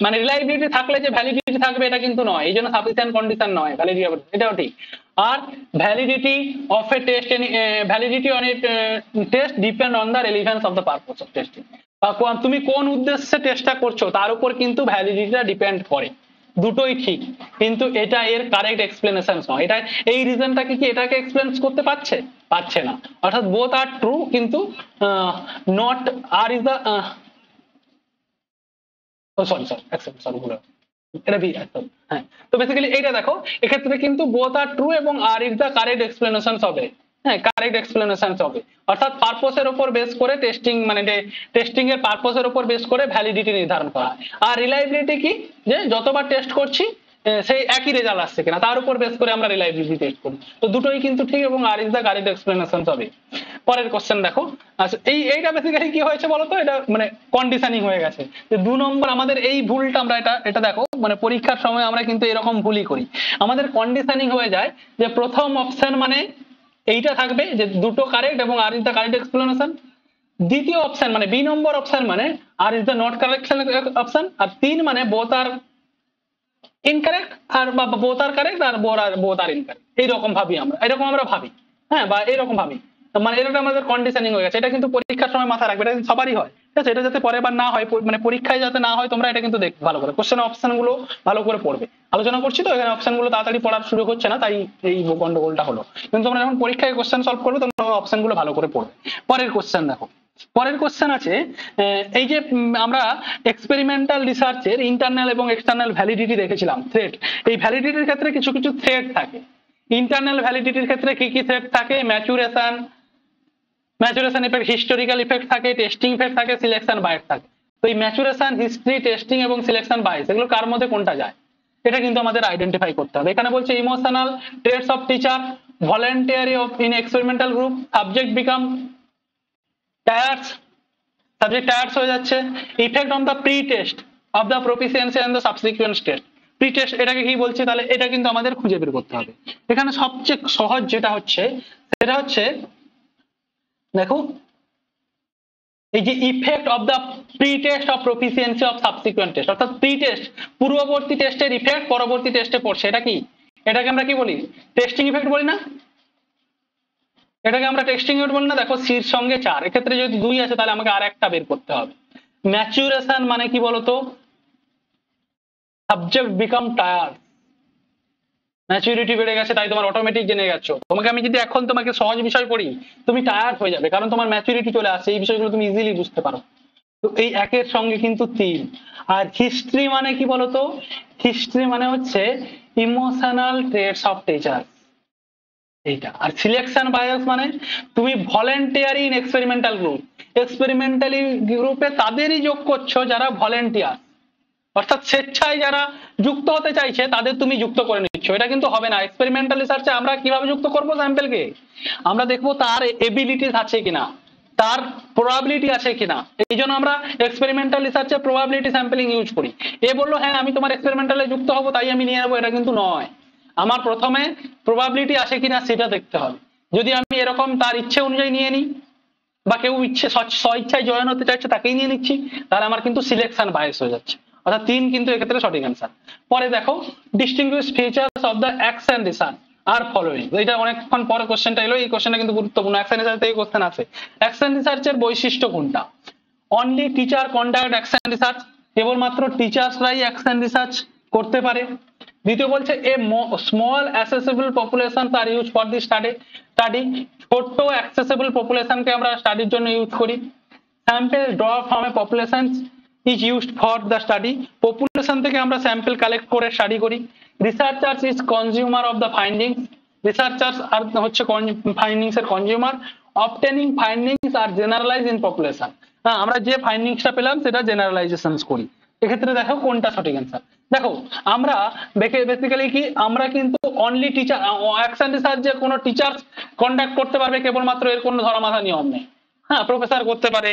মানে রিলায়েবিলিটি থাকলে যে ভ্যালিডিটি থাকবে এটা কিন্তু নয়, এই জন্য সাফিসিয়েন্ট কন্ডিশন নয় ভ্যালিডিটি, এটাও ঠিক। আর validity of a test, validity on a test depend on the relevance of the purpose of testing. তুমি কোন উদ্দেশ্যে টেস্টটা করছো তার উপর কিন্তু ভ্যালিডিটিটা ডিপেন্ড করে। দুটোই ঠিক, কিন্তু এটা এর কারেক্ট এক্সপ্লেনেশন নয়। এটা এই রিজনটাকে কি এটাকে এক্সপ্লেন করতে পারছে না। অর্থাৎ বোথ আর ট্রু, কিন্তু নট আর ইজ দ্য এটা বি। হ্যাঁ, তো বেসিক্যালি এইটা দেখো এক্ষেত্রে কিন্তু বোথ আর ট্রু এবং R is the correct explanation হবে। হ্যাঁ, কারেক্ট এক্সপ্লেনেশন হবে। অর্থাৎ পারপোজের উপর বেস করে টেস্টিং, মানে টেস্টিং এর পারপোজের উপর বেস করে ভ্যালিডিটি নির্ধারণ করা হয়। আর রিলায়েবিলিটি কি, যে যতবার টেস্ট করছি সেই একই রেজাল্ট আসছে কিনা তার উপর বেস করে আমরা রিলায়েবিলিটি টেস্ট করি। তো দুটোই কিন্তু ঠিক এবং R is the correct explanation হবে। পরের কোশ্চেন দেখো, আচ্ছা এইটা বেসিক্যালি কি হয়েছে বলতো, এটা মানে কন্ডিশনিং হয়ে গেছে যে 2 নম্বর আমাদের এই ভুলটা আমরা এটা দেখো মানে পরীক্ষার সময় আমরা কিন্তু এরকম ভুলই করি। আমাদের কন্ডিশনিং হয়ে যায় যে প্রথম অপশন মানে এইটা থাকবে যে দুটো কারেক্ট এবং R is the correct explanation. দ্বিতীয় অপশন মানে বি নম্বর অপশন মানে R is the not correction option. আর 3 মানে বোথ আর ইনকারেক্ট, আর বা বোথ আর কারেক্ট আর বোথ আর ইনকারেক্ট। এইরকম ভাবি আমরা, এরকম আমরা ভাবি, হ্যাঁ, বা এরকম ভাবি। মানে এটা আমাদের কন্ডিশনিং হয়ে গেছে। এটা কিন্তু পরীক্ষার সময় মাথায় রাখবে, এটা সবারই হয়। ঠিক আছে, এটা যাতে পরের বার না হয়, মানে পরীক্ষায় যাতে না হয়, তোমরা এটা কিন্তু দেখবে ভালো করে, কোশ্চেন অপশন গুলো ভালো করে পড়বে। আলোচনা করছি তো এখানে অপশন গুলো তাড়াতাড়ি পড়ার সুযোগ হচ্ছে না, তাই এই গন্ডগোলটা হলো। কিন্তু তোমরা যখন পরীক্ষায় কোশ্চেন সলভ করবে তোমরা অপশন গুলো ভালো করে পড়বে। পরের কোশ্চেন দেখো, পরের কোশ্চেন আছে এই যে আমরা এক্সপেরিমেন্টাল রিসার্চের ইন্টারনাল এবং এক্সটার্নাল ভ্যালিডিটি দেখেছিলাম, থ্রেড। এই ভ্যালিডিটির ক্ষেত্রে কিছু কিছু থ্রেড থাকে। ইন্টারনাল ভ্যালিডিটির ক্ষেত্রে কি কি সেট থাকে? ম্যাচুরেশন ইফেক্ট, হিস্টোরিক্যাল ইফেক্ট থাকে, টেস্টিং ইফেক্ট থাকে, সিলেকশন বায়াস থাকে। তো এই ম্যাচুরেশন, হিস্ট্রি, টেস্টিং এবং সিলেকশন বায়াস এগুলো কার মধ্যে কোনটা যায়, এটা কিন্তু আমাদের আইডেন্টিফাই করতে হবে। এখানে বলছে emotional traits of teacher, voluntary of in experimental group, subject become tires, subject tires হয়ে যাচ্ছে, effect on the pre test of the proficiency and the subsequent test. Pre test এটাকে কি বলছে, তাহলে এটা কিন্তু আমাদের খুঁজে বের করতে হবে। এখানে সবচেয়ে সহজ যেটা হচ্ছে সেটা হচ্ছে দেখো এই যে effect of the pre test of proficiency of subsequent test, অর্থাৎ প্রি টেস্ট পূর্ববর্তী টেস্টের ইফেক্ট পরবর্তী টেস্টে পড়ছে, এটা কি, এটাকে আমরা কি বলি, টেস্টিং ইফেক্ট বলি না, এটাকে আমরা টেস্টিং ইফেক্ট বলি না। দেখো সির সঙ্গে 4, এক্ষেত্রে যদি 2 আছে তাহলে আমাকে আরেকটা বের করতে হবে। ম্যাচুরেশন মানে কি বলতো, সাবজেক্ট বিকাম টায়ার, ম্যাচুরিটি বেড়ে গেছে তাই তোমার অটোমেটিক জেনে গেছো। তোমাকে আমি যদি এখন তোমাকে সহজ বিষয় পড়ি তুমি টায়ার্ড হয়ে যাবে, কারণ তোমার ম্যাচুরিটি চলে আসছে, এই বিষয়গুলো তুমি ইজিলি বুঝতে পারো। তো এই একের সঙ্গে কিন্তু 3। আর হিস্ট্রি মানে কি বলতো, হিস্ট্রি মানে হচ্ছে ইমোশনাল ট্রেটস অফ টিচার, এইটা। আর সিলেকশন বায়াস মানে তুমি voluntary in experimental group, experimentally গ্রুপে তাদেরই যোগ করছো যারা ভলেন্টিয়ার, অর্থাৎ স্বেচ্ছায় যারা যুক্ত হতে চাইছে তাদের তুমি যুক্ত করে নিচ্ছ। এটা কিন্তু হবে না। এক্সপেরিমেন্টাল রিসার্চে আমরা কিভাবে যুক্ত করব স্যাম্পেলকে, আমরা দেখবো তার এবিলিটিস আছে কিনা, তার প্রবাবিলিটি আছে কিনা। এই জন্য আমরা এক্সপেরিমেন্টাল রিসার্চে প্রবাবিলিটি স্যাম্পলিং ইউজ করি। এ বললো হ্যাঁ আমি তোমার এক্সপেরিমেন্টালে যুক্ত হবো তাই আমি নিয়ে নেবো, এটা কিন্তু নয়। আমার প্রথমে প্রবাবিলিটি আছে কিনা সেটা দেখতে হবে। যদি আমি এরকম তার ইচ্ছে অনুযায়ী নিয়ে নিই বা কেউ ইচ্ছে স্বইচ্ছায় জয়েন হতে চাইছে তাকেই নিয়ে নিচ্ছি, তাহলে আমার কিন্তু সিলেকশন বায়াস হয়ে যাচ্ছে, অর্থাৎ 3 কিন্তু এক্ষেত্রে সঠিক অ্যান্সার। পরে দেখো distinguish features of the action research are following, এটা অনেকক্ষণ পরে কোশ্চেনটা এলো, এই কোশ্চেনটা কিন্তু গুরুত্বপূর্ণ, অ্যাকশন রিসার্চ থেকে কোশ্চেন আছে। অ্যাকশন রিসার্চের বৈশিষ্ট্য কোনটা? Only teacher conduct action research, কেবলমাত্র টিচার্সরাই অ্যাকশন রিসার্চ করতে পারে। দ্বিতীয় বলছে a small assessable population are use for the study, ছোট অ্যাক্সেসেবল পপুলেশনকে আমরা স্টাডির জন্য ইউজ করি। Sample draw from a population is used for the study, population থেকে আমরা স্যাম্পল কালেক্ট করে স্টাডি করি। Researchers is consumer of the findings, researchers are হচ্ছে ফাইন্ডিংস এর consumer. Obtaining findings are generalise in population, হ্যাঁ আমরা যে ফাইন্ডিংসটা পেলাম সেটা জেনারেলাইজেশন করি। এক্ষেত্রে দেখো কোনটা সঠিক অ্যান্সার। দেখো আমরা বেসিক্যালি কি, আমরা কিন্তু অনলি টিচার অ্যাকশন রিসার্চ যে কোনো টিচার কন্ডাক্ট করতে পারবে কেবলমাত্র, এর কোনো ধরামাথা নিয়ম নেই। হ্যাঁ প্রফেসর করতে পারে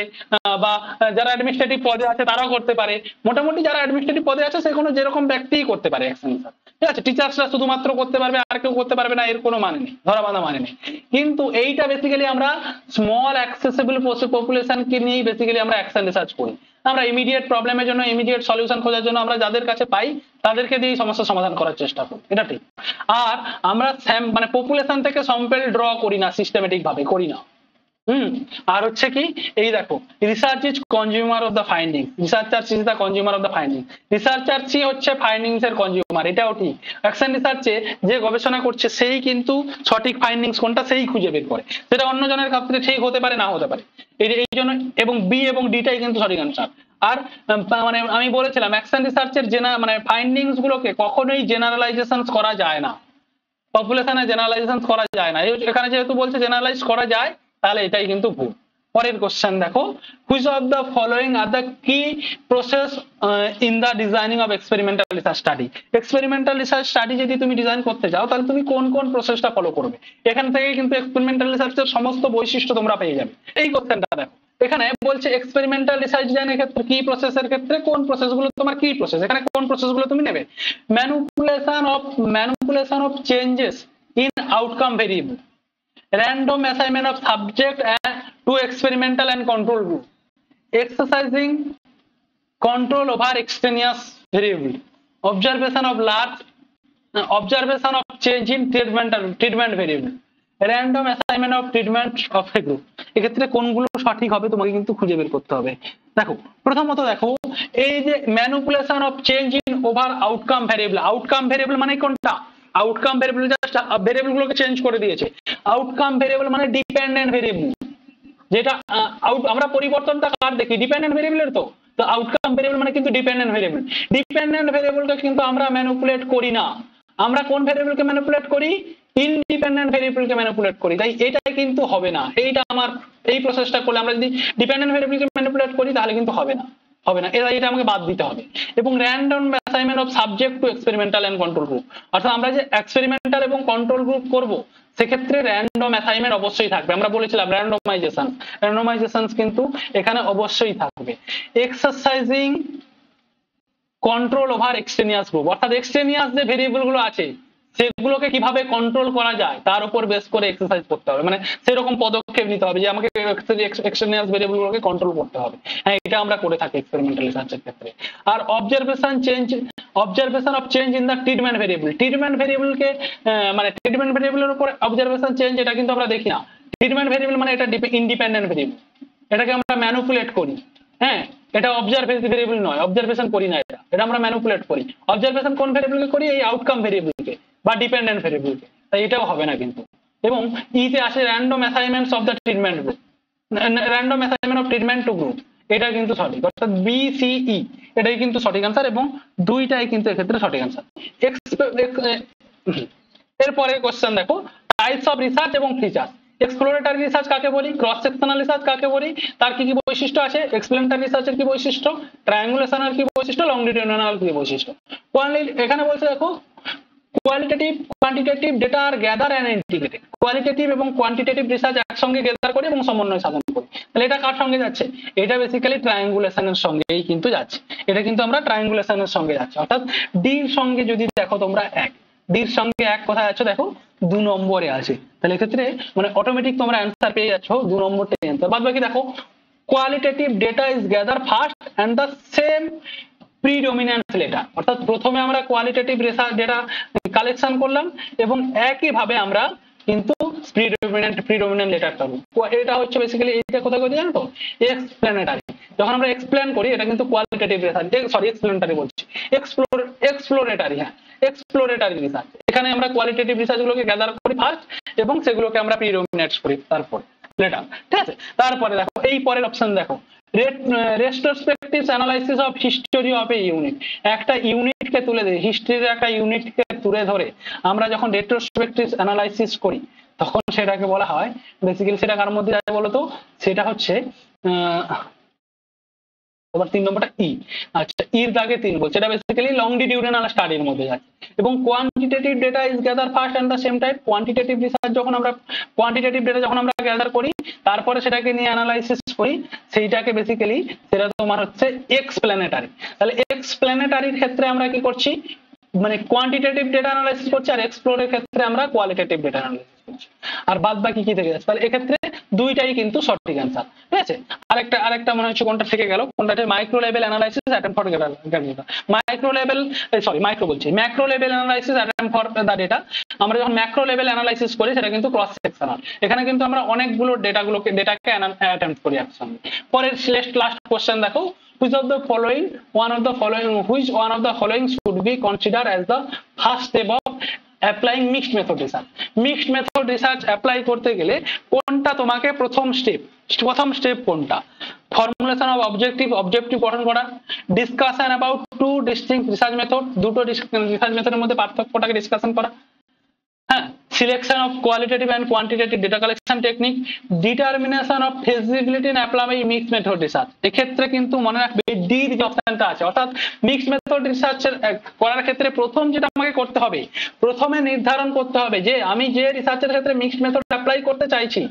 বা যারা অ্যাডমিনিস্ট্রেটিভ পদে আছে তারাও করতে পারে, মোটামুটি যারা অ্যাডমিনিস্ট্রেটিভ পদে আছে সে কোনো যেরকম ব্যক্তিই করতে পারে অ্যাকশন রিসার্চ, ঠিক আছে। টিচার্সরা শুধুমাত্র করতে পারবে আর কেউ করতে পারবে না, এর কোনো মানে নেই, ধরাবাঁধা মানে নেই। কিন্তু এইটা বেসিক্যালি আমরা স্মল অ্যাক্সেসেবল পপুলেশনকে নিয়েই বেসিক্যালি আমরা অ্যাকশন রিসার্চ করি। আমরা ইমিডিয়েট প্রবলেমের জন্য ইমিডিয়েট সলিউশন খোঁজার জন্য আমরা যাদের কাছে পাই তাদেরকে দিয়ে সমস্যা সমাধান করার চেষ্টা করি, এটা ঠিক। আর আমরা মানে পপুলেশন থেকে স্যাম্পল ড্র করি না, সিস্টেমেটিক ভাবে করি না। আর হচ্ছে কি, এই দেখো research is consumer of the finding, researchers is the consumer of the finding, রিসার্চার্সই হচ্ছে ফাইন্ডিংস এর কনজিউমার, এটাও ঠিক। অ্যাকশন রিসার্চে যে গবেষণা করছে সেই কিন্তু সঠিক ফাইন্ডিংস কোনটা সেই খুঁজে বের করে, সেটা অন্যজনের ক্ষেত্রে ঠিক হতে পারে না হতে পারে। এই জন্য এবং বি এবং ডিটাই কিন্তু সঠিক অ্যান্সার। আর মানে আমি বলেছিলাম অ্যাকশন রিসার্চের মানে ফাইন্ডিংস গুলোকে কখনোই জেনারেলাইজেশন করা যায় না, পপুলেশনে জেনারেলাইজেশন করা যায় না। এখানে যেহেতু বলছে জেনারেলাইজ করা যায় তাহলে এটাই কিন্তু ভুল। পরের কোশ্চেন দেখো, which of the following are the key process in the designing of experimental research study, experimental research study যদি তুমি ডিজাইন করতে যাও তাহলে তুমি কোন কোন প্রসেসটা ফলো করবে। এখান থেকে কিন্তু এক্সপেরিমেন্টাল রিসার্চের সমস্ত বৈশিষ্ট্য তোমরা পেয়ে যাবে। এই কোশ্চেনটা দেখো, এখানে বলছে এক্সপেরিমেন্টাল রিসার্চ ডিজাইনের ক্ষেত্রে কি প্রসেসের ক্ষেত্রে কোন প্রসেসগুলো তোমার কি প্রসেস, এখানে কোন প্রসেসগুলো তুমি নেবে। Manipulation of changes in outcome variable, random assignment of subject to experimental and control group, exercising control over extraneous variable, observation of change in treatment variable, random assignment of treatment of a group। এক্ষেত্রে কোনগুলো সঠিক হবে তোমাকে কিন্তু খুঁজে বের করতে হবে। দেখো প্রথমত দেখো এই যে manipulation of change in over outcome variable, outcome variable মানে কোনটা, আউটকাম ভ্যারিয়েবল জাস্ট ভ্যারিয়েবল গুলোকে চেঞ্জ করে দিয়েছে। আউটকাম ভ্যারিয়েবল মানে ডিপেন্ডেন্ট ভ্যারিয়েবল, যেটা আমরা পরিবর্তনটা কার দেখি, ডিপেন্ডেন্ট ভ্যারিয়েবলের। তো আউটকাম ভ্যারিয়েবল মানে কিন্তু ডিপেন্ডেন্ট ভ্যারিয়েবল, ডিপেন্ডেন্ট ভ্যারিয়েবলকে কিন্তু আমরা ম্যানিপুলেট করি না। আমরা কোন ভ্যারিয়েবলকে ম্যানিপুলেট করি, ইন্ডিপেন্ডেন্ট ভেরিয়েবলকে ম্যানিপুলেট করি, তাই এটা কিন্তু হবে না। এইটা আমার এই প্রসেসটা করলে আমরা যদি ডিপেন্ডেন্ট ভেরিয়েবলকে ম্যানিপুলেট করি তাহলে কিন্তু হবে না, এটা আমাকে বাদ দিতে হবে। এবং random assignment of subject to experimental and control group, অর্থাৎ আমরা যে এক্সপেরিমেন্টাল এবং কন্ট্রোল গ্রুপ করব সেক্ষেত্রে র্যান্ডম অ্যাসাইনমেন্ট অবশ্যই থাকবে। আমরা বলেছিলাম র্যান্ডমাইজেশন কিন্তু এখানে অবশ্যই থাকবে। এক্সারসাইজিং কন্ট্রোল ওভার এক্সটেনিয়াস গ্রুপ, অর্থাৎ এক্সটেনিয়াস যে ভেরিয়েবল গুলো আছে সেগুলোকে কিভাবে কন্ট্রোল করা যায় তার উপর বেস করে এক্সারসাইজ করতে হবে, মানে সেরকম পদক্ষেপ নিতে হবে যে আমাকে এক্সটেনিয়াস ভেরিয়েবল গুলোকে কন্ট্রোল করতে হবে। হ্যাঁ, এটা আমরা করে থাকি এক্সপেরিমেন্টাল রিসার্চের ক্ষেত্রে। আর observation of change in the treatment variable, treatment ভেরিয়েবলকে মানে ট্রিটমেন্ট ভেরিয়েবলের উপর অবজারভেশন চেঞ্জ, এটা কিন্তু আমরা দেখি না। ট্রিটমেন্ট ভেরিয়েবল মানে এটা ইন্ডিপেন্ডেন্ট ভেরিয়েবল, এটাকে আমরা ম্যানিপুলেট করি। হ্যাঁ, এটা ভেরিয়েবল নয়, অবজারভেশন করি না, এটা আমরা ম্যানিপুলেট করি। অবজারভেশন কোন ভেরিয়েবলকে করি? এই আউটকাম ভেরিয়েবলকে বা ডিপেন্ডেন্ট ভেরিয়েবলকে, তাই এটাও হবে না কিন্তু। এবং ইতে আসে random assignments of the treatment group, random assignment of treatment two group, এটা কিন্তু সঠিক, অর্থাৎ BCE এটাই কিন্তু সঠিক আনসার এবং দুইটাই কিন্তু এক্ষেত্রে সঠিক আনসার। এরপরে কোশ্চেন দেখো, টাইপস অফ রিসার্চ এবং ফিচার। এক্সপ্লোরেটরি রিসার্চ কাকে বলি, ক্রস সেকশনাল রিসার্চ কাকে বলি, তার কি কি বৈশিষ্ট্য আছে, এক্সপ্লেনেটরি রিসার্চের কি বৈশিষ্ট্য, ট্রায়াঙ্গুলেশনের কি বৈশিষ্ট্য, লংজিটিউডিনাল কি বৈশিষ্ট্য। এখানে বলছে দেখো qualitative quantitative data are gather and integrated, qualitative এবং কোয়ান্টিটেটিভ রিসার্চ একসঙ্গে গ্যাদার করি এবং সমন্বয় সাধন করি। তাহলে এটা কার সঙ্গে যাচ্ছে? এটা বেসিক্যালি ট্রায়াঙ্গুলেশনের সঙ্গেই কিন্তু যাচ্ছে, এটা কিন্তু আমরা ট্রায়াঙ্গুলেশনের সঙ্গে যাচ্ছে। অর্থাৎ ডির সঙ্গে যদি দেখো তোমরা ডির সঙ্গে কোথায় আছে দেখো 2 নম্বরে আছে, তাহলে এক্ষেত্রে মানে অটোমেটিক তোমরা অ্যান্সার পেয়ে যাচ্ছ 2 নম্বরটাই অ্যান্সার। বাদ বাকি দেখো qualitative data is gather first and the same predominance later, অর্থাৎ প্রথমে আমরা কোয়ালিটেটিভ রিসার্চ ডেটা কালেকশন করলাম এবং একইভাবে আমরা কিন্তু প্রিডমিনেন্ট লেটার পাবো। এটা হচ্ছে বেসিক্যালি এইটা কোথায় কোথায় জানো তো, এক্সপ্লেনেটারি। যখন আমরা এক্সপ্লেন করি এটা কিন্তু কোয়ালিটেটিভ রিসার্চ, সরি এক্সপ্লেনেটারি বলছি, এক্সপ্লোরেটারি, হ্যাঁ এক্সপ্লোরেটারি রিসার্চ। এখানে আমরা কোয়ালিটেটিভ রিসার্চ গুলোকে গ্যাদার করি ফার্স্ট এবং সেগুলোকে আমরা প্রিডমিনেট করি তারপর লেটার, ঠিক আছে। তারপরে দেখো এই পরের অপশন দেখো, retrospective analysis of history of A unit, একটা ইউনিটকে তুলে দেয়, হিস্ট্রির একটা ইউনিটকে তুলে ধরে আমরা যখন রেট্রোস্পেক্টিভ অ্যানালাইসিস করি তখন সেটাকে বলা হয় বেসিক্যালি, সেটা কার মধ্যে যায় বলতো, সেটা হচ্ছে এবার 3 নম্বরটা ই, আচ্ছা ইর দাগে 3 বলছে, এটা বেসিক্যালি লংজিটিউডিনাল স্টাডির মধ্যে যাচ্ছে। এবং quantitative data is gather first and the same time, quantitative research যখন আমরা কোয়ান্টিটেটিভ ডেটা যখন আমরা গ্যাদার করি তারপরে সেটাকে নিয়ে অ্যানালাইসিস করি, সেইটাকে বেসিক্যালি সেটা তোমার হচ্ছে এক্সপ্লেনেটারি। তাহলে এক্সপ্লেনেটারির ক্ষেত্রে আমরা কি করছি, মানে কোয়ান্টিটেটিভ ডেটা অ্যানালাইসিস করছি, আর এক্সপ্লোরের ক্ষেত্রে আমরা কোয়ালিটেটিভ ডেটা অ্যানালাইসিস করছি। আর বাদ বাকি কি থেকে যাচ্ছে, তাহলে এক্ষেত্রে দুইটাই কিন্তু সঠিক অ্যান্সার, ঠিক আছে। আরেকটা মনে হচ্ছে কোনটা থেকে গেল, কোনটা হচ্ছে micro level analysis attempt for data, macro level analysis attempt for the data. আমরা যখন ম্যাক্রো লেভেল অ্যানালাইসিস করি সেটা কিন্তু ক্রস সেকশনাল, এখানে কিন্তু আমরা অনেকগুলো ডেটাকে অ্যাটেম্প করি একসঙ্গে। পরের লাস্ট কোশ্চেন দেখো, which of the following should be considered as the first step of applying mixed method research? mixed method research apply করতে গেলে কোনটা তোমাকে প্রথম স্টেপ কোনটা? ফর্মুলেশন অফ অবজেক্টিভ গঠন করা, discussion about two distinct research method, দুটো রিসার্চ মেথডের মধ্যে পার্থক্যটাকে ডিসকাশন করা, হ্যাঁ, selection of qualitative and quantitative data collection technique, determination of feasibility in apply mixed method research. এক্ষেত্রে কিন্তু মনে রাখবে ডি যে অপশনটা আছে, অর্থাৎ মিক্সড মেথড রিসার্চের করার ক্ষেত্রে প্রথম যেটা আমাকে করতে হবে, প্রথমে নির্ধারণ করতে হবে যে আমি যে রিসার্চের ক্ষেত্রে মিক্সড মেথড অ্যাপ্লাই করতে চাইছি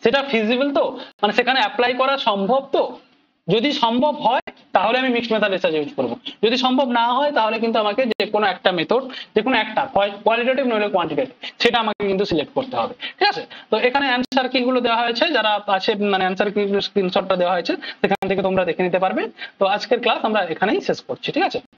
সেটা ফিজিবল তো, মানে সেখানে অ্যাপ্লাই করা সম্ভব তো। যদি সম্ভব হয় তাহলে আমি মিক্সড মেথড রিসার্চ ইউজ করব, যদি সম্ভব না হয় তাহলে কিন্তু আমাকে যে কোনো একটা মেথড, যে কোনো একটা কোয়ালিটেটিভ নইলে কোয়ান্টিটেটিভ, সেটা আমাকে কিন্তু সিলেক্ট করতে হবে, ঠিক আছে। তো এখানে অ্যান্সার কিগুলো দেওয়া হয়েছে, যারা আছে মানে অ্যান্সার কি স্ক্রিনশটটা দেওয়া হয়েছে সেখান থেকে তোমরা দেখে নিতে পারবে। তো আজকের ক্লাস আমরা এখানেই শেষ করছি, ঠিক আছে।